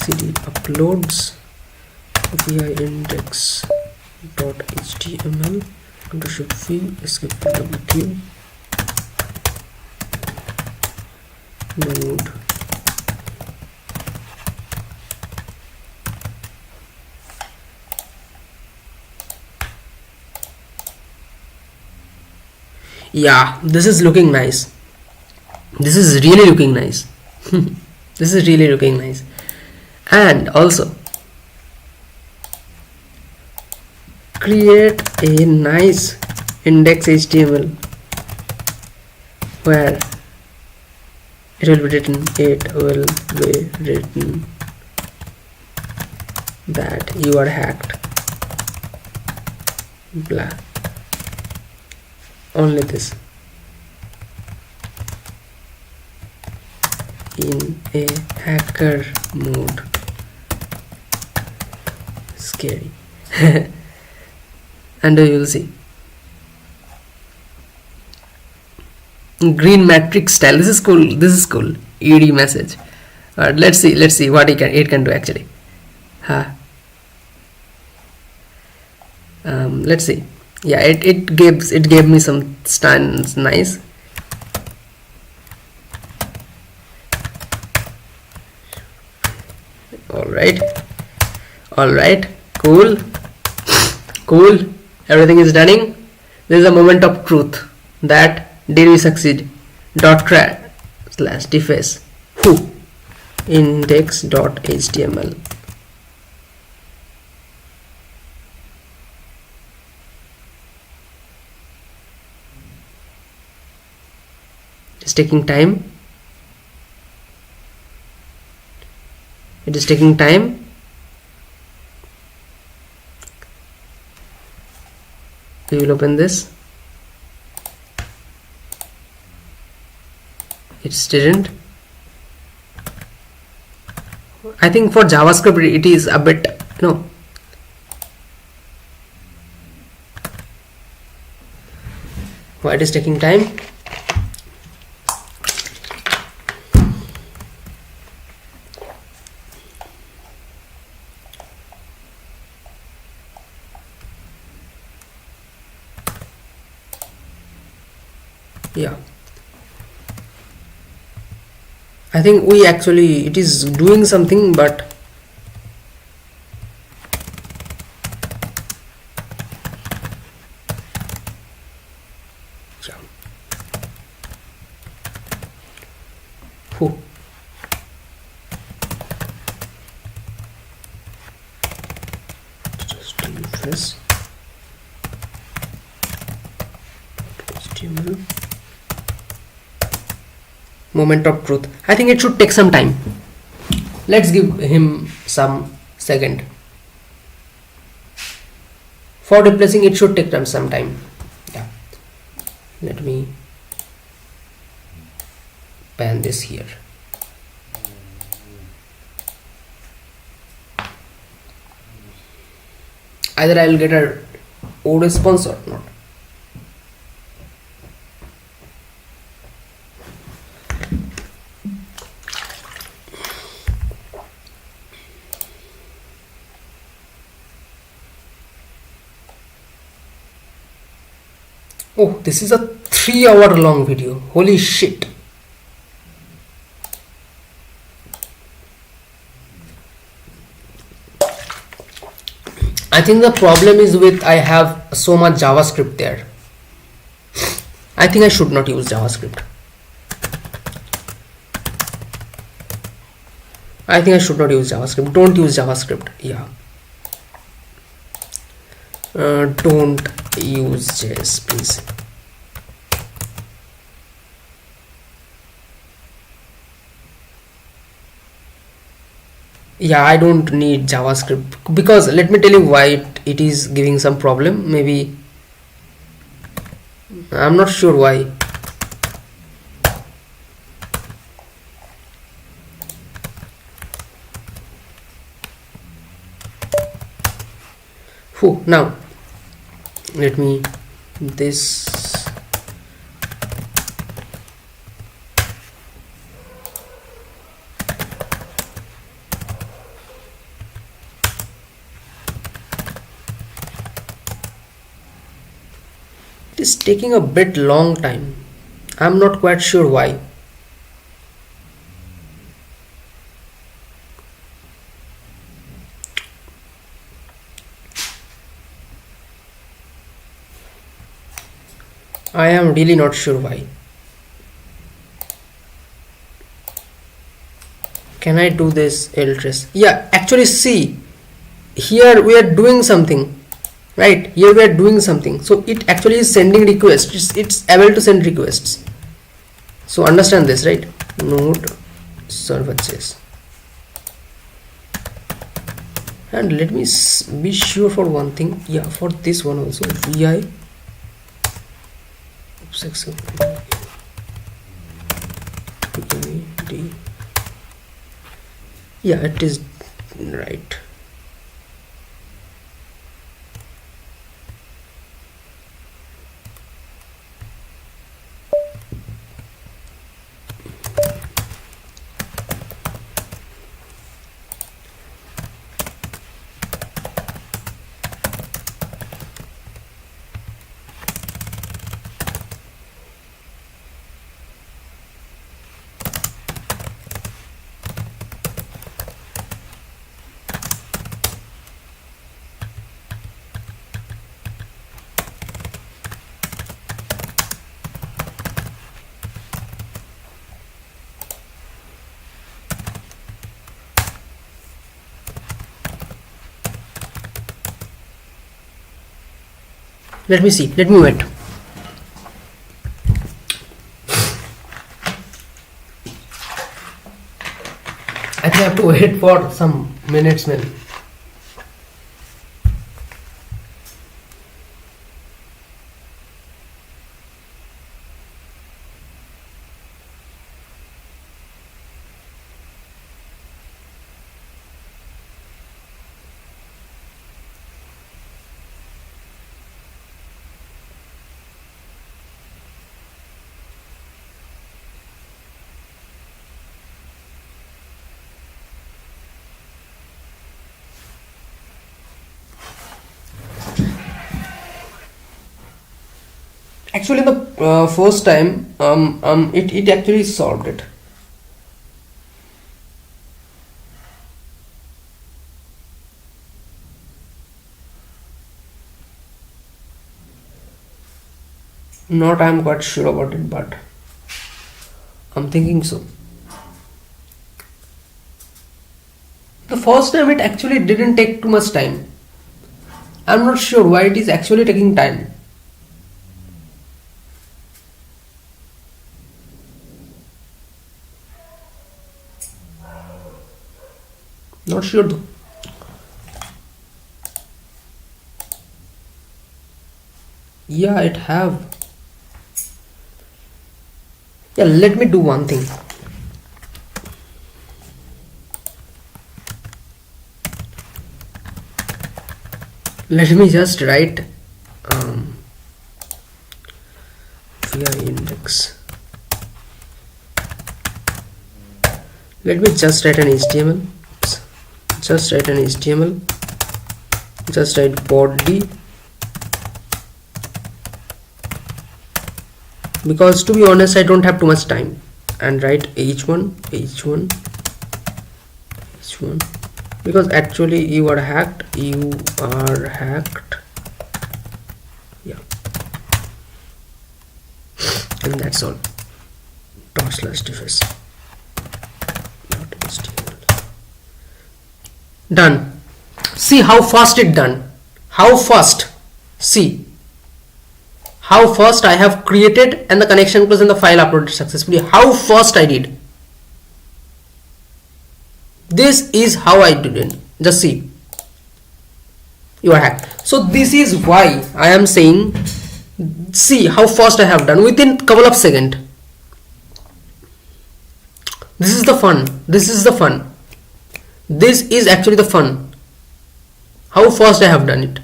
cd uploads API index .html control v escape wq node yeah, this is looking nice. This is really looking nice. This is really looking nice. And also create a nice index HTML where it will be written that you are hacked, blah, only this in a hacker mode. Scary. And you will see green matrix style. This is cool. This is cool. ED message. Alright, let's see what it can do actually. Let's see. Yeah, it gave me some stands. Nice. All right, cool. Everything is done. There is a moment of truth that did we succeed. .crat/deface who index.html. It's taking time. It is taking time. We will open this. It didn't. I think for JavaScript it is a bit why it is taking time. Yeah, I think it is doing something, but yeah. Who? Just refresh. HTML. Moment of truth. I think it should take some time. Let's give him some second. For replacing it should take some time. Yeah. Let me pan this here. Either I will get a O response or not. Oh, this is a 3-hour long video. Holy shit. I think the problem is with I have so much JavaScript there. I think I should not use JavaScript. Don't use JavaScript. Yeah. Don't use JS, please. Yeah, I don't need JavaScript, because let me tell you why it is giving some problem. Maybe I'm not sure why. Now let me this. It is taking a bit long time. I'm not quite sure why. I am really not sure why. Can I do this L-trace? Yeah, actually see, here we are doing something, right? Here we are doing something. So it actually is sending requests. It's able to send requests. So understand this, right? Node services. And let me be sure for one thing. Yeah, for this one also vi. Yeah, it is right. Let me see. Let me wait. I think I have to wait for some minutes, maybe. Actually, the first time, it actually solved it. Not I'm quite sure about it, but I'm thinking so. The first time it actually didn't take too much time. I'm not sure why it is actually taking time. Not sure though. Yeah, it have. Yeah, let me do one thing. Let me just write vi index. Let me just write an HTML. Just write an HTML. Just write body. Because to be honest, I don't have too much time. And write h1, h1, h1. Because actually you are hacked. You are hacked. Yeah. And that's all. /deface. Done. See how fast it done. How fast. See how fast I have created and the connection closed and the file uploaded successfully. How fast I did. This is how I did it. Just see. you are hacked. So this is why I am saying, see how fast I have done within couple of seconds. This is the fun. This is the fun. This is actually the fun. How fast I have done it.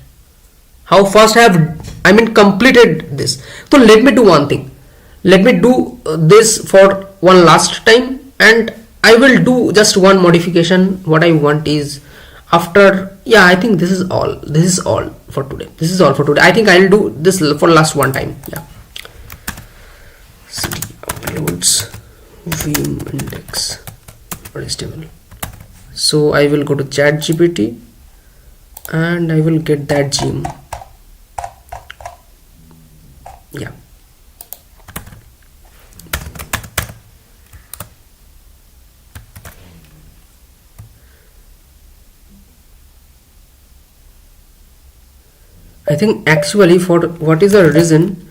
How fast I have, I mean, completed this. So let me do one thing. Let me do this for one last time, and I will do just one modification. What I want is, after, yeah, I think this is all. This is all for today. This is all for today. I think I'll do this for last one time. Yeah. CD uploads Vim index or HTML. So I will go to ChatGPT and I will get that gem. Yeah. I think actually, for what is the reason,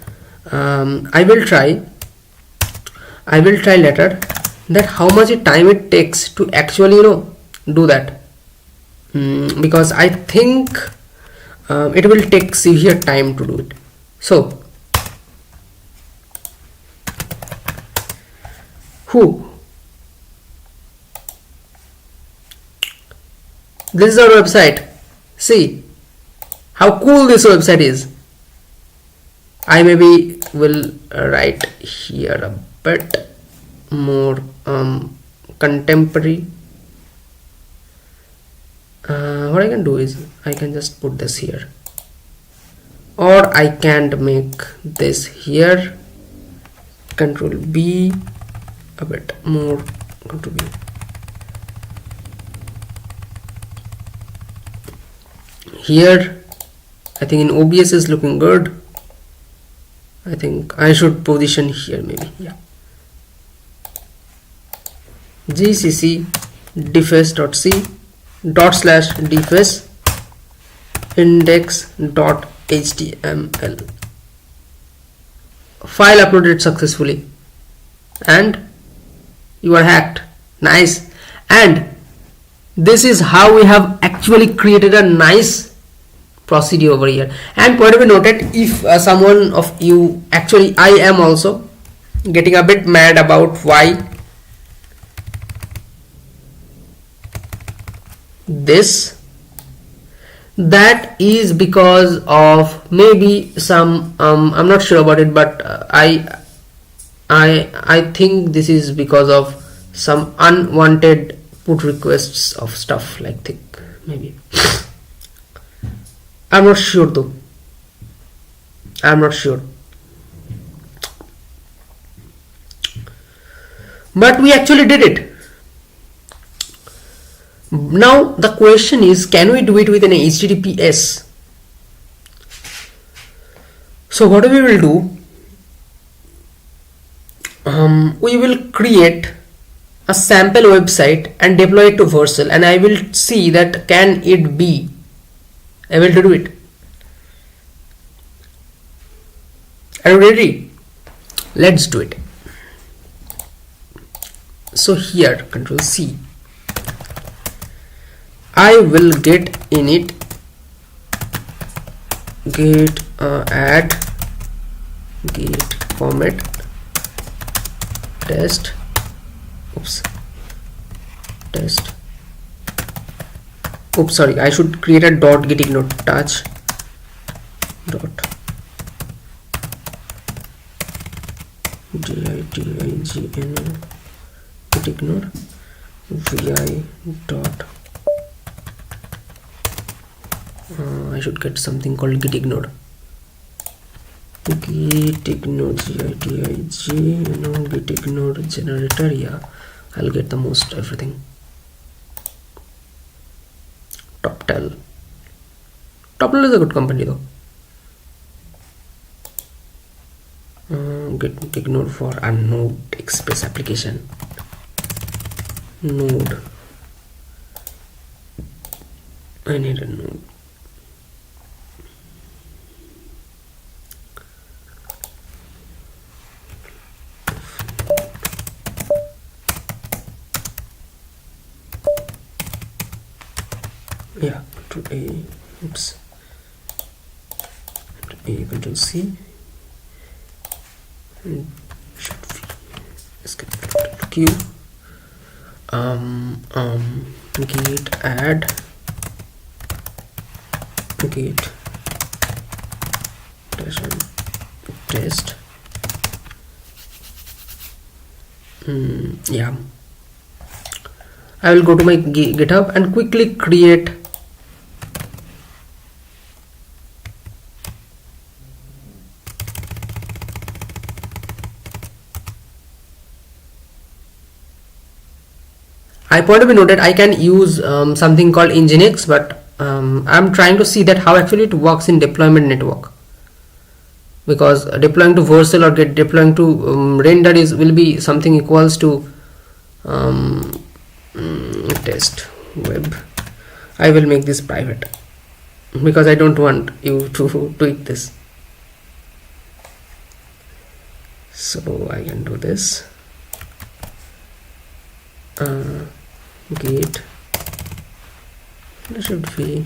I will try later that how much time it takes to actually, do that. Because I think it will take severe time to do it. So this is our website. See how cool this website is. I maybe will write here a bit more contemporary. What I can do is I can just put this here, or I can't make this here. Control B, a bit more. Control B. Here I think in OBS is looking good. I think I should position here maybe. Yeah. gcc deface.c /deface index.html. File uploaded successfully, and you are hacked. Nice. And this is how we have actually created a nice procedure over here. And point to be noted, if someone of you, actually I am also getting a bit mad about why this, that is because of maybe some I'm not sure about it, but I think this is because of some unwanted put requests of stuff like that, maybe. I'm not sure though. I'm not sure. But we actually did it. Now the question is, can we do it with an HTTPS? So what we will do, we will create a sample website and deploy it to Vercel, and I will see that can it be able to do it. Are you ready? Let's do it. So here, Control C, I will get init, get add, get format test, sorry, I should create a dot get ignore touch dot digign get ignore vi dot I should get something called get ignored. Get ignored GITIG, get ignored generator. Yeah, I'll get the most everything. Toptel is a good company though. Get ignored for a Node Express application. Node. I need a node. Yeah, today, oops. Control C, and Q, git add git test. Yeah, I will go to my GitHub and quickly create I point to be noted, I can use something called Nginx, but I'm trying to see that how actually it works in deployment network, because deploying to Vercel or deploying to render will be something equals to test web. I will make this private because I don't want you to tweak this, so I can do this. Git, there should be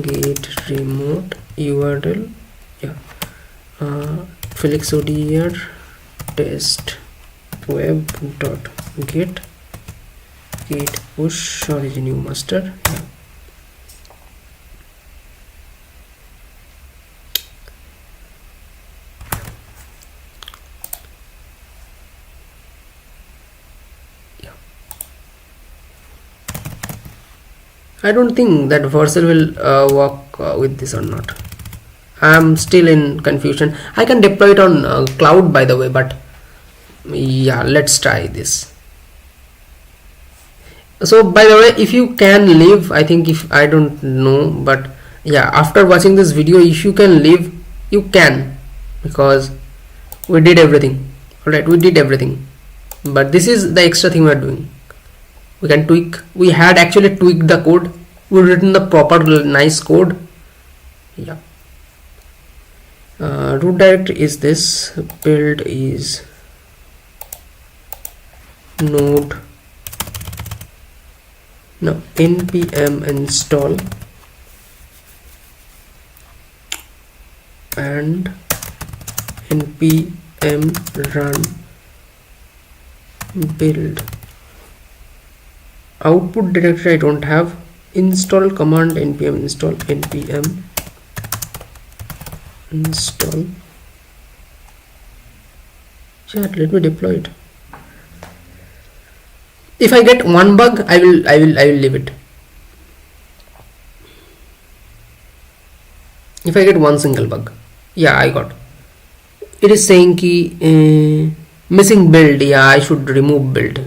git remote URL, yeah, Felix Odier test web dot git push origin new master, yeah. I don't think that Vercel will work with this or not. I'm still in confusion. I can deploy it on cloud, by the way, but yeah, let's try this. So by the way, if you can leave, I think, if I don't know, but yeah, after watching this video, if you can leave, you can, because we did everything. Alright, we did everything, but this is the extra thing we are doing. We can tweak. We had actually tweaked the code. We written the proper nice code. Yeah. Root directory is this. Build is node. No, npm install and npm run build. Output directory I don't have. Install command npm install npm install. Chat, let me deploy it. If I get one bug, I will leave it. If I get one single bug, yeah, I got. It is saying ki missing build. Yeah, I should remove build.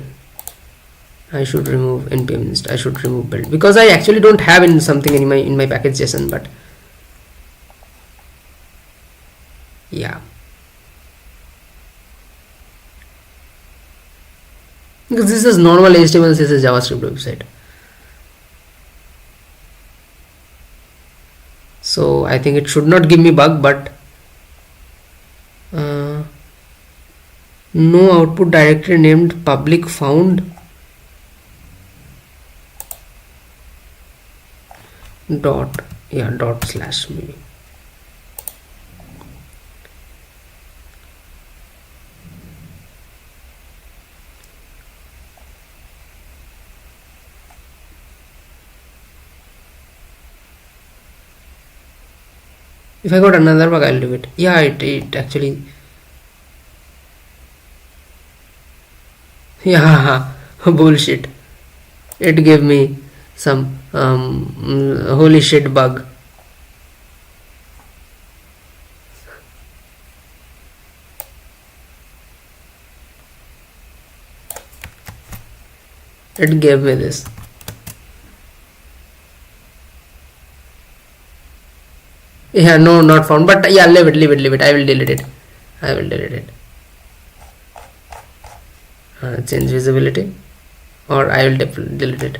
I should remove npm install. I should remove build because I actually don't have something in my package JSON. But yeah, because this is normal HTML, this is JavaScript website. So I think it should not give me bug, but no output directory named public found dot, yeah, dot slash maybe. If I got another bug, I'll do it. Yeah, it actually, yeah, bullshit. It gave me some holy shit bug. It gave me this. Yeah, no, not found, but yeah, leave it. I will delete it. Change visibility, or I will delete it.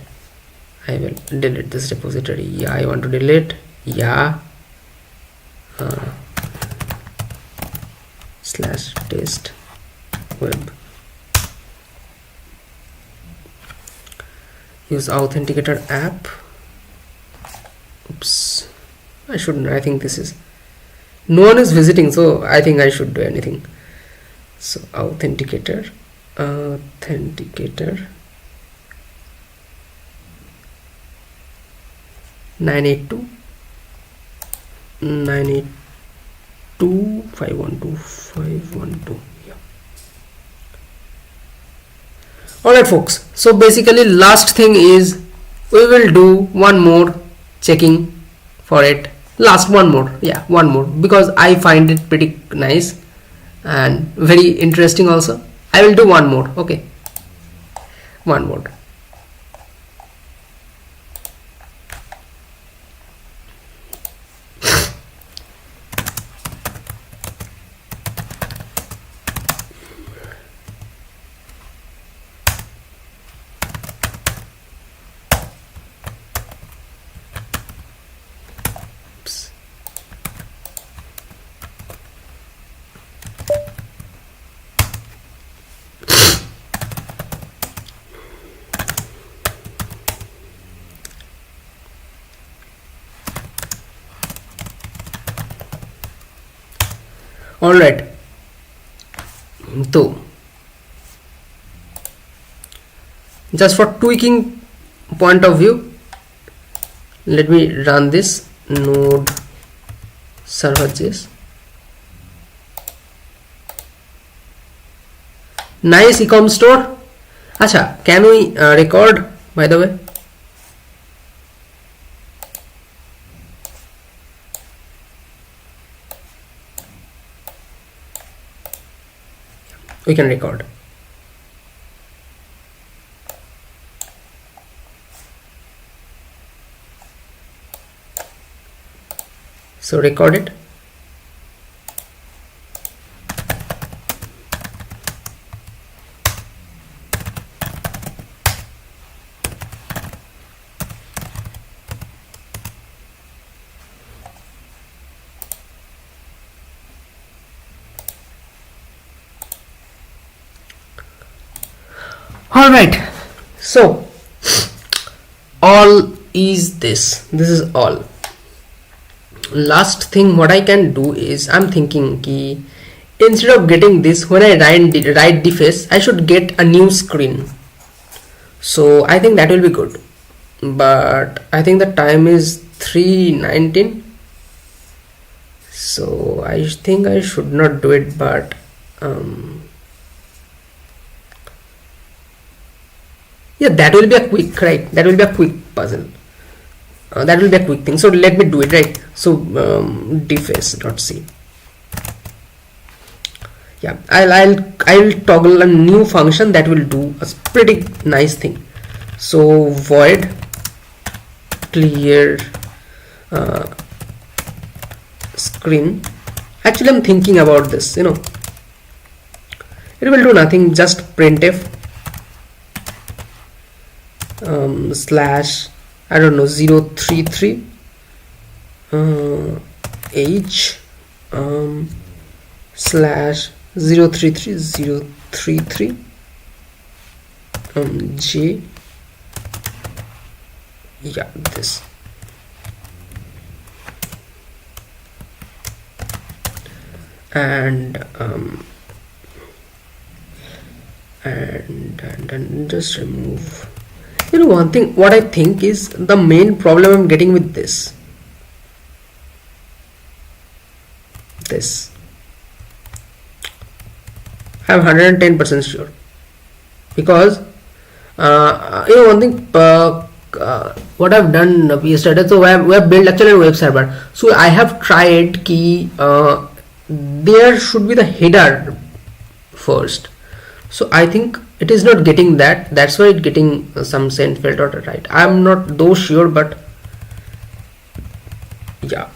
I will delete this repository. Yeah, I want to delete. Yeah, slash test web. Use authenticator app. Oops, I shouldn't. I think this is No one is visiting, so I think I should do anything. So authenticator 982 512. Yeah. Alright folks, so basically last thing is we will do one more checking for it. Last one more, yeah, one more, because I find it pretty nice and very interesting also. I will do one more. Okay, one more. All right, so just for tweaking point of view, let me run this node server.js. Nice ecom store. Acha, can we record, by the way? We can record. So record it. All right, so all is this is all. Last thing what I can do is, I'm thinking ki instead of getting this, when I write the face, I should get a new screen. So I think that will be good, but I think the time is 3:19, so I think I should not do it, but yeah, that will be a quick, right? That will be a quick puzzle. That will be a quick thing. So let me do it, right? So deface.c. Yeah, I'll toggle a new function that will do a pretty nice thing. So void clear screen. Actually, I'm thinking about this. It will do nothing. Just printf slash, I don't know, 033 h slash 033 j, yeah, this, and just remove. One thing what I think is the main problem I'm getting with this I'm 110% sure, because one thing, what I've done yesterday, so we have built actually a web server. So I have tried key there should be the header first. So I think it is not getting that. That's why it's getting some send failed order, right? I'm not though sure, but yeah.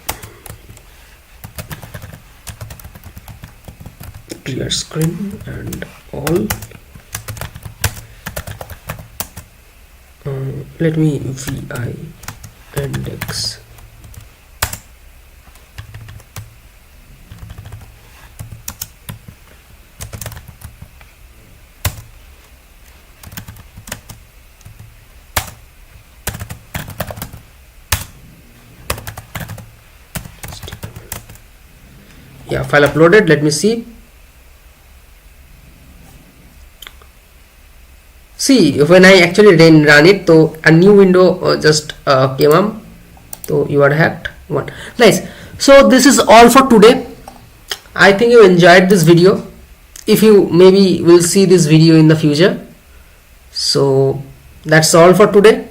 Clear screen and all. Let me vi index. yeah, file uploaded. Let me see. See, when I actually run it, so a new window just came up. So you are hacked one. Nice. So this is all for today. I think you enjoyed this video. If you maybe will see this video in the future. So that's all for today.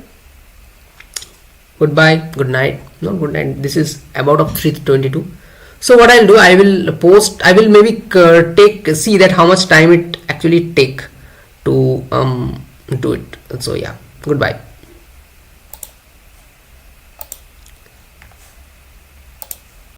Goodbye, good night. No, good night. This is about of 3:22. So what I'll do, I will post, I will maybe see that how much time it actually take to do it. So yeah, goodbye.